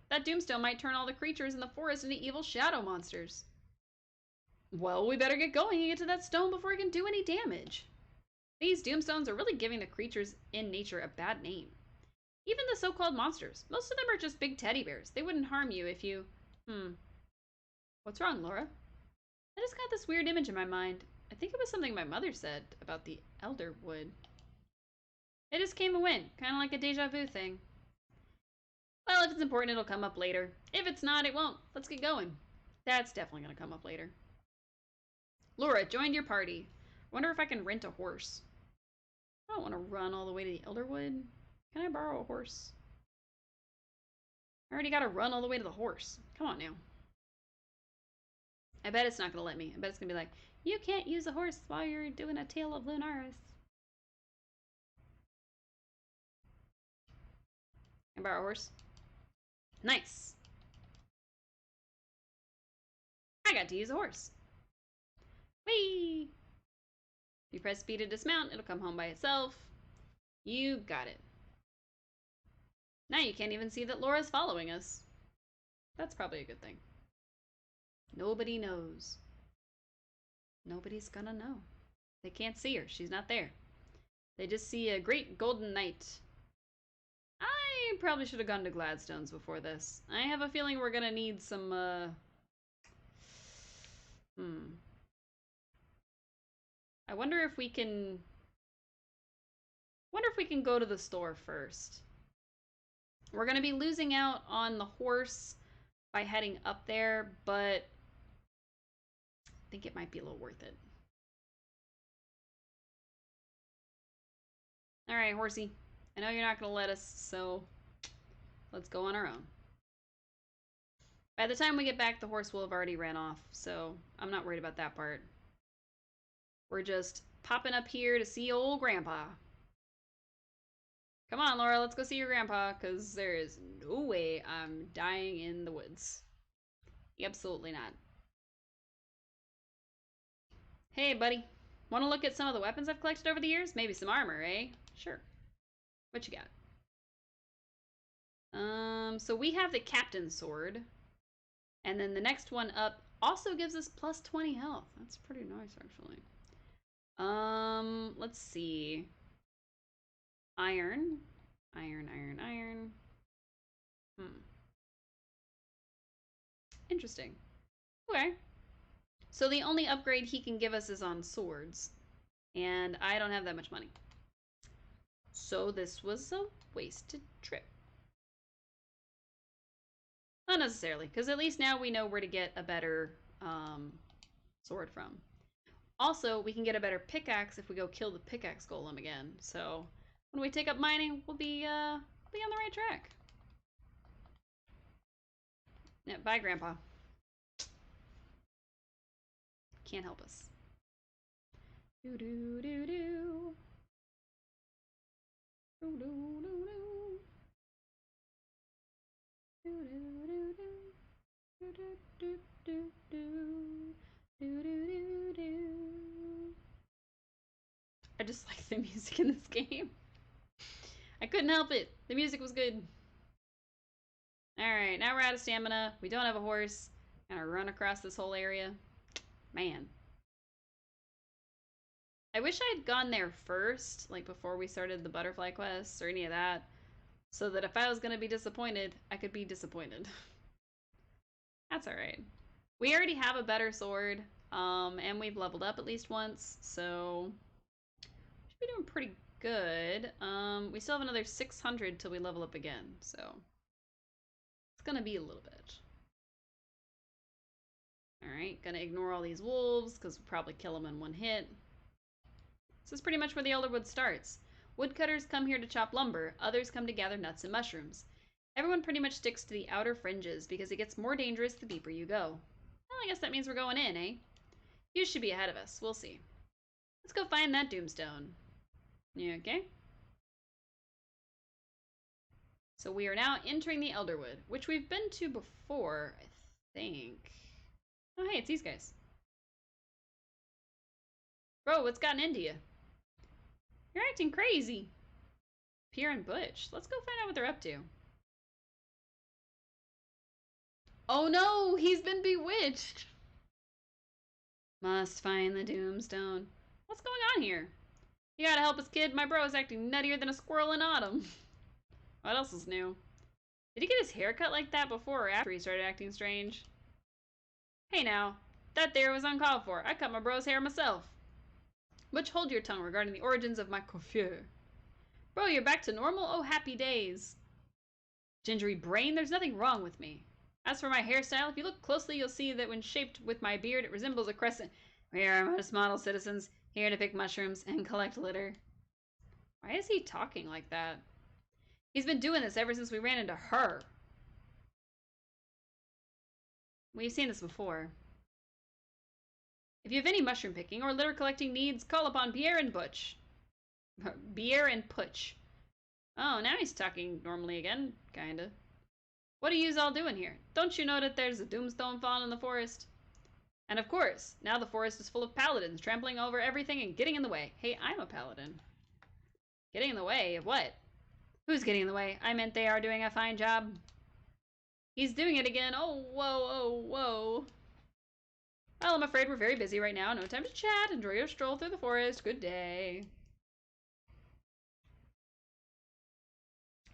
That Doomstone might turn all the creatures in the forest into evil shadow monsters. Well, we better get going and get to that stone before it can do any damage. These Doomstones are really giving the creatures in nature a bad name. Even the so-called monsters. Most of them are just big teddy bears. They wouldn't harm you if you... What's wrong, Laura? I just got this weird image in my mind. I think it was something my mother said about the Elderwood. It just came and went, kind of like a deja vu thing. Well, if it's important, it'll come up later. If it's not, it won't. Let's get going. That's definitely going to come up later. Laura joined your party. I wonder if I can rent a horse. I don't want to run all the way to the Elderwood. Can I borrow a horse? I already got to run all the way to the horse. Come on now. I bet it's not going to let me. I bet it's going to be like, you can't use a horse while you're doing a Tale of Lunaris. Can I borrow a horse? Nice. I got to use a horse. Whee! If you press B to dismount, it'll come home by itself. You got it. Now you can't even see that Laura's following us. That's probably a good thing. Nobody knows. Nobody's gonna know. They can't see her. She's not there. They just see a great golden knight. I probably should have gone to Gladstone's before this. I have a feeling we're gonna need some, I wonder if we can go to the store first. We're gonna be losing out on the horse by heading up there, but I think it might be a little worth it. All right, horsey. I know you're not gonna let us, so let's go on our own. By the time we get back, the horse will have already ran off, so I'm not worried about that part. We're just popping up here to see old Grandpa. Come on, Laura, let's go see your grandpa, because there is no way I'm dying in the woods. Absolutely not. Hey, buddy. Want to look at some of the weapons I've collected over the years? Maybe some armor, eh? Sure. What you got? So we have the Captain's Sword. And then the next one up also gives us plus 20 health. That's pretty nice, actually. Let's see. Iron. Iron. Interesting. Okay. So the only upgrade he can give us is on swords. And I don't have that much money. So this was a wasted trip. Not necessarily, because at least now we know where to get a better sword from. Also, we can get a better pickaxe if we go kill the pickaxe golem again. So when we take up mining, we'll be on the right track. Yeah, bye, Grandpa. Can't help us. Do do do do. Do do do do. Do do do do. Do do do do do. Do do do do. I just like the music in this game. I couldn't help it. The music was good. Alright, now we're out of stamina. We don't have a horse. Gonna run across this whole area. Man. I wish I had gone there first, like before we started the butterfly quests or any of that, so that if I was gonna be disappointed, I could be disappointed. That's alright. We already have a better sword, and we've leveled up at least once, so should be doing pretty good. We still have another 600 till we level up again, so it's gonna be a little bit. Alright, gonna ignore all these wolves, because we'll probably kill them in one hit. This is pretty much where the Elderwood starts. Woodcutters come here to chop lumber, others come to gather nuts and mushrooms. Everyone pretty much sticks to the outer fringes, because it gets more dangerous the deeper you go. Well, I guess that means we're going in, eh? You should be ahead of us, we'll see. Let's go find that Doomstone. You okay? So we are now entering the Elderwood, which we've been to before, I think. Oh, hey, it's these guys. Bro, what's gotten into you? You're acting crazy. Pierre and Butch. Let's go find out what they're up to. Oh no, he's been bewitched. Must find the Doomstone. What's going on here? You gotta help us, kid. My bro is acting nuttier than a squirrel in autumn. What else is new? Did he get his hair cut like that before or after he started acting strange? Hey now, that there was uncalled for. I cut my bro's hair myself. Butch, hold your tongue regarding the origins of my coiffure. Bro, you're back to normal? Oh, happy days. Gingery brain, there's nothing wrong with me. As for my hairstyle, if you look closely, you'll see that when shaped with my beard, it resembles a crescent. We are modest model citizens, here to pick mushrooms and collect litter. Why is he talking like that? He's been doing this ever since we ran into her. We've seen this before. If you have any mushroom picking or litter collecting needs, call upon Pierre and Butch. Pierre and Putch. Oh, now he's talking normally again, kinda. What are yous all doing here? Don't you know that there's a doomstone fallen in the forest? And of course, now the forest is full of paladins, trampling over everything and getting in the way. Hey, I'm a paladin. Getting in the way of what? Who's getting in the way? I meant they are doing a fine job. He's doing it again. Oh, whoa, oh, whoa. Well, I'm afraid we're very busy right now. No time to chat. Enjoy your stroll through the forest. Good day.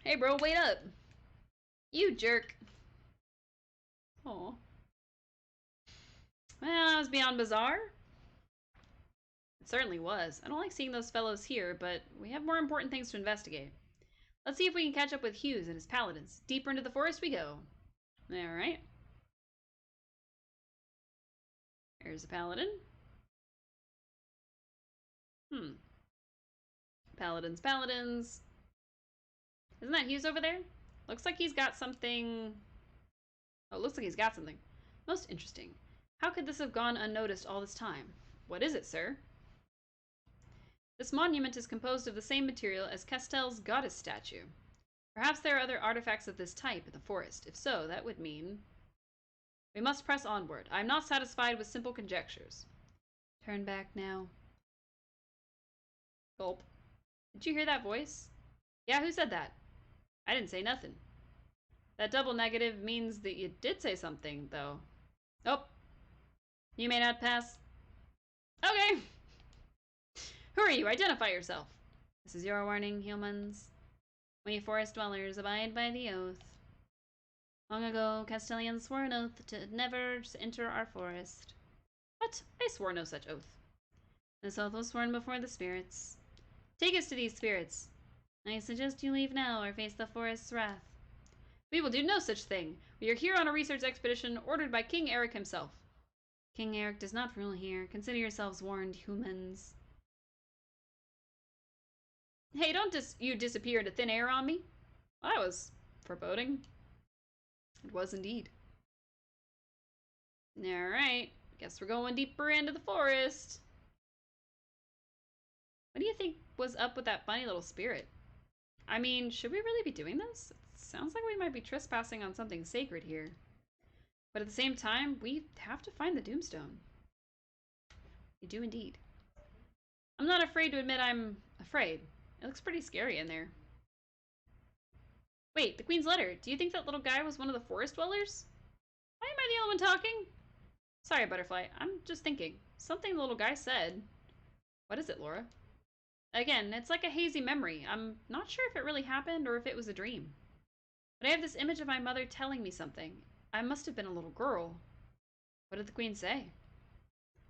Hey, bro, wait up. You jerk. Oh. Well, that was beyond bizarre. It certainly was. I don't like seeing those fellows here, but we have more important things to investigate. Let's see if we can catch up with Hughes and his paladins. Deeper into the forest we go. Alright. There's a paladin. Paladins, paladins. Isn't that Hughes over there? Looks like he's got something... Oh, looks like he's got something. Most interesting. How could this have gone unnoticed all this time? What is it, sir? This monument is composed of the same material as Castel's goddess statue. Perhaps there are other artifacts of this type in the forest. If so, that would mean... We must press onward. I am not satisfied with simple conjectures. Turn back now. Gulp. Did you hear that voice? Yeah, who said that? I didn't say nothing. That double negative means that you did say something, though. Oh. You may not pass. Okay. Who are you? Identify yourself. This is your warning, humans. We forest dwellers abide by the oath. Long ago, Castellians swore an oath to never enter our forest. What? I swore no such oath. This oath was sworn before the spirits. Take us to these spirits. I suggest you leave now or face the forest's wrath. We will do no such thing. We are here on a research expedition ordered by King Eric himself. King Eric does not rule here. Consider yourselves warned, humans. Hey, don't you disappear into thin air on me. Well, that was foreboding. It was indeed. Alright. Guess we're going deeper into the forest. What do you think was up with that funny little spirit? I mean, should we really be doing this? It sounds like we might be trespassing on something sacred here. But at the same time, we have to find the Doomstone. We do indeed. I'm not afraid to admit I'm afraid. It looks pretty scary in there. Wait, the Queen's letter. Do you think that little guy was one of the forest dwellers? Why am I the only one talking? Sorry, Butterfly. I'm just thinking. Something the little guy said. What is it, Laura? Again, it's like a hazy memory. I'm not sure if it really happened or if it was a dream. But I have this image of my mother telling me something. I must have been a little girl. What did the Queen say?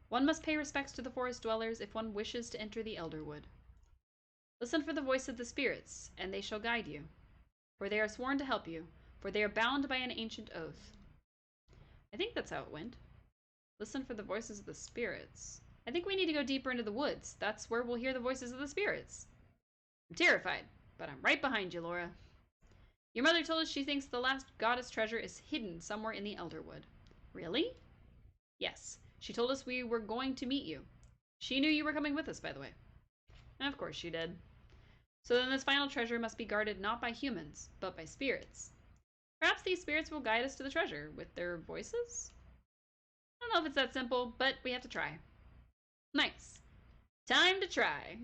One must pay respects to the forest dwellers if one wishes to enter the Elderwood. Listen for the voice of the spirits, and they shall guide you. For they are sworn to help you, for they are bound by an ancient oath. I think that's how it went. Listen for the voices of the spirits. I think we need to go deeper into the woods. That's where we'll hear the voices of the spirits. I'm terrified, but I'm right behind you, Laura. Your mother told us she thinks the last goddess treasure is hidden somewhere in the Elderwood. Really? Yes. She told us we were going to meet you. She knew you were coming with us, by the way. And of course she did. So then this final treasure must be guarded not by humans, but by spirits. Perhaps these spirits will guide us to the treasure with their voices? I don't know if it's that simple, but we have to try. Nice. Time to try.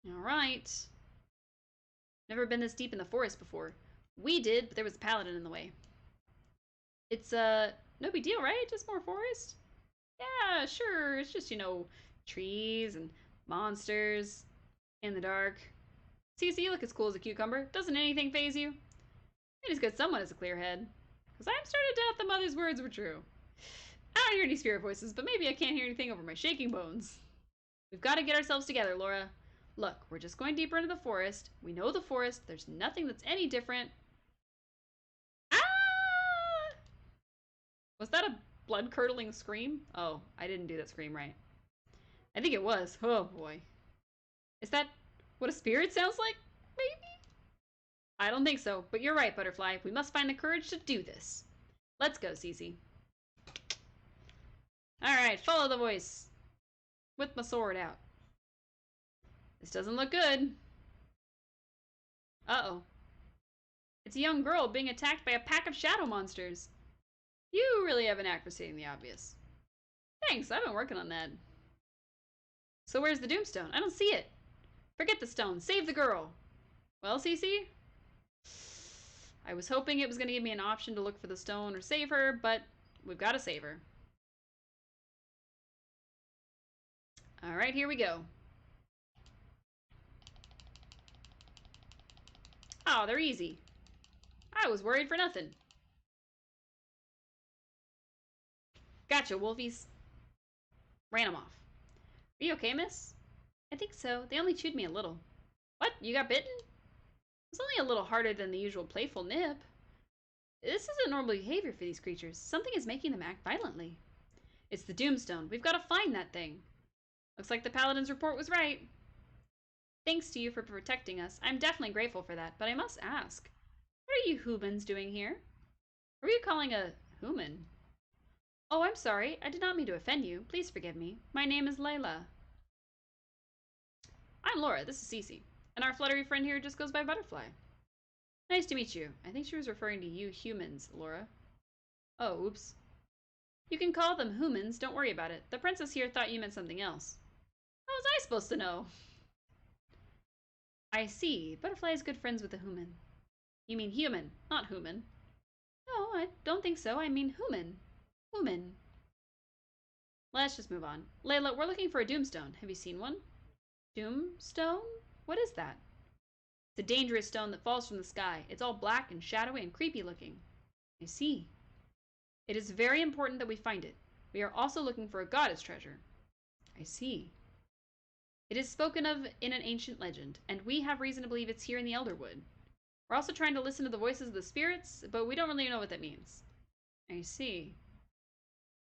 Alright. Never been this deep in the forest before. We did, but there was a paladin in the way. It's, no big deal, right? Just more forest? Yeah, sure. It's just, you know, trees and monsters in the dark. See, you look as cool as a cucumber. Doesn't anything faze you? It is good someone has a clear head. Because I'm starting to doubt the mother's words were true. I don't hear any spirit voices, but maybe I can't hear anything over my shaking bones. We've got to get ourselves together, Laura. Look, we're just going deeper into the forest. We know the forest. There's nothing that's any different. Was that a blood-curdling scream? Oh, I didn't do that scream right. I think it was. Oh boy. Is that what a spirit sounds like? Maybe? I don't think so, but you're right, Butterfly. We must find the courage to do this. Let's go, Cece. Alright, follow the voice. With my sword out. This doesn't look good. Uh-oh. It's a young girl being attacked by a pack of shadow monsters. You really have an knack for stating the obvious. Thanks, I've been working on that. So where's the Doomstone? I don't see it. Forget the stone. Save the girl. Well, Cece? I was hoping it was going to give me an option to look for the stone or save her, but we've got to save her. Alright, here we go. Oh, they're easy. I was worried for nothing. Gotcha, Wolfies. Ran them off. Are you okay, miss? I think so. They only chewed me a little. What? You got bitten? It's only a little harder than the usual playful nip. This isn't normal behavior for these creatures. Something is making them act violently. It's the Doomstone. We've got to find that thing. Looks like the Paladin's report was right. Thanks to you for protecting us. I'm definitely grateful for that, but I must ask. What are you humans doing here? Who are you calling a human? Oh, I'm sorry. I did not mean to offend you. Please forgive me. My name is Layla. I'm Laura. This is Cece. And our fluttery friend here just goes by Butterfly. Nice to meet you. I think she was referring to you humans, Laura. Oh, oops. You can call them humans. Don't worry about it. The princess here thought you meant something else. How was I supposed to know? I see. Butterfly is good friends with a human. You mean human, not human. No, I don't think so. I mean human. Human. Let's just move on. Layla, we're looking for a Doomstone. Have you seen one? Doomstone? What is that? It's a dangerous stone that falls from the sky. It's all black and shadowy and creepy looking. I see. It is very important that we find it. We are also looking for a goddess treasure. I see. It is spoken of in an ancient legend, and we have reason to believe it's here in the Elderwood. We're also trying to listen to the voices of the spirits, but we don't really know what that means. I see.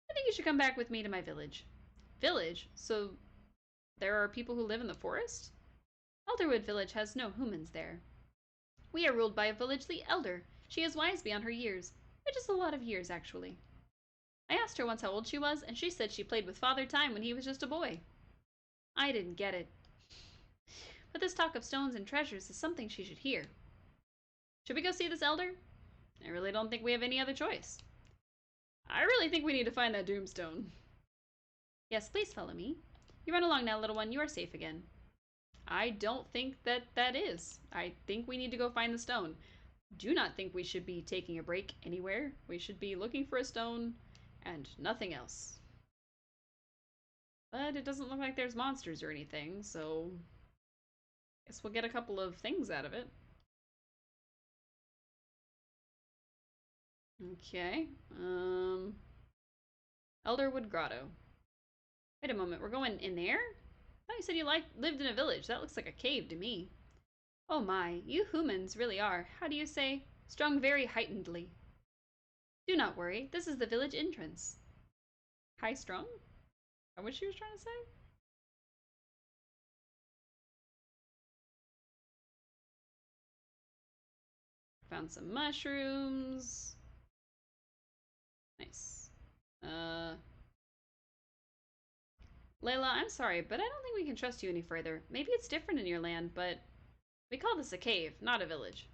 I think you should come back with me to my village. Village? So there are people who live in the forest? Elderwood Village has no humans there. We are ruled by a villagely elder. She is wise beyond her years, which is a lot of years, actually. I asked her once how old she was, and she said she played with Father Time when he was just a boy. I didn't get it. But this talk of stones and treasures is something she should hear. Should we go see this elder? I really don't think we have any other choice. I really think we need to find that Doomstone. Yes, please follow me. You run along now, little one. You are safe again. I don't think that is. I think we need to go find the stone. Do not think we should be taking a break anywhere. We should be looking for a stone and nothing else. But it doesn't look like there's monsters or anything, so I guess we'll get a couple of things out of it. Okay. Elderwood Grotto. Wait a moment, we're going in there? I thought you said you lived in a village. That looks like a cave to me. Oh my, you humans really are, how do you say, strung very heightenedly. Do not worry, this is the village entrance. High strung? Is that what she was trying to say? Found some mushrooms. Nice. Layla, I'm sorry, but I don't think we can trust you any further. Maybe it's different in your land, but we call this a cave, not a village.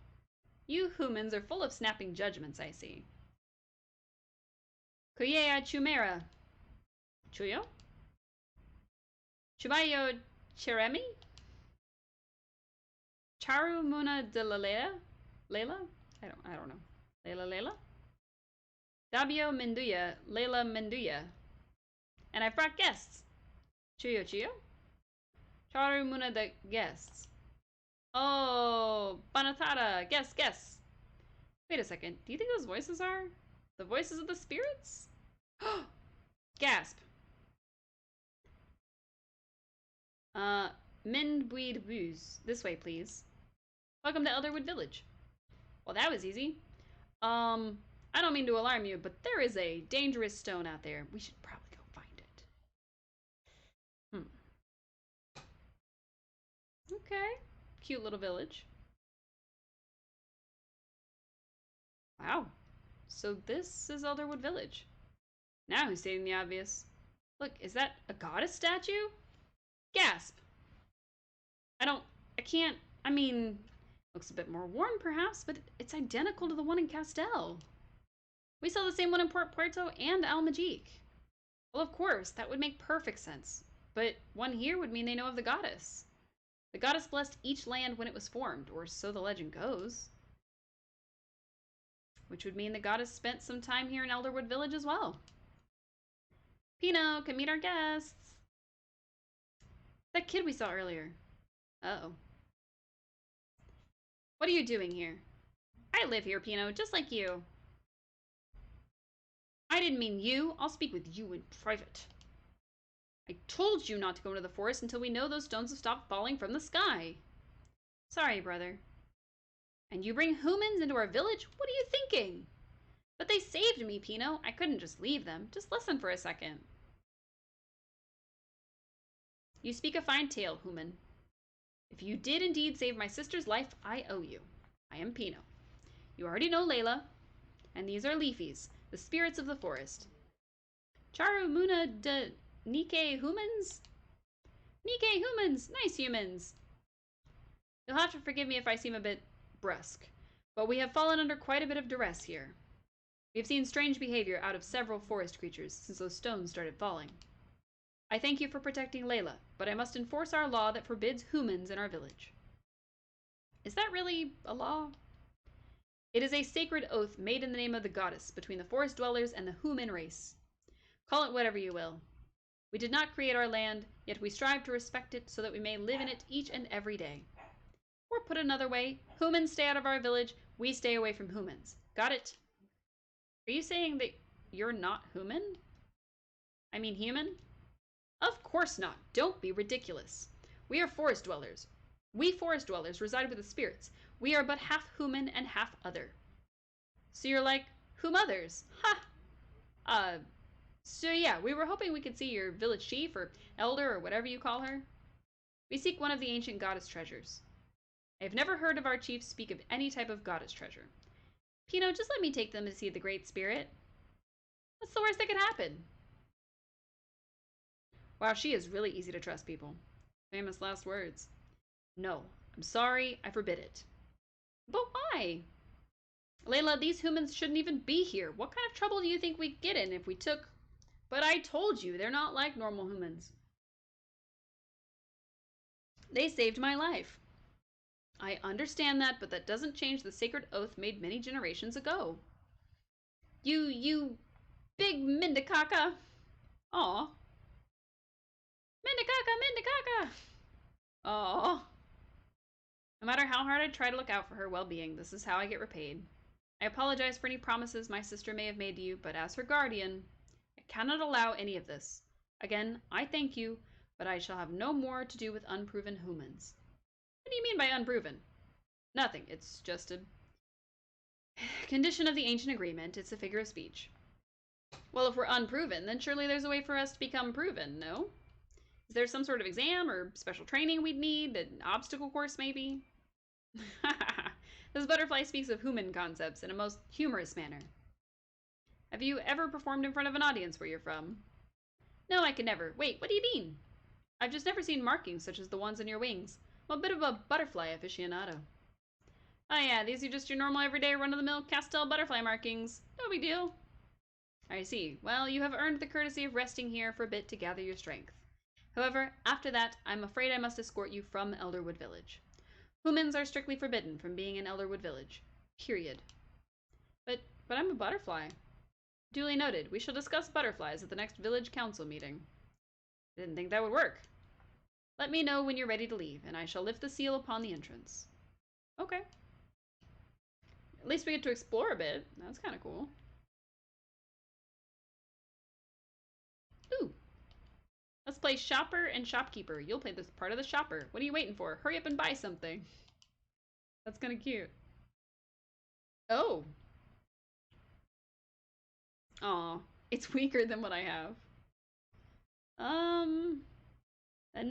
You humans are full of snapping judgments, I see. Kuyea Chumera. Chuyo? Chumayo Cheremi? Charu Muna de la Layla? I don't know. Layla? Dabio Menduya, Layla Menduya. And I've brought guests. Chuyo Chuyo? Charu Muna de guests. Oh, Banatara, guess. Wait a second, do you think those voices are the voices of the spirits? Gasp. Minbuid Booze. This way, please. Welcome to Elderwood Village. Well, that was easy. I don't mean to alarm you, but there is a dangerous stone out there. We should probably go find it. Okay. Cute little village. Wow. So this is Elderwood Village. Now who's stating the obvious? Look, is that a goddess statue? Gasp. I can't, I mean, looks a bit more worn perhaps, but it's identical to the one in Castel. We saw the same one in Port Puerto and Almajique. Well, of course, that would make perfect sense. But one here would mean they know of the goddess. The goddess blessed each land when it was formed, or so the legend goes. Which would mean the goddess spent some time here in Elderwood Village as well. Pino, come meet our guests. That kid we saw earlier. Uh-oh. What are you doing here? I live here, Pino, just like you. I didn't mean you. I'll speak with you in private. I told you not to go into the forest until we know those stones have stopped falling from the sky. Sorry, brother. And you bring humans into our village? What are you thinking? But they saved me, Pino. I couldn't just leave them. Just listen for a second. You speak a fine tale, human. If you did indeed save my sister's life, I owe you. I am Pino. You already know Layla. And these are Leafies, the spirits of the forest. Charu Muna de Nike humans? Nike humans! Nice humans! You'll have to forgive me if I seem a bit brusque, but we have fallen under quite a bit of duress here. We have seen strange behavior out of several forest creatures since those stones started falling. I thank you for protecting Layla, but I must enforce our law that forbids humans in our village. Is that really a law? It is a sacred oath made in the name of the goddess between the forest dwellers and the human race. Call it whatever you will. We did not create our land, yet we strive to respect it so that we may live in it each and every day. Or put another way, humans stay out of our village, we stay away from humans. Got it? Are you saying that you're not human? I mean human? Of course not. Don't be ridiculous. We are forest dwellers. We forest dwellers reside with the spirits. We are but half human and half other. So you're like, whom others? Ha! So yeah, we were hoping we could see your village chief or elder or whatever you call her. We seek one of the ancient goddess treasures. I have never heard of our chief speak of any type of goddess treasure. Pino, just let me take them to see the Great Spirit. What's the worst that could happen? Wow, she is really easy to trust, people. Famous last words. No, I'm sorry, I forbid it. But why? Layla, these humans shouldn't even be here. What kind of trouble do you think we'd get in if we took... But I told you, they're not like normal humans. They saved my life. I understand that, but that doesn't change the sacred oath made many generations ago. You big Mindakaka. Aw. Mindakaka! Aw. No matter how hard I try to look out for her well-being, this is how I get repaid. I apologize for any promises my sister may have made to you, but as her guardian, I cannot allow any of this. Again, I thank you, but I shall have no more to do with unproven humans. What do you mean by unproven? Nothing. It's just a condition of the ancient agreement. It's a figure of speech. Well, if we're unproven, then surely there's a way for us to become proven, no? Is there some sort of exam or special training we'd need? An obstacle course, maybe? This butterfly speaks of human concepts in a most humorous manner. Have you ever performed in front of an audience where you're from? No, I could never. Wait, what do you mean? I've just never seen markings such as the ones on your wings. I'm a bit of a butterfly aficionado. Oh yeah, these are just your normal everyday run-of-the-mill Castel butterfly markings. No big deal. I see. Well, you have earned the courtesy of resting here for a bit to gather your strength. However, after that, I'm afraid I must escort you from Elderwood Village. Humans are strictly forbidden from being in Elderwood Village. Period. But I'm a butterfly. Duly noted. We shall discuss butterflies at the next village council meeting. Didn't think that would work. Let me know when you're ready to leave, and I shall lift the seal upon the entrance. Okay. At least we get to explore a bit. That's kind of cool. Ooh. Let's play shopper and shopkeeper. You'll play this part of the shopper. What are you waiting for? Hurry up and buy something. That's kind of cute. Oh. Aw, it's weaker than what I have. And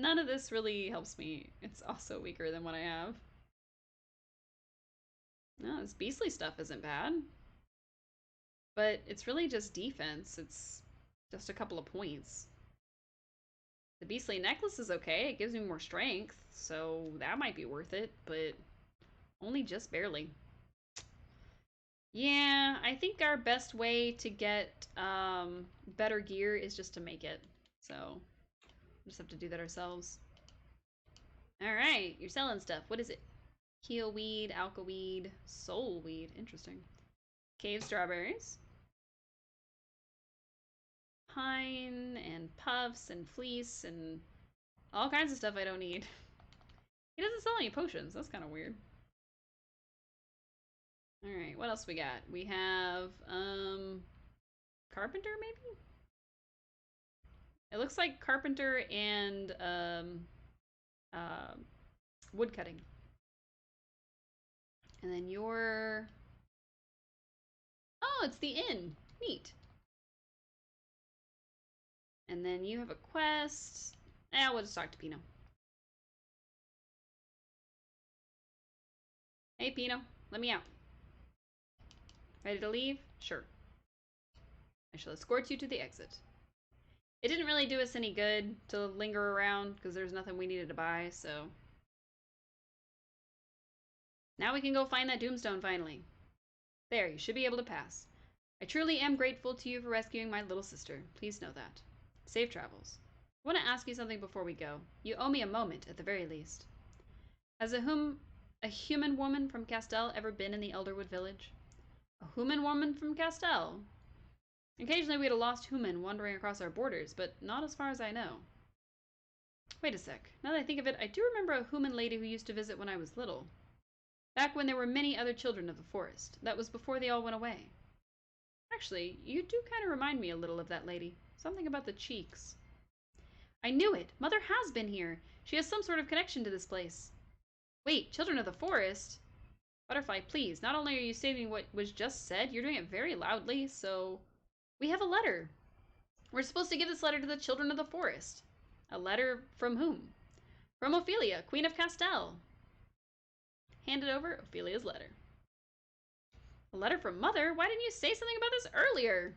none of this really helps me. It's also weaker than what I have. No, this beastly stuff isn't bad. But it's really just defense. It's just a couple of points. The beastly necklace is okay. It gives me more strength, so that might be worth it, but only just barely. Yeah, I think our best way to get better gear is just to make it. So we'll just have to do that ourselves. Alright, you're selling stuff. What is it? Heel weed, alka weed, soul weed. Interesting. Cave strawberries. Pine and puffs and fleece and all kinds of stuff I don't need. He doesn't sell any potions. That's kind of weird. Alright, what else we got? We have, carpenter, maybe? It looks like carpenter and, wood cutting. And then you're... Oh, it's the inn. Neat. And then you have a quest. We'll just talk to Pino. Hey, Pino, let me out. Ready to leave? Sure. I shall escort you to the exit. It didn't really do us any good to linger around because there's nothing we needed to buy, so... Now we can go find that Doomstone finally. There, you should be able to pass. I truly am grateful to you for rescuing my little sister. Please know that. Safe travels. I want to ask you something before we go. You owe me a moment, at the very least. Has a human woman from Castell ever been in the Elderwood village? A human woman from Castell? Occasionally we had a lost human wandering across our borders, but not as far as I know. Wait a sec. Now that I think of it, I do remember a human lady who used to visit when I was little. Back when there were many other children of the forest. That was before they all went away. Actually, you do kind of remind me a little of that lady. Something about the cheeks. I knew it! Mother has been here! She has some sort of connection to this place. Wait, children of the forest? Butterfly, please, not only are you stating what was just said, you're doing it very loudly, so... We have a letter. We're supposed to give this letter to the children of the forest. A letter from whom? From Ophelia, Queen of Castell. Handed over Ophelia's letter. A letter from Mother? Why didn't you say something about this earlier?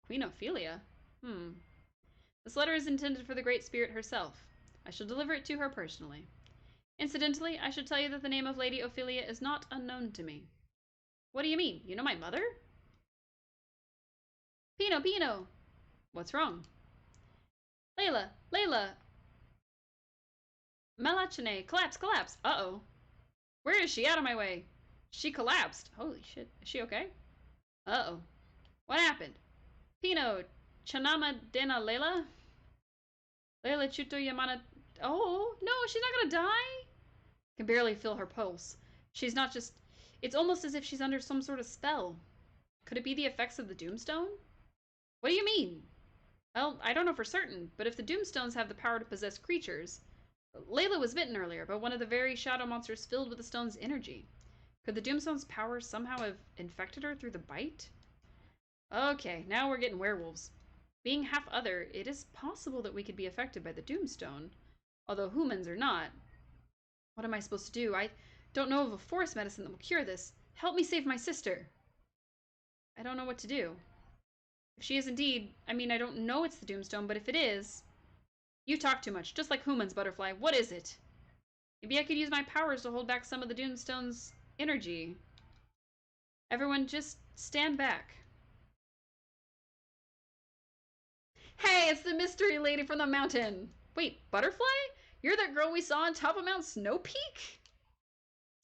Queen Ophelia? This letter is intended for the Great Spirit herself. I shall deliver it to her personally. Incidentally, I should tell you that the name of Lady Ophelia is not unknown to me. What do you mean? You know my mother? Pino, Pino! What's wrong? Layla! Layla! Melachine! Collapse! Collapse! Uh-oh. Where is she? Out of my way! She collapsed! Holy shit. Is she okay? Uh-oh. What happened? Pino! Chanama dena Layla? Layla chuto yamana... Oh, no, she's not gonna die? I can barely feel her pulse. She's not just... It's almost as if she's under some sort of spell. Could it be the effects of the Doomstone? What do you mean? Well, I don't know for certain, but if the Doomstones have the power to possess creatures... Layla was bitten earlier by one of the very shadow monsters filled with the stone's energy. Could the Doomstone's power somehow have infected her through the bite? Okay, now we're getting werewolves. Being half other, it is possible that we could be affected by the Doomstone, although humans are not. What am I supposed to do? I don't know of a forest medicine that will cure this. Help me save my sister. I don't know what to do. If she is indeed, I mean, I don't know it's the Doomstone, but if it is... You talk too much, just like humans, Butterfly. What is it? Maybe I could use my powers to hold back some of the Doomstone's energy. Everyone, just stand back. Hey, it's the mystery lady from the mountain. Wait, Butterfly? You're that girl we saw on top of Mount Snow Peak?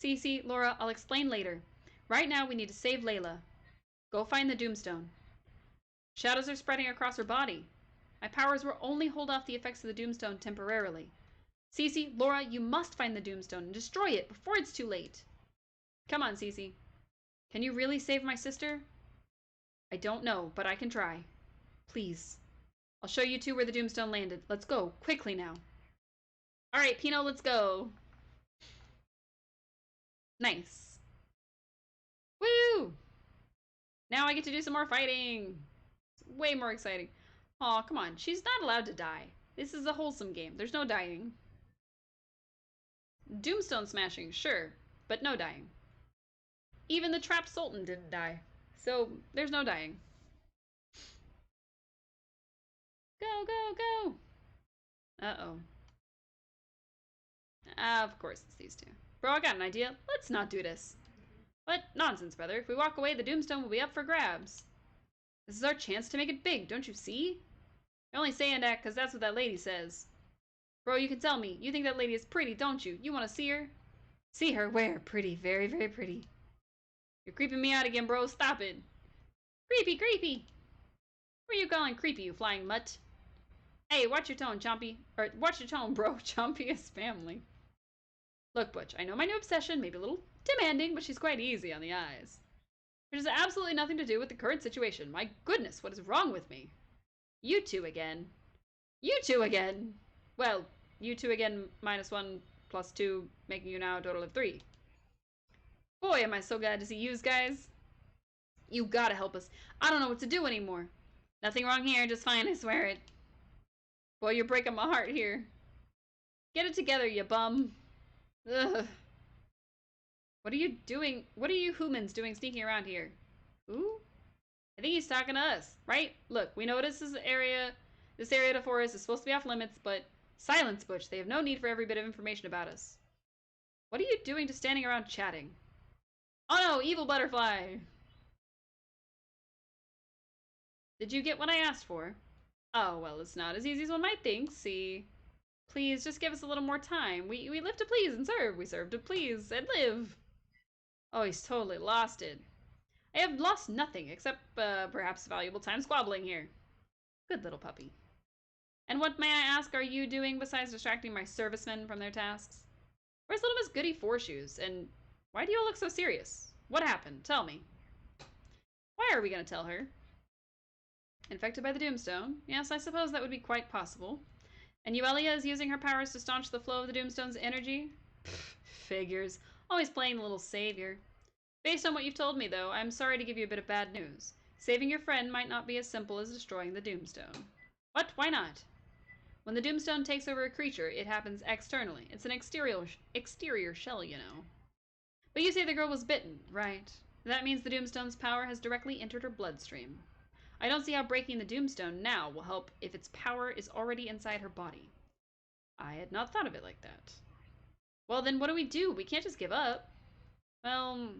See, Laura, I'll explain later. Right now, we need to save Layla. Go find the Doomstone. Shadows are spreading across her body. My powers will only hold off the effects of the Doomstone temporarily. Cece, Laura, you must find the Doomstone and destroy it before it's too late. Come on, Cece. Can you really save my sister? I don't know, but I can try. Please. I'll show you two where the Doomstone landed. Let's go, quickly now. Alright, Pino, let's go. Nice. Woo! Now I get to do some more fighting. It's way more exciting. Aw, come on. She's not allowed to die. This is a wholesome game. There's no dying. Doomstone smashing, sure, but no dying. Even the trapped Sultan didn't die. So, there's no dying. Go, go, go! Uh-oh. Of course it's these two. Bro, I got an idea. Let's not do this. What? Nonsense, brother. If we walk away, the Doomstone will be up for grabs. This is our chance to make it big, don't you see? You're only saying that because that's what that lady says. Bro, you can tell me. You think that lady is pretty, don't you? You want to see her? See her where? Pretty. Very, very pretty. You're creeping me out again, bro. Stop it. Creepy, creepy. Where are you going creepy, you flying mutt? Hey, watch your tone, Chompy. Or, watch your tone, bro. Chompy is family. Look, Butch, I know my new obsession may be a little demanding, but she's quite easy on the eyes. Which has absolutely nothing to do with the current situation. My goodness, what is wrong with me? You two again. You two again. Well, you two again minus 1 plus 2, making you now a total of 3. Boy, am I so glad to see yous guys. You gotta help us. I don't know what to do anymore. Nothing wrong here, just fine, I swear it. Boy, you're breaking my heart here. Get it together, you bum. Ugh. What are you doing? What are you humans doing sneaking around here? Ooh? I think he's talking to us, right? Look, we notice this area of the forest is supposed to be off limits, but silence, Butch. They have no need for every bit of information about us. What are you doing just standing around chatting? Oh no, evil butterfly! Did you get what I asked for? Oh, well, it's not as easy as one might think, see? Please, just give us a little more time. We live to please and serve. We serve to please and live. Oh, he's totally lost it. I have lost nothing, except perhaps valuable time squabbling here. Good little puppy. And what, may I ask, are you doing besides distracting my servicemen from their tasks? Where's little Miss Goody Four-Shoes, and why do you all look so serious? What happened? Tell me. Why are we going to tell her? Infected by the Doomstone? Yes, I suppose that would be quite possible. And Uelia is using her powers to staunch the flow of the Doomstone's energy? Pfft, figures. Always playing the little savior. Based on what you've told me, though, I'm sorry to give you a bit of bad news. Saving your friend might not be as simple as destroying the Doomstone. What? Why not? When the Doomstone takes over a creature, it happens externally. It's an exterior shell, you know. But you say the girl was bitten, right? That means the Doomstone's power has directly entered her bloodstream. I don't see how breaking the Doomstone now will help if its power is already inside her body. I had not thought of it like that. Well, then what do? We can't just give up. Well,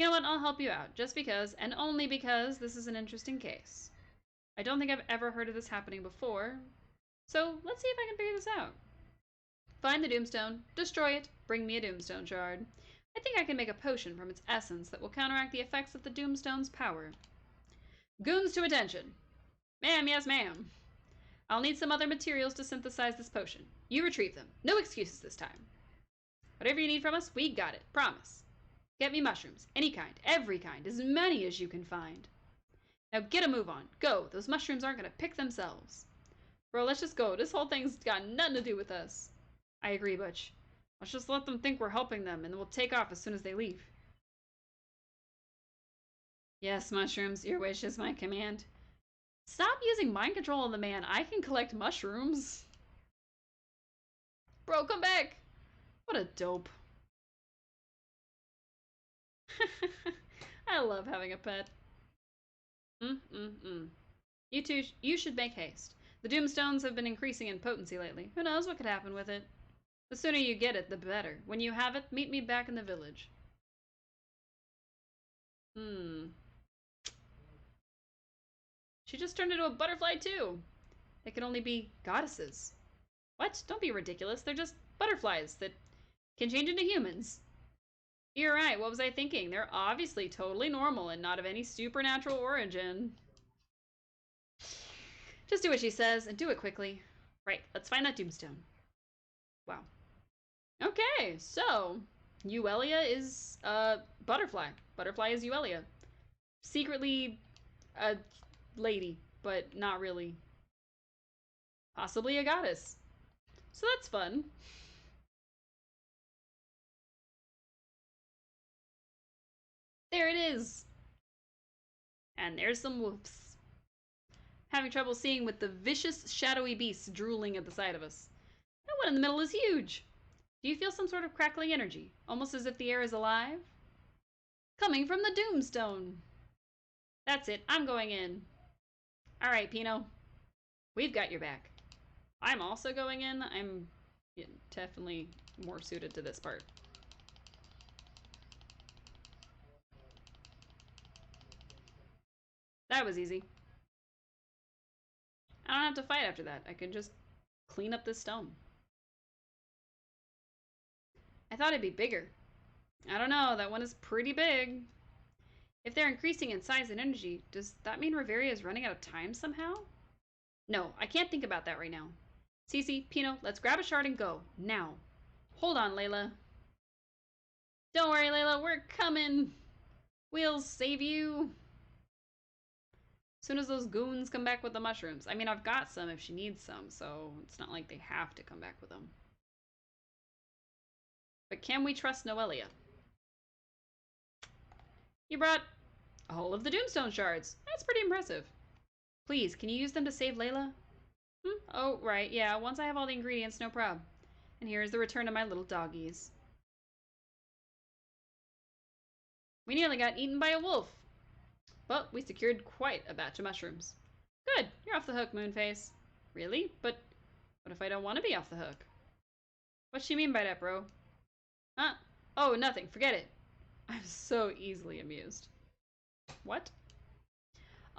You know what? I'll help you out, just because, and only because, this is an interesting case. I don't think I've ever heard of this happening before, so let's see if I can figure this out. Find the Doomstone, destroy it, bring me a Doomstone shard. I think I can make a potion from its essence that will counteract the effects of the Doomstone's power. Goons to attention! Ma'am, yes ma'am. I'll need some other materials to synthesize this potion. You retrieve them. No excuses this time. Whatever you need from us, we got it. Promise. Get me mushrooms. Any kind. Every kind. As many as you can find. Now get a move on. Go. Those mushrooms aren't going to pick themselves. Bro, let's just go. This whole thing's got nothing to do with us. I agree, Butch. Let's just let them think we're helping them, and then we'll take off as soon as they leave. Yes, mushrooms. Your wish is my command. Stop using mind control on the man. I can collect mushrooms. Bro, come back. What a dope. I love having a pet. You should make haste. The Doomstones have been increasing in potency lately. Who knows what could happen with it? The sooner you get it, the better. When you have it, meet me back in the village. She just turned into a butterfly too. They can only be goddesses. What? Don't be ridiculous. They're just butterflies that can change into humans. You're right. What was I thinking? They're obviously totally normal and not of any supernatural origin. Just do what she says and do it quickly. Right, let's find that Doomstone. Wow. Okay, so Uelia is a butterfly. Butterfly is Uelia. Secretly a lady, but not really. Possibly a goddess. So that's fun. There it is. And there's some wolves. Having trouble seeing with the vicious, shadowy beasts drooling at the side of us. That one in the middle is huge. Do you feel some sort of crackling energy, almost as if the air is alive? Coming from the Doomstone. That's it, I'm going in. Alright, Pino. We've got your back. I'm also going in. I'm definitely more suited to this part. That was easy. I don't have to fight after that. I can just clean up this stone. I thought it'd be bigger. I don't know, that one is pretty big. If they're increasing in size and energy, does that mean Reveria is running out of time somehow? No, I can't think about that right now. Cece, Pino, let's grab a shard and go. Now. Hold on, Layla. Don't worry, Layla, we're coming. We'll save you. As soon as those goons come back with the mushrooms. I mean, I've got some if she needs some, so it's not like they have to come back with them. But can we trust Noelia? You brought all of the Doomstone shards. That's pretty impressive. Please, can you use them to save Layla? Oh, right, yeah, once I have all the ingredients, no prob. And here's the return of my little doggies. We nearly got eaten by a wolf. But we secured quite a batch of mushrooms. Good, you're off the hook, Moonface. Really? But what if I don't want to be off the hook? What's she mean by that, bro? Huh? Oh, nothing, forget it. I'm so easily amused. What?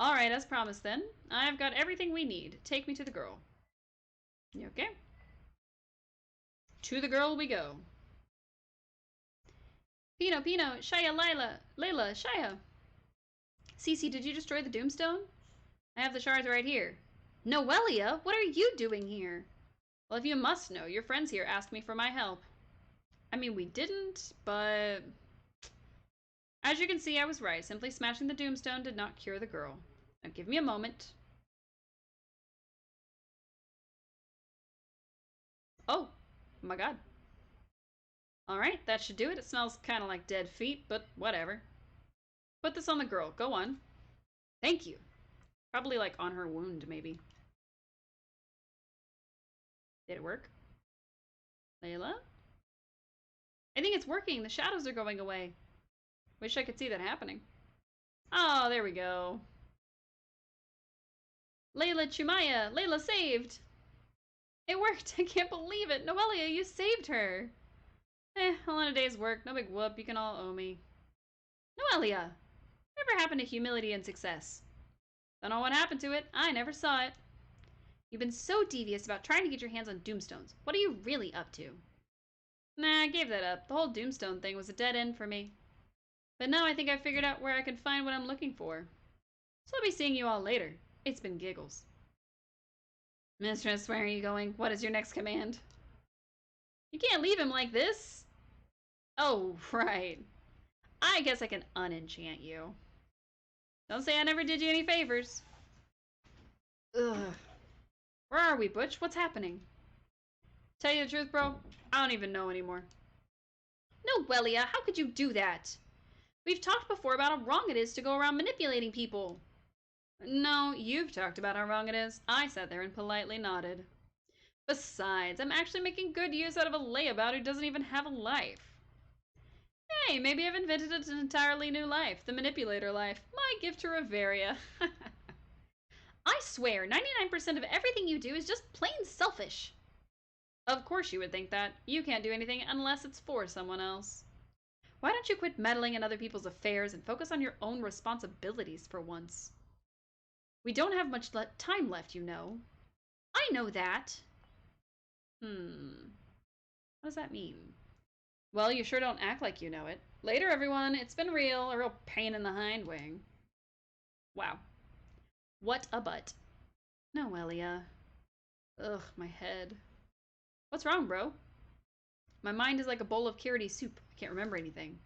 Alright, as promised then. I've got everything we need. Take me to the girl. You okay? To the girl we go. Pino, Shia, Layla, Shia. Cece, did you destroy the Doomstone? I have the shards right here. Noelia, what are you doing here? Well, if you must know, your friends here asked me for my help. I mean, we didn't, but... As you can see, I was right. Simply smashing the Doomstone did not cure the girl. Now give me a moment. Oh my god. Alright, that should do it. It smells kind of like dead feet, but whatever. Put this on the girl. Go on. Thank you. Probably like on her wound, maybe. Did it work? Layla? I think it's working. The shadows are going away. Wish I could see that happening. Oh, there we go. Layla Chumaya! Layla saved! It worked! I can't believe it! Noelia, you saved her! All in a day's work. No big whoop. You can all owe me. Noelia! Whatever happened to humility and success? Don't know what happened to it. I never saw it. You've been so devious about trying to get your hands on Doomstones. What are you really up to? Nah, I gave that up. The whole Doomstone thing was a dead end for me. But now I think I've figured out where I can find what I'm looking for. So I'll be seeing you all later. It's been giggles. Mistress, where are you going? What is your next command? You can't leave him like this. Oh, right. I guess I can unenchant you. Don't say I never did you any favors. Ugh. Where are we, Butch? What's happening? Tell you the truth, bro, I don't even know anymore. Noelia, how could you do that? We've talked before about how wrong it is to go around manipulating people. No, you've talked about how wrong it is. I sat there and politely nodded. Besides, I'm actually making good use out of a layabout who doesn't even have a life. Hey, maybe I've invented an entirely new life. The manipulator life. My gift to Reveria. I swear, 99% of everything you do is just plain selfish. Of course you would think that. You can't do anything unless it's for someone else. Why don't you quit meddling in other people's affairs and focus on your own responsibilities for once? We don't have much time left, you know. I know that. What does that mean? Well, you sure don't act like you know it. Later, everyone. It's been real. A real pain in the hind wing. Wow. What a butt. Noelia. Ugh, my head. What's wrong, bro? My mind is like a bowl of carroty soup. I can't remember anything.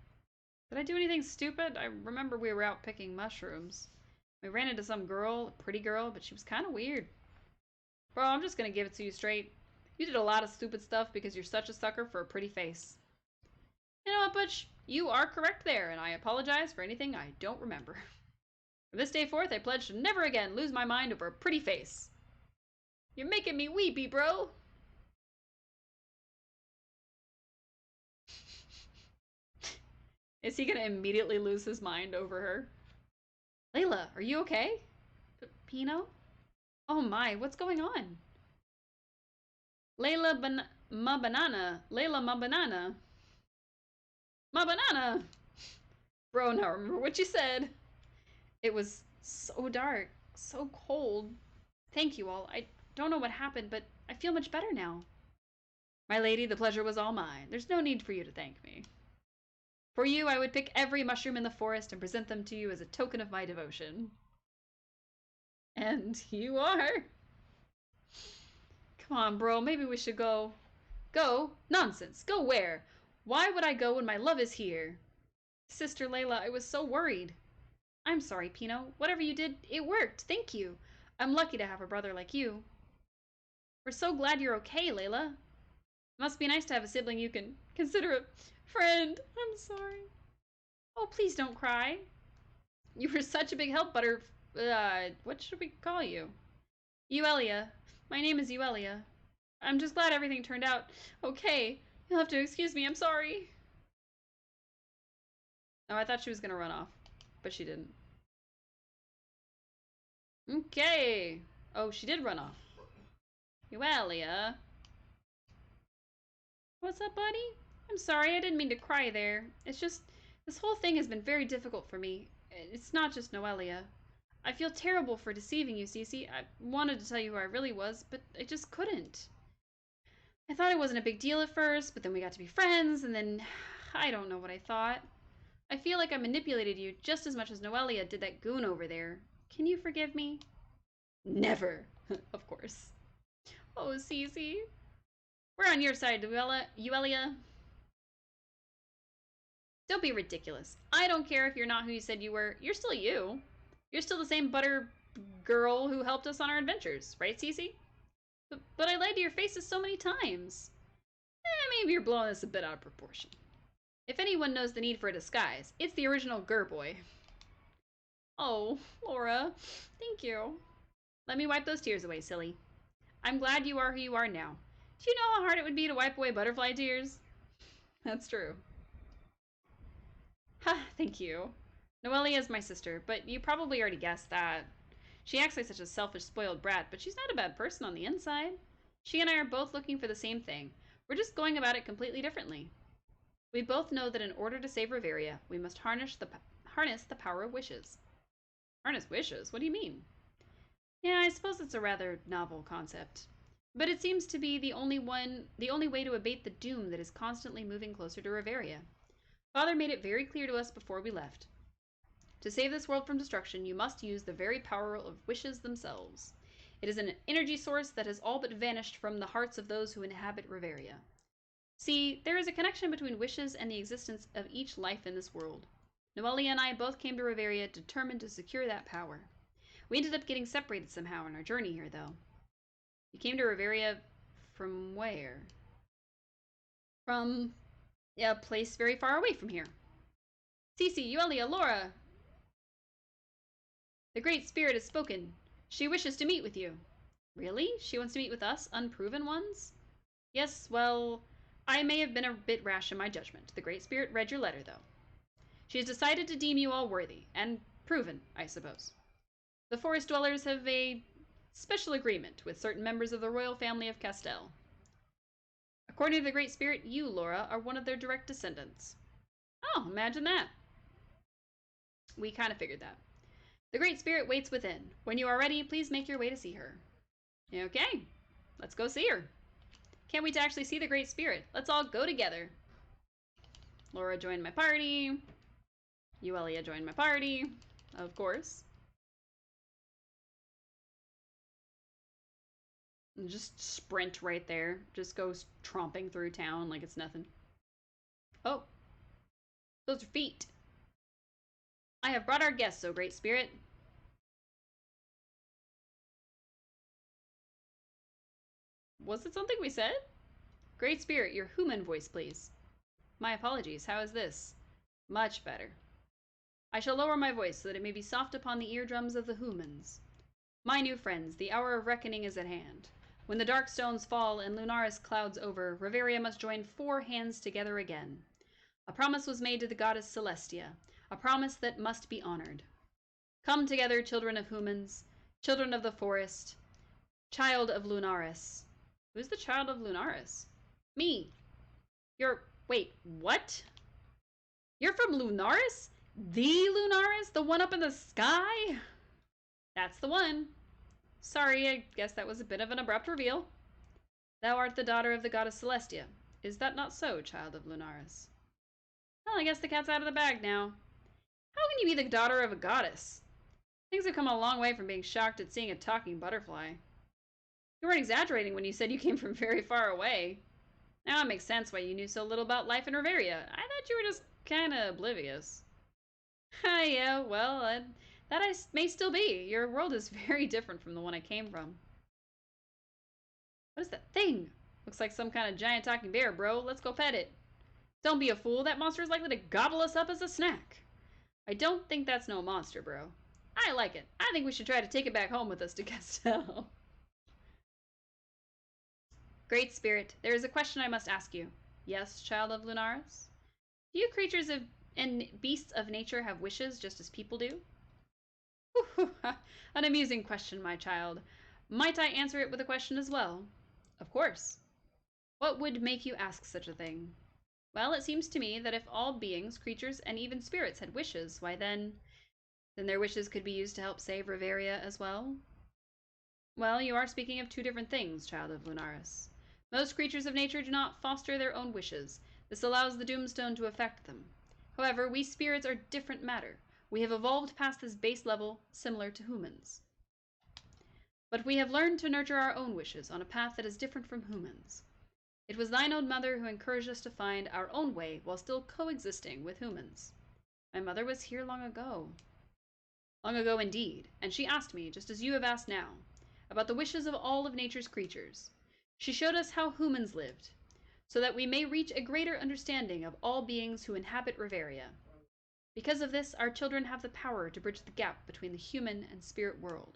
Did I do anything stupid? I remember we were out picking mushrooms. We ran into some girl, a pretty girl, but she was kind of weird. Bro, I'm just gonna give it to you straight. You did a lot of stupid stuff because you're such a sucker for a pretty face. You know what, Butch? You are correct there, and I apologize for anything I don't remember. From this day forth, I pledge to never again lose my mind over a pretty face. You're making me weepy, bro. Is he gonna immediately lose his mind over her? Layla, are you okay? Pino? Oh my, what's going on? Ma banana. Layla ma banana. Ma banana! Bro, now remember what you said. It was so dark, so cold. Thank you all. I don't know what happened, but I feel much better now. My lady, the pleasure was all mine. There's no need for you to thank me. For you, I would pick every mushroom in the forest and present them to you as a token of my devotion. And you are. Come on, bro. Maybe we should go. Go? Nonsense. Go where? Why would I go when my love is here? Sister Layla, I was so worried. I'm sorry, Pino. Whatever you did, it worked. Thank you. I'm lucky to have a brother like you. We're so glad you're okay, Layla. It must be nice to have a sibling you can consider a friend. I'm sorry. Oh, please don't cry. You were such a big help, what should we call you? Euelia. My name is Euelia. I'm just glad everything turned out okay. You'll have to excuse me, I'm sorry. Oh, I thought she was gonna run off, but she didn't. Okay. Oh, she did run off. Euelia. What's up, buddy? I'm sorry, I didn't mean to cry there. It's just, this whole thing has been very difficult for me. It's not just Noelia. I feel terrible for deceiving you, Cece. I wanted to tell you who I really was, but I just couldn't. I thought it wasn't a big deal at first, but then we got to be friends, and then I don't know what I thought. I feel like I manipulated you just as much as Noelia did that goon over there. Can you forgive me? Never. Of course. Oh, Cece. We're on your side, Euelia. Don't be ridiculous. I don't care if you're not who you said you were. You're still you. You're still the same butter girl who helped us on our adventures, right, Cece? But I lied to your faces so many times. Maybe you're blowing this a bit out of proportion. If anyone knows the need for a disguise, it's the original Gerboy. Oh, Laura, thank you. Let me wipe those tears away, silly. I'm glad you are who you are now. Do you know how hard it would be to wipe away butterfly tears? That's true. Ha, thank you. Noelia is my sister, but you probably already guessed that. She acts like such a selfish, spoiled brat, but she's not a bad person on the inside. She and I are both looking for the same thing. We're just going about it completely differently. We both know that in order to save Riveria, we must harness the power of wishes. Harness wishes? What do you mean? Yeah, I suppose it's a rather novel concept. But it seems to be the only way to abate the doom that is constantly moving closer to Riveria. Father made it very clear to us before we left. To save this world from destruction, you must use the very power of wishes themselves. It is an energy source that has all but vanished from the hearts of those who inhabit Riveria. See, there is a connection between wishes and the existence of each life in this world. Noelia and I both came to Riveria determined to secure that power. We ended up getting separated somehow on our journey here, though. You came to Riveria from where? From a place very far away from here. Cece, Euelia, Laura! The Great Spirit has spoken. She wishes to meet with you. Really? She wants to meet with us, unproven ones? Yes, well, I may have been a bit rash in my judgment. The Great Spirit read your letter, though. She has decided to deem you all worthy, and proven, I suppose. The forest dwellers have a special agreement with certain members of the royal family of Castell. According to the Great Spirit, you, Laura, are one of their direct descendants. Oh, imagine that. We kind of figured that. The Great Spirit waits within. When you are ready, please make your way to see her. Okay, let's go see her. Can't wait to actually see the Great Spirit. Let's all go together. Laura joined my party. Euelia joined my party, of course. And just sprint right there. Just goes tromping through town like it's nothing. Oh, those are feet. I have brought our guests, O Great Spirit. Was it something we said? Great Spirit, your human voice, please. My apologies. How is this? Much better. I shall lower my voice so that it may be soft upon the eardrums of the humans. My new friends, the hour of reckoning is at hand. When the dark stones fall and Lunaris clouds over, Reveria must join 4 hands together again. A promise was made to the goddess Celestia, a promise that must be honored. Come together, children of humans, children of the forest, child of Lunaris. Who's the child of Lunaris? Me. Wait, what? You're from Lunaris? The Lunaris? The one up in the sky? That's the one. Sorry, I guess that was a bit of an abrupt reveal. Thou art the daughter of the goddess Celestia. Is that not so, child of Lunaris? Well, I guess the cat's out of the bag now. How can you be the daughter of a goddess? Things have come a long way from being shocked at seeing a talking butterfly. You weren't exaggerating when you said you came from very far away. Now it makes sense why you knew so little about life in Reveria. I thought you were just kinda oblivious. Yeah, well, that I may still be. Your world is very different from the one I came from. What is that thing? Looks like some kind of giant talking bear, bro. Let's go pet it. Don't be a fool. That monster is likely to gobble us up as a snack. I don't think that's no monster, bro. I like it. I think we should try to take it back home with us to Castell. Great Spirit, there is a question I must ask you. Yes, child of Lunaris? Do you creatures and beasts of nature have wishes just as people do? An amusing question, my child. Might I answer it with a question as well? Of course. What would make you ask such a thing? Well, it seems to me that if all beings, creatures, and even spirits had wishes, why then their wishes could be used to help save Reveria as well? Well, you are speaking of 2 different things, child of Lunaris. Most creatures of nature do not foster their own wishes. This allows the Doomstone to affect them. However, we spirits are different matter. We have evolved past this base level, similar to humans. But we have learned to nurture our own wishes on a path that is different from humans. It was thine own mother who encouraged us to find our own way while still coexisting with humans. My mother was here long ago. Long ago indeed, and she asked me, just as you have asked now, about the wishes of all of nature's creatures. She showed us how humans lived, so that we may reach a greater understanding of all beings who inhabit Reveria. Because of this, our children have the power to bridge the gap between the human and spirit world.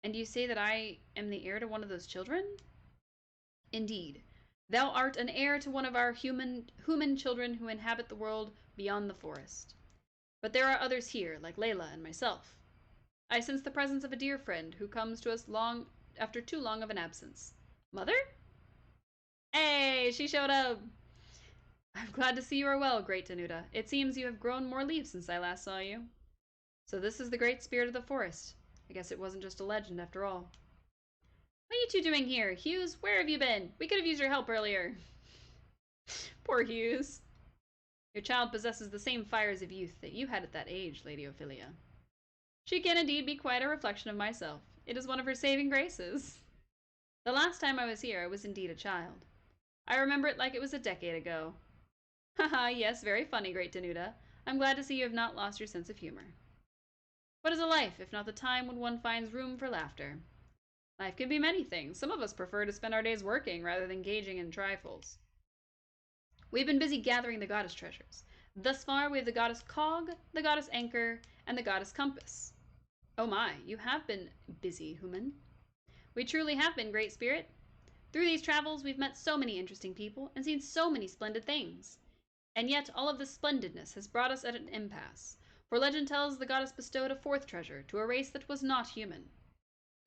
And you say that I am the heir to one of those children? Indeed. Thou art an heir to one of our human children who inhabit the world beyond the forest. But there are others here, like Layla and myself. I sense the presence of a dear friend who comes to us after too long of an absence. Mother? Hey, she showed up! I'm glad to see you are well, great Danuta. It seems you have grown more leaves since I last saw you. So this is the great spirit of the forest. I guess it wasn't just a legend after all. What are you 2 doing here? Hughes, where have you been? We could have used your help earlier. Poor Hughes. Your child possesses the same fires of youth that you had at that age, Lady Ophelia. She can indeed be quite a reflection of myself. It is one of her saving graces. The last time I was here, I was indeed a child. I remember it like it was a decade ago. Haha, yes, very funny, great Danuta. I'm glad to see you have not lost your sense of humor. What is a life, if not the time when one finds room for laughter? Life can be many things. Some of us prefer to spend our days working rather than engaging in trifles. We've been busy gathering the goddess treasures. Thus far, we have the goddess Cog, the goddess Anchor, and the goddess Compass. Oh my, you have been busy, human. We truly have been, great spirit. Through these travels, we've met so many interesting people and seen so many splendid things. And yet, all of this splendidness has brought us at an impasse, for legend tells the goddess bestowed a 4th treasure to a race that was not human.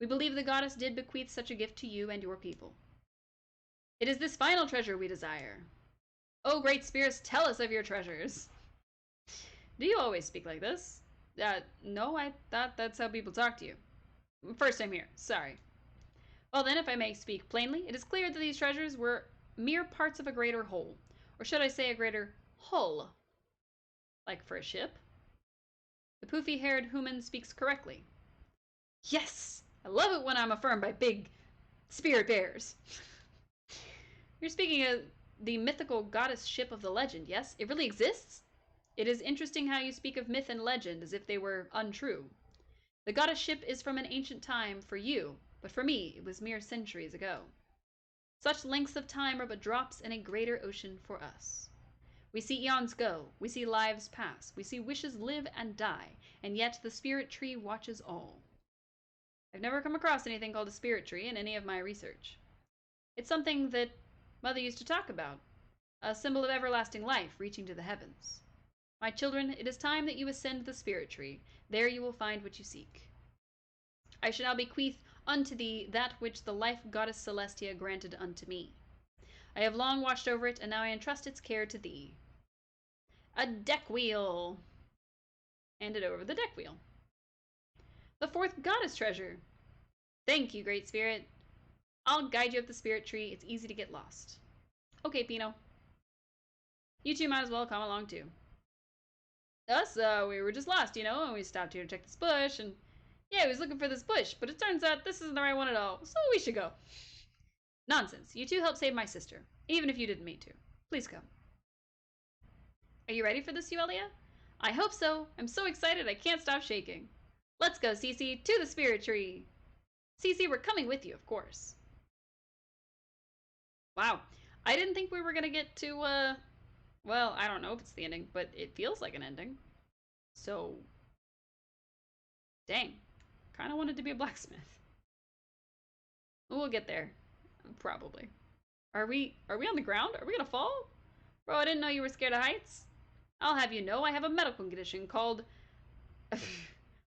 We believe the goddess did bequeath such a gift to you and your people. It is this final treasure we desire. Oh, great spirits, tell us of your treasures. Do you always speak like this? No, I thought that's how people talk to you. First time here, sorry. Well then, if I may speak plainly, it is clear that these treasures were mere parts of a greater whole. Or should I say a greater hull? Like for a ship? The poofy-haired human speaks correctly. Yes! I love it when I'm affirmed by big spirit bears. You're speaking of the mythical goddess ship of the legend, yes? It really exists? It is interesting how you speak of myth and legend as if they were untrue. The goddess ship is from an ancient time for you, but for me it was mere centuries ago. Such lengths of time are but drops in a greater ocean for us. We see eons go, we see lives pass, we see wishes live and die, and yet the spirit tree watches all. I've never come across anything called a spirit tree in any of my research. It's something that Mother used to talk about, a symbol of everlasting life reaching to the heavens. My children, it is time that you ascend the spirit tree. There you will find what you seek. I shall now bequeath unto thee that which the life goddess Celestia granted unto me. I have long watched over it, and now I entrust its care to thee. A deck wheel! Hand it over the deck wheel. The fourth goddess treasure. Thank you, Great Spirit. I'll guide you up the spirit tree. It's easy to get lost. Okay, Pino. You two might as well come along too. Us, we were just lost, you know, and we stopped here to check this bush, and yeah, we was looking for this bush, but it turns out this isn't the right one at all, so we should go. Nonsense. You two helped save my sister, even if you didn't mean to. Please come. Are you ready for this, Euelia? I hope so. I'm so excited I can't stop shaking. Let's go, Cece, to the spirit tree. Cece, we're coming with you, of course. Wow. I didn't think we were gonna get to, well, I don't know if it's the ending, but it feels like an ending. So, dang. Kind of wanted to be a blacksmith. We'll get there. Probably. Are we on the ground? Are we gonna fall? Bro, I didn't know you were scared of heights. I'll have you know I have a medical condition called...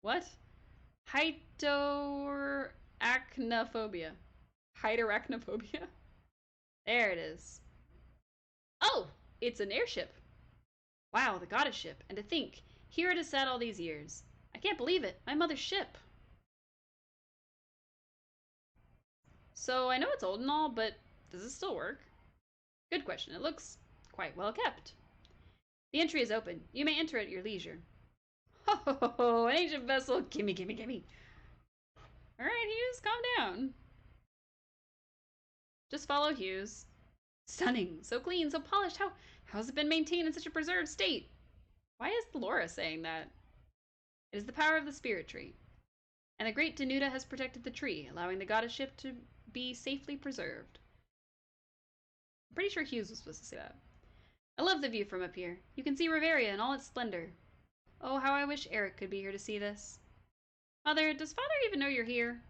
what? Heightarachnophobia. Heightarachnophobia? There it is. Oh! It's an airship. Wow, the goddess ship. And to think, here it has sat all these years. I can't believe it. My mother's ship. So I know it's old and all, but does it still work? Good question. It looks quite well kept. The entry is open. You may enter at your leisure. Ho ho ho ho! An ancient vessel. Gimme, gimme, gimme. Alright, Hughes, calm down. Just follow Hughes. Stunning. So clean, so polished. How has it been maintained in such a preserved state? Why is Laura saying that? It is the power of the spirit tree. And the great Danuta has protected the tree, allowing the goddess ship to be safely preserved. I'm pretty sure Hughes was supposed to say that. I love the view from up here. You can see Riveria in all its splendor. Oh, how I wish Eric could be here to see this. Mother, does Father even know you're here?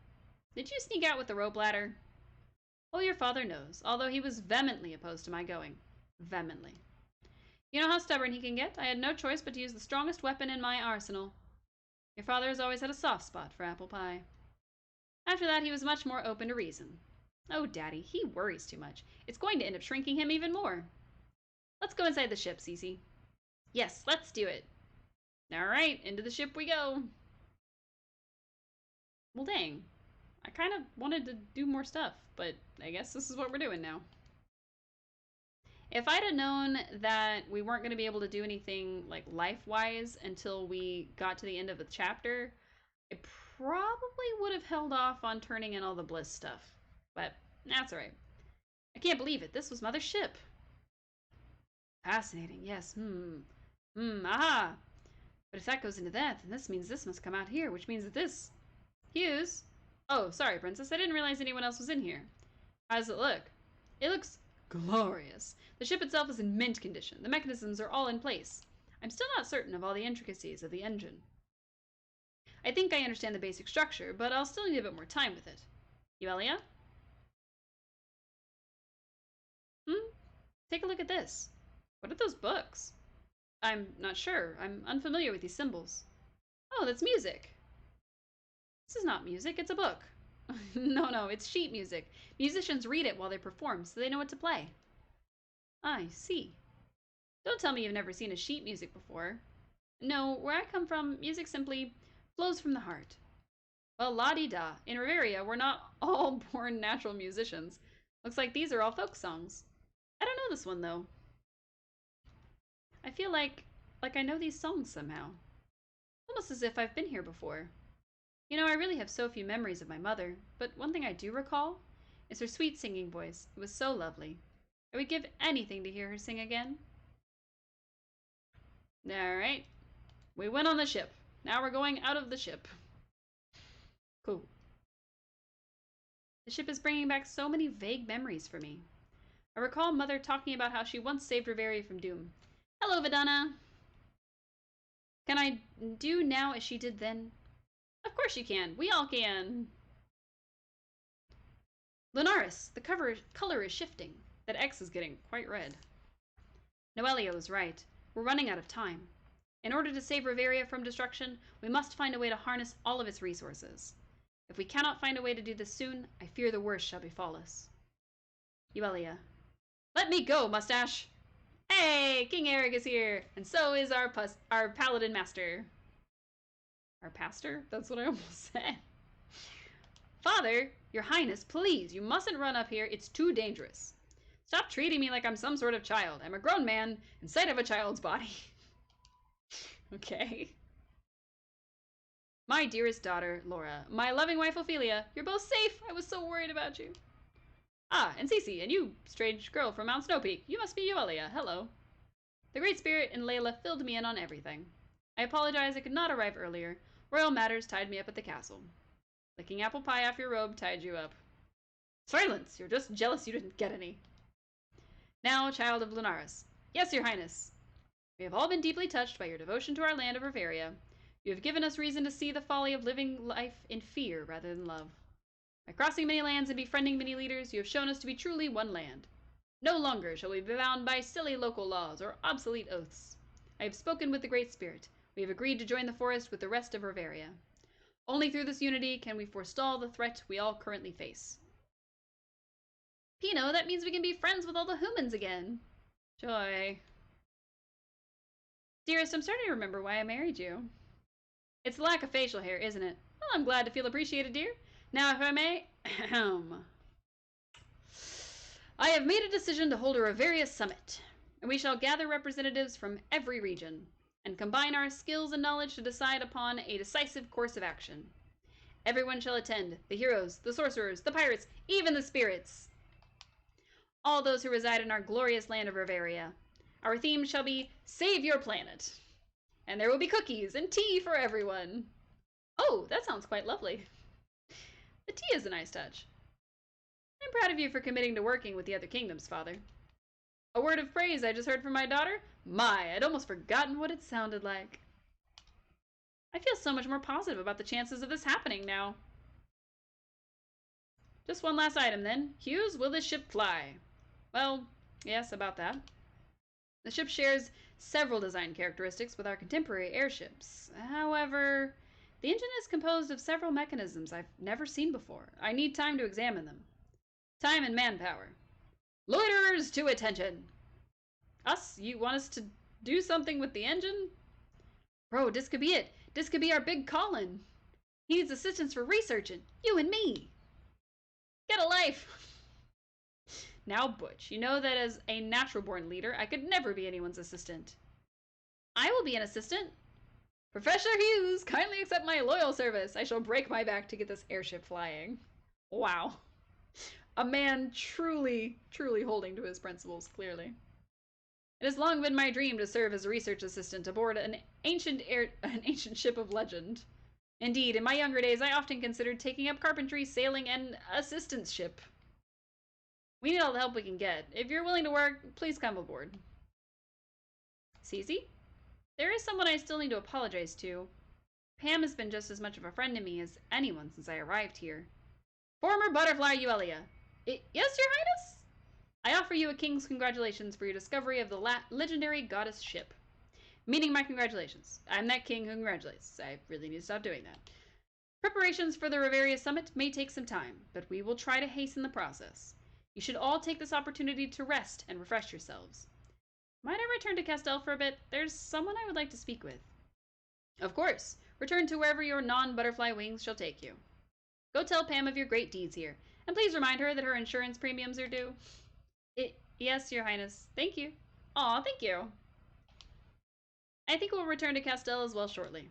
Did you sneak out with the rope ladder? Oh, your father knows, although he was vehemently opposed to my going. Vehemently. You know how stubborn he can get? I had no choice but to use the strongest weapon in my arsenal. Your father has always had a soft spot for apple pie. After that, he was much more open to reason. Oh, Daddy, he worries too much. It's going to end up shrinking him even more. Let's go inside the ship, Cece. Yes, let's do it. All right, into the ship we go. Well, dang. I kind of wanted to do more stuff, but I guess this is what we're doing now. If I'd have known that we weren't going to be able to do anything like life-wise until we got to the end of the chapter, I probably would have held off on turning in all the bliss stuff. But that's alright. I can't believe it. This was Mother's ship. Fascinating, yes. Aha! But if that goes into that, then this means this must come out here, which means that this... Hughes? Oh, sorry, Princess. I didn't realize anyone else was in here. How does it look? It looks glorious. The ship itself is in mint condition. The mechanisms are all in place. I'm still not certain of all the intricacies of the engine. I think I understand the basic structure, but I'll still need a bit more time with it. Euelia? Take a look at this. What are those books? I'm not sure. I'm unfamiliar with these symbols. Oh, that's music. This is not music, it's a book. No, it's sheet music. Musicians read it while they perform, so they know what to play. I see. Don't tell me you've never seen a sheet music before. No, where I come from, music simply flows from the heart. Well, la-di-da. In Riveria, we're not all born natural musicians. Looks like these are all folk songs. I don't know this one, though. I feel like I know these songs somehow. Almost as if I've been here before. You know, I really have so few memories of my mother, but one thing I do recall is her sweet singing voice. It was so lovely. I would give anything to hear her sing again. Alright. We went on the ship. Now we're going out of the ship. Cool. The ship is bringing back so many vague memories for me. I recall Mother talking about how she once saved Riveria from doom. Hello, Vidana. Can I do now as she did then? Of course you can. We all can. Lunaris, the color is shifting. That X is getting quite red. Noelia was right. We're running out of time. In order to save Riveria from destruction, we must find a way to harness all of its resources. If we cannot find a way to do this soon, I fear the worst shall befall us. Uelia. Let me go, Mustache! Hey, King Eric is here, and so is our Paladin Master. Our pastor? That's what I almost said. Father, your highness, please, you mustn't run up here. It's too dangerous. Stop treating me like I'm some sort of child. I'm a grown man inside of a child's body. Okay. My dearest daughter, Laura. My loving wife, Ophelia. You're both safe. I was so worried about you. Ah, and Cece, and you, strange girl from Mount Snowpeak. You must be Uelia. Hello. The Great Spirit and Layla filled me in on everything. I apologize I could not arrive earlier. Royal matters tied me up at the castle. Licking apple pie off your robe tied you up. Silence! You're just jealous you didn't get any. Now, child of Lunaris. Yes, your highness. We have all been deeply touched by your devotion to our land of Riveria. You have given us reason to see the folly of living life in fear rather than love. By crossing many lands and befriending many leaders, you have shown us to be truly one land. No longer shall we be bound by silly local laws or obsolete oaths. I have spoken with the Great Spirit. We have agreed to join the forest with the rest of Riveria. Only through this unity can we forestall the threat we all currently face. Pino, that means we can be friends with all the humans again. Joy. Dearest, I'm starting to remember why I married you. It's the lack of facial hair, isn't it? Well, I'm glad to feel appreciated, dear. Now, if I may, I have made a decision to hold a Riveria summit, and we shall gather representatives from every region, and combine our skills and knowledge to decide upon a decisive course of action. Everyone shall attend, the heroes, the sorcerers, the pirates, even the spirits. All those who reside in our glorious land of Riveria. Our theme shall be Save Your Planet. And there will be cookies and tea for everyone. Oh, that sounds quite lovely. The tea is a nice touch. I'm proud of you for committing to working with the other kingdoms, Father. A word of praise I just heard from my daughter? My, I'd almost forgotten what it sounded like. I feel so much more positive about the chances of this happening now. Just one last item then. Hughes, will this ship fly? Well, yes, about that. The ship shares several design characteristics with our contemporary airships. However, the engine is composed of several mechanisms I've never seen before. I need time to examine them. Time and manpower. Loiterers to attention! Us? You want us to do something with the engine? Bro, this could be it. This could be our big call-in. He needs assistance for researching. You and me. Get a life! Now, Butch, you know that as a natural-born leader, I could never be anyone's assistant. I will be an assistant. Professor Hughes, kindly accept my loyal service. I shall break my back to get this airship flying. Wow. A man truly, truly holding to his principles, clearly. It has long been my dream to serve as a research assistant aboard an ancient ship of legend. Indeed, in my younger days, I often considered taking up carpentry, sailing, and assistance ship. We need all the help we can get. If you're willing to work, please come aboard. Cece? There is someone I still need to apologize to. Pam has been just as much of a friend to me as anyone since I arrived here. Former butterfly Uelia. Yes, your highness? I offer you a king's congratulations for your discovery of the legendary goddess ship. Meaning my congratulations. I'm that king who congratulates. I really need to stop doing that. Preparations for the Riveria summit may take some time, but we will try to hasten the process. You should all take this opportunity to rest and refresh yourselves. Might I return to Castell for a bit? There's someone I would like to speak with. Of course. Return to wherever your non-butterfly wings shall take you. Go tell Pam of your great deeds here, and please remind her that her insurance premiums are due. Yes, your highness. Thank you. Aw, thank you. I think we'll return to Castell as well shortly.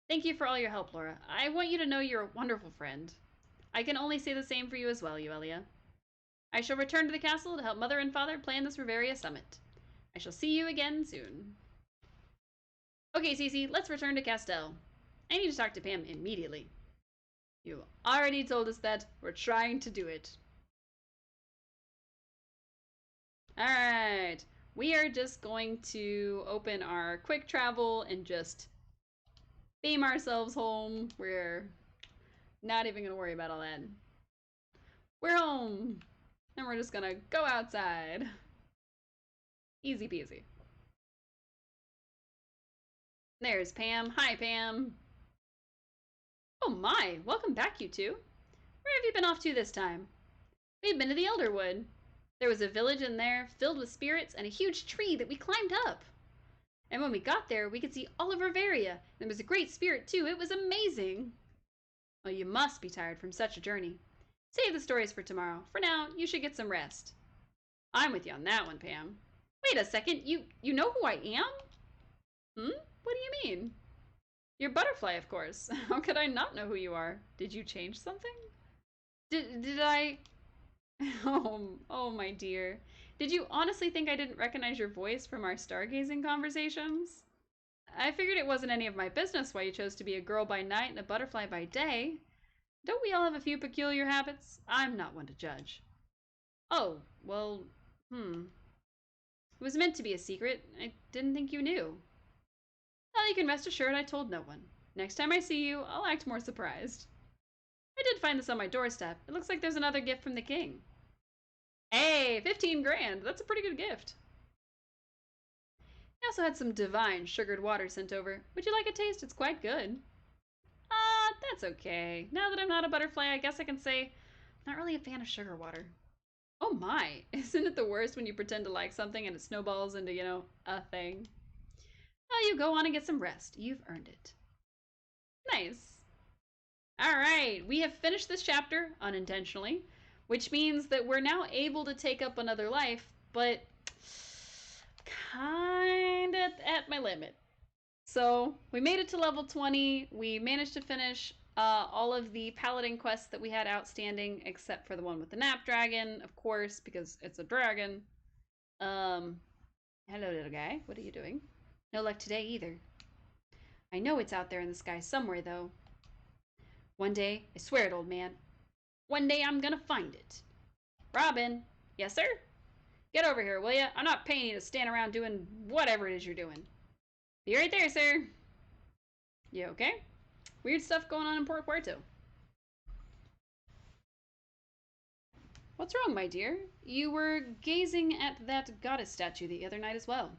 Thank you for all your help, Laura. I want you to know you're a wonderful friend. I can only say the same for you as well, Uelia. I shall return to the castle to help Mother and Father plan this Riveria summit. I shall see you again soon. Okay, Cece, let's return to Castell. I need to talk to Pam immediately. You already told us that. We're trying to do it. Alright. We are just going to open our quick travel and just beam ourselves home. We're not even going to worry about all that. We're home. And we're just going to go outside. Easy peasy. There's Pam. Hi, Pam. Oh my, welcome back, you two. Where have you been off to this time? We've been to the Elderwood. There was a village in there filled with spirits and a huge tree that we climbed up. And when we got there, we could see all of Riveria. There was a great spirit, too. It was amazing. Well, you must be tired from such a journey. Save the stories for tomorrow. For now, you should get some rest. I'm with you on that one, Pam. Wait a second. You know who I am? What do you mean? You're Butterfly, of course. How could I not know who you are? Did you change something? Did I... Oh, my dear. Did you honestly think I didn't recognize your voice from our stargazing conversations? I figured it wasn't any of my business why you chose to be a girl by night and a butterfly by day. Don't we all have a few peculiar habits? I'm not one to judge. Oh, well, It was meant to be a secret. I didn't think you knew. Well, you can rest assured I told no one. Next time I see you, I'll act more surprised. I did find this on my doorstep. It looks like there's another gift from the king. Hey, 15 grand. That's a pretty good gift. I also had some divine sugared water sent over. Would you like a taste? It's quite good. That's okay. Now that I'm not a butterfly, I guess I can say I'm not really a fan of sugar water. Oh my, isn't it the worst when you pretend to like something and it snowballs into, a thing? Well, you go on and get some rest. You've earned it. Nice. All right, we have finished this chapter unintentionally, which means that we're now able to take up another life, but kind of at my limit. So we made it to level 20. We managed to finish all of the Paladin quests that we had outstanding, except for the one with the Nap Dragon, of course, because it's a dragon. Hello, little guy. What are you doing? No luck today either. I know it's out there in the sky somewhere, though. One day, I swear it, old man. One day I'm gonna find it. Robin. Yes, sir? Get over here, will ya? I'm not paying you to stand around doing whatever it is you're doing. Be right there, sir. You okay? Weird stuff going on in Port Puerto. What's wrong, my dear? You were gazing at that goddess statue the other night as well.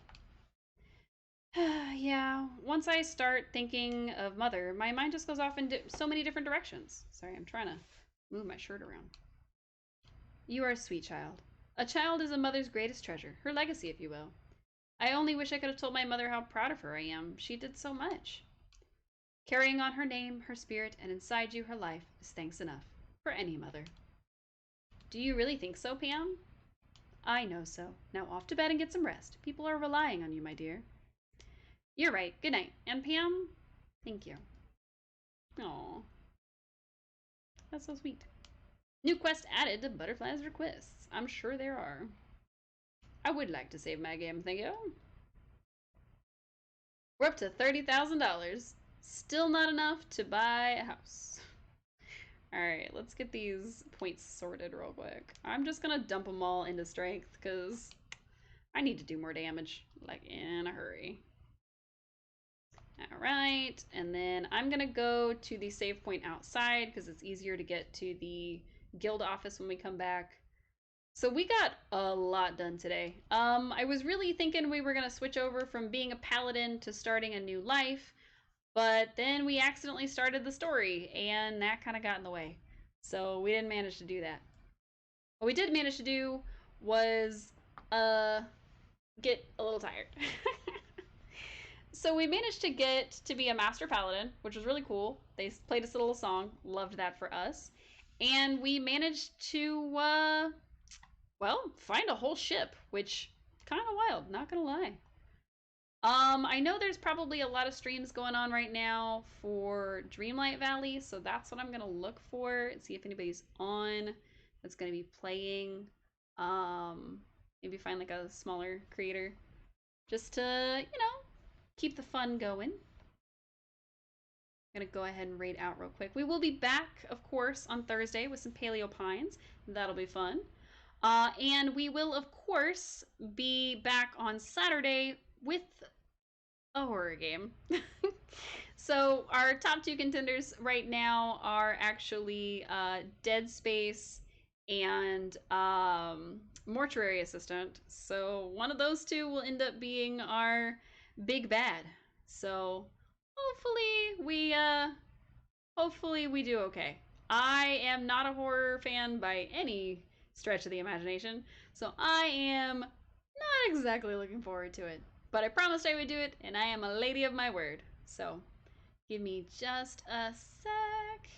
Yeah, once I start thinking of Mother, my mind just goes off in so many different directions. Sorry, I'm trying to move my shirt around. You are a sweet child. A child is a mother's greatest treasure, her legacy, if you will. I only wish I could have told my mother how proud of her I am. She did so much. Carrying on her name, her spirit, and inside you her life is thanks enough for any mother. Do you really think so, Pam? I know so. Now off to bed and get some rest. People are relying on you, my dear. You're right. Good night. And Pam, thank you. Aww. That's so sweet. New quest added to Butterfly's requests. I'm sure there are. I would like to save my game, thank you. We're up to $30,000. Still not enough to buy a house. Alright, let's get these points sorted real quick. I'm just gonna dump them all into strength because I need to do more damage, like in a hurry. Alright, and then I'm gonna go to the save point outside because it's easier to get to the guild office when we come back. So we got a lot done today. I was really thinking we were gonna switch over from being a paladin to starting a new life, but then we accidentally started the story and that kind of got in the way. So we didn't manage to do that. What we did manage to do was get a little tired. So we managed to get to be a master paladin, which was really cool. They played us a little song, loved that for us. And we managed to, well, find a whole ship, which kind of wild, not gonna lie. I know there's probably a lot of streams going on right now for Dreamlight Valley, so that's what I'm gonna look for and see if anybody's on that's gonna be playing. Maybe find like a smaller creator just to, keep the fun going. I'm gonna go ahead and raid out real quick. We will be back, of course, on Thursday with some Paleo Pines. That'll be fun. And we will, of course, be back on Saturday with a horror game. So our top two contenders right now are actually Dead Space and Mortuary Assistant. So one of those two will end up being our big bad. So hopefully we do okay. I am not a horror fan by any stretch of the imagination, so I am not exactly looking forward to it. But I promised I would do it, and I am a lady of my word. So give me just a sec.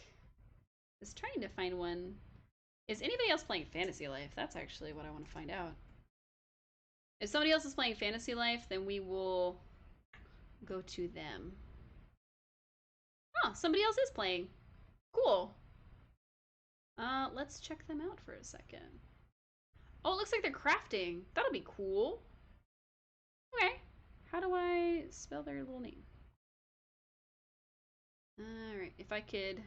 Just trying to find one. Is anybody else playing Fantasy Life? That's actually what I want to find out. If somebody else is playing Fantasy Life, then we will go to them. Oh, somebody else is playing. Cool. Let's check them out for a second. Oh, it looks like they're crafting. That'll be cool. Okay. How do I spell their little name? Alright, if I could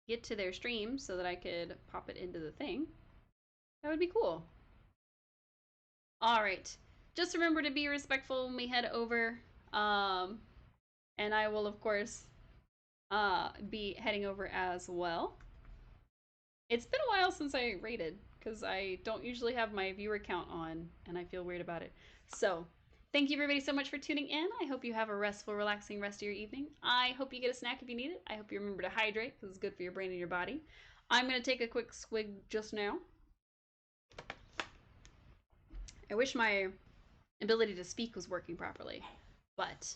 get to their stream so that I could pop it into the thing, that would be cool. Alright. Just remember to be respectful when we head over. And I will, of course, be heading over as well. It's been a while since I rated, because I don't usually have my viewer count on, and I feel weird about it. So, thank you everybody so much for tuning in. I hope you have a restful, relaxing rest of your evening. I hope you get a snack if you need it. I hope you remember to hydrate, because it's good for your brain and your body. I'm going to take a quick swig just now. I wish my ability to speak was working properly, but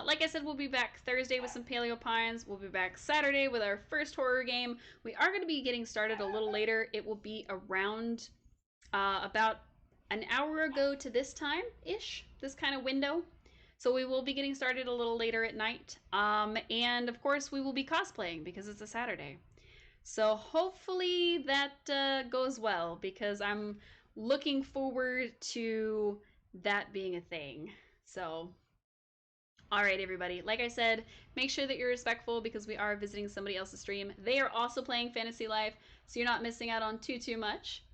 like I said, we'll be back Thursday with some Paleo Pines. We'll be back Saturday with our first horror game. We are going to be getting started a little later. It will be around about an hour ago to this time-ish, this kind of window. So we will be getting started a little later at night. And of course, we will be cosplaying because it's a Saturday. So hopefully that goes well, because I'm looking forward to that being a thing. So all right, everybody. Like I said, make sure that you're respectful because we are visiting somebody else's stream. They are also playing Fantasy Life, so you're not missing out on too much.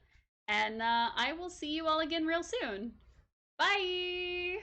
And I will see you all again real soon. Bye!